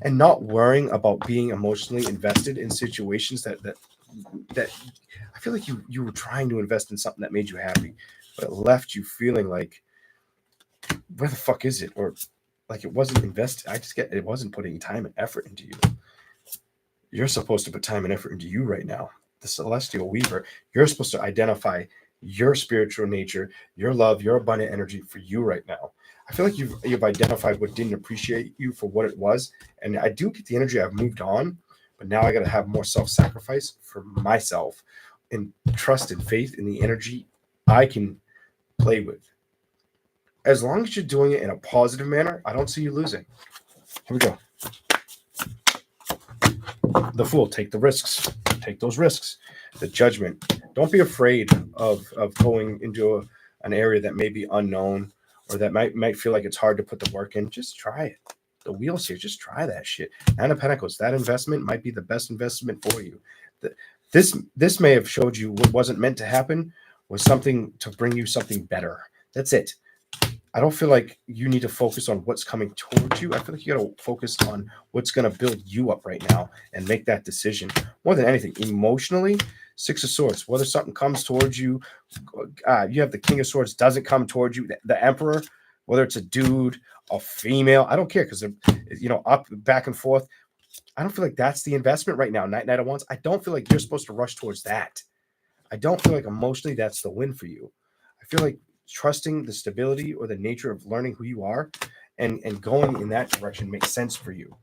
And not worrying about being emotionally invested in situations that I feel like you were trying to invest in something that made you happy, but it left you feeling like, where the fuck is it? Or like it wasn't invested. It wasn't putting time and effort into you. You're supposed to put time and effort into you right now. The Celestial Weaver, you're supposed to identify your spiritual nature, your love, your abundant energy for you right now. I feel like you've identified what didn't appreciate you for what it was. And I do get the energy I've moved on, but now I got to have more self-sacrifice for myself and trust and faith in the energy I can play with. As long as you're doing it in a positive manner, I don't see you losing. Here we go. The Fool, take the risks. Take those risks. The Judgment. Don't be afraid of going into an area that may be unknown or that might feel like it's hard to put the work in. Just try it. The Wheel's here. Just try that shit. 9 of Pentacles. That investment might be the best investment for you. This may have showed you what wasn't meant to happen was something to bring you something better. That's it. I don't feel like you need to focus on what's coming towards you. I feel like you got to focus on what's going to build you up right now and make that decision. More than anything, emotionally, Six of Swords, whether something comes towards you, you have the King of Swords, doesn't come towards you, the Emperor, whether it's a dude, a female, I don't care, because they're, up, back and forth. I don't feel like that's the investment right now. Knight of Wands, I don't feel like you're supposed to rush towards that. I don't feel like emotionally that's the win for you. I feel like trusting the stability or the nature of learning who you are and going in that direction makes sense for you.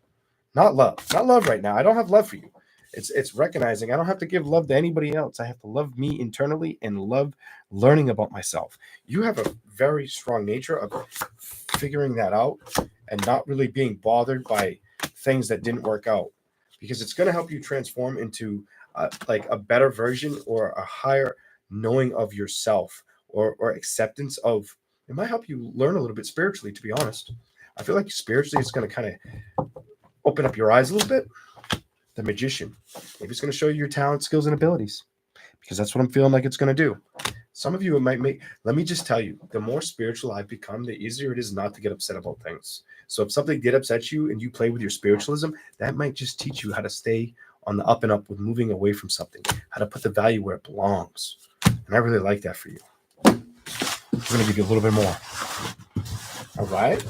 Not love right now. I don't have love for you. It's recognizing I don't have to give love to anybody else. I have to love me internally and love learning about myself. You have a very strong nature of figuring that out and not really being bothered by things that didn't work out, because it's going to help you transform into like a better version or a higher knowing of yourself or acceptance of. It might help you learn a little bit spiritually, to be honest. I feel like spiritually it's going to kind of open up your eyes a little bit. The Magician. Maybe it's going to show you your talent, skills, and abilities, because that's what I'm feeling like it's going to do. Some of you, it might make, let me just tell you, the more spiritual I've become, the easier it is not to get upset about things. So if something did upset you and you play with your spiritualism, that might just teach you how to stay on the up and up with moving away from something, how to put the value where it belongs. And I really like that for you. I'm going to give you a little bit more. All right.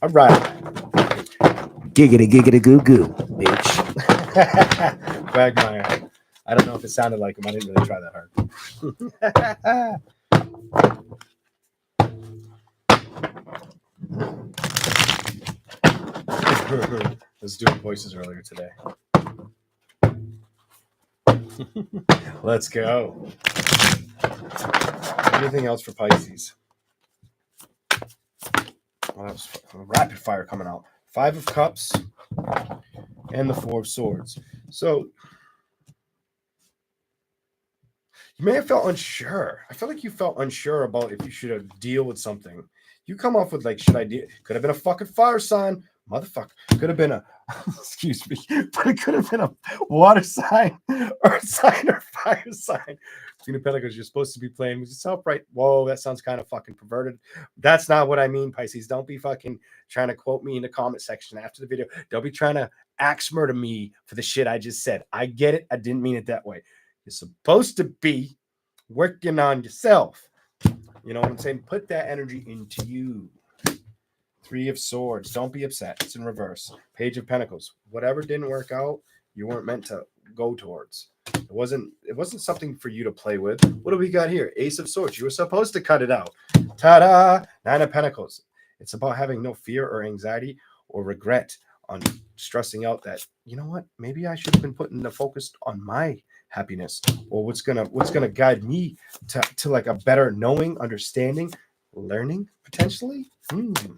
All right. Giggity goo goo, bitch. Quagmire. I don't know if it sounded like him. I didn't really try that hard. I was doing voices earlier today. Let's go. Anything else for Pisces? Well, that was rapid fire coming out. 5 of Cups and the 4 of Swords. So you may have felt unsure. I feel like you felt unsure about if you should deal with something. You come off with like, should I deal? Could have been a fucking fire sign, motherfucker. Could have been a, excuse me, but it could have been a water sign, earth sign, or fire sign. Queen of Pentacles, you're supposed to be playing with yourself, right? Whoa, that sounds kind of fucking perverted. That's not what I mean, Pisces. Don't be fucking trying to quote me in the comment section after the video. Don't be trying to axe murder me for the shit I just said. I get it. I didn't mean it that way. You're supposed to be working on yourself. You know what I'm saying? Put that energy into you. 3 of Swords. Don't be upset. It's in reverse. Page of Pentacles. Whatever didn't work out, you weren't meant to go towards. It wasn't something for you to play with. What do we got here? Ace of Swords. You were supposed to cut it out. Ta-da! 9 of Pentacles. It's about having no fear or anxiety or regret on stressing out that, you know what? Maybe I should have been putting the focus on my happiness, or what's gonna guide me to like a better knowing, understanding, learning potentially. 9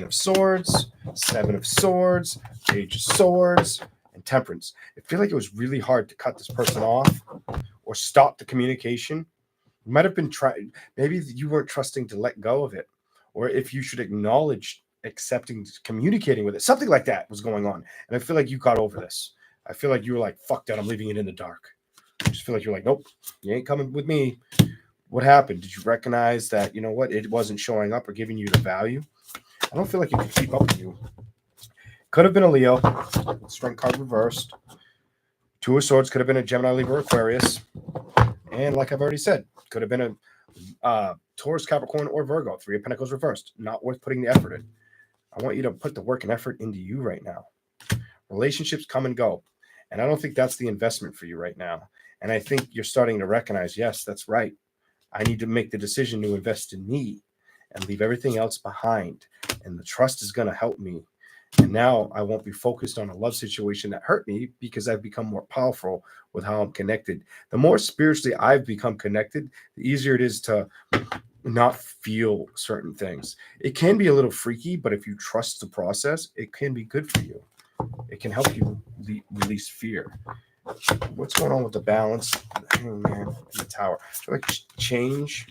of Swords, 7 of Swords, Page of Swords, and Temperance. I feel like it was really hard to cut this person off or stop the communication. You might have been trying, maybe you weren't trusting to let go of it, or if you should acknowledge accepting communicating with it. Something like that was going on, and I feel like you got over this. I feel like you were like, fuck that, I'm leaving it in the dark. I just feel like you're like, nope, you ain't coming with me. What happened? Did you recognize that, you know what, it wasn't showing up or giving you the value? I don't feel like you could keep up with you. Could have been a Leo. Strength card reversed. 2 of Swords could have been a Gemini, Libra, Aquarius. And like I've already said, could have been a Taurus, Capricorn, or Virgo. 3 of Pentacles reversed. Not worth putting the effort in. I want you to put the work and effort into you right now. Relationships come and go. And I don't think that's the investment for you right now. And I think you're starting to recognize, yes, that's right. I need to make the decision to invest in me and leave everything else behind. And the trust is going to help me. And now I won't be focused on a love situation that hurt me, because I've become more powerful with how I'm connected. The more spiritually I've become connected, the easier it is to not feel certain things. It can be a little freaky, but if you trust the process, it can be good for you. It can help you release fear. What's going on with the balance? Oh, man, the Tower. I feel like change.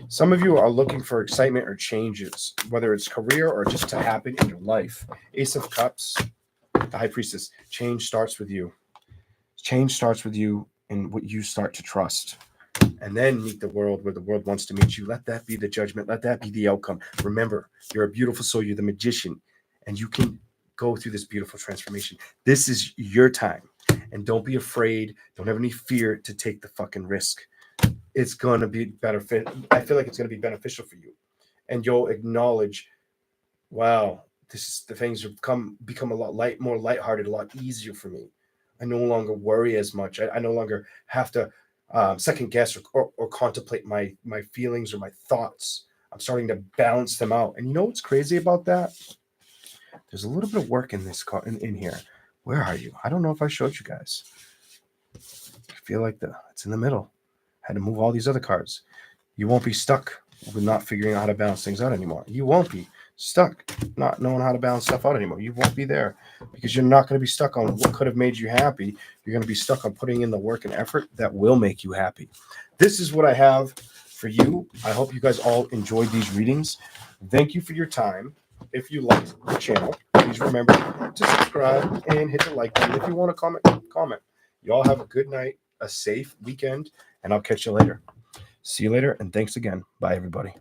Some of you are looking for excitement or changes, whether it's career or just to happen in your life. Ace of Cups, the High Priestess. Change starts with you. Change starts with you and what you start to trust. And then meet the world where the world wants to meet you. Let that be the judgment. Let that be the outcome. Remember, you're a beautiful soul. You're the magician. And you can go through this beautiful transformation. This is your time. And don't be afraid. Don't have any fear to take the fucking risk. It's going to be better. I feel like it's going to be beneficial for you. And you'll acknowledge, wow, the things have become a lot more lighthearted, a lot easier for me. I no longer worry as much. I no longer have to second guess or contemplate my feelings or my thoughts. I'm starting to balance them out. And you know what's crazy about that? There's a little bit of work in this in here. Where are you? I don't know if I showed you guys. I feel like it's in the middle. I had to move all these other cards. You won't be stuck with not figuring out how to balance things out anymore. You won't be stuck not knowing how to balance stuff out anymore. You won't be there because you're not going to be stuck on what could have made you happy. You're going to be stuck on putting in the work and effort that will make you happy. This is what I have for you. I hope you guys all enjoyed these readings. Thank you for your time. If you liked the channel, please remember to subscribe and hit the like button. If you want to comment. You all have a good night, a safe weekend, and I'll catch you later. See you later, and thanks again. Bye, everybody.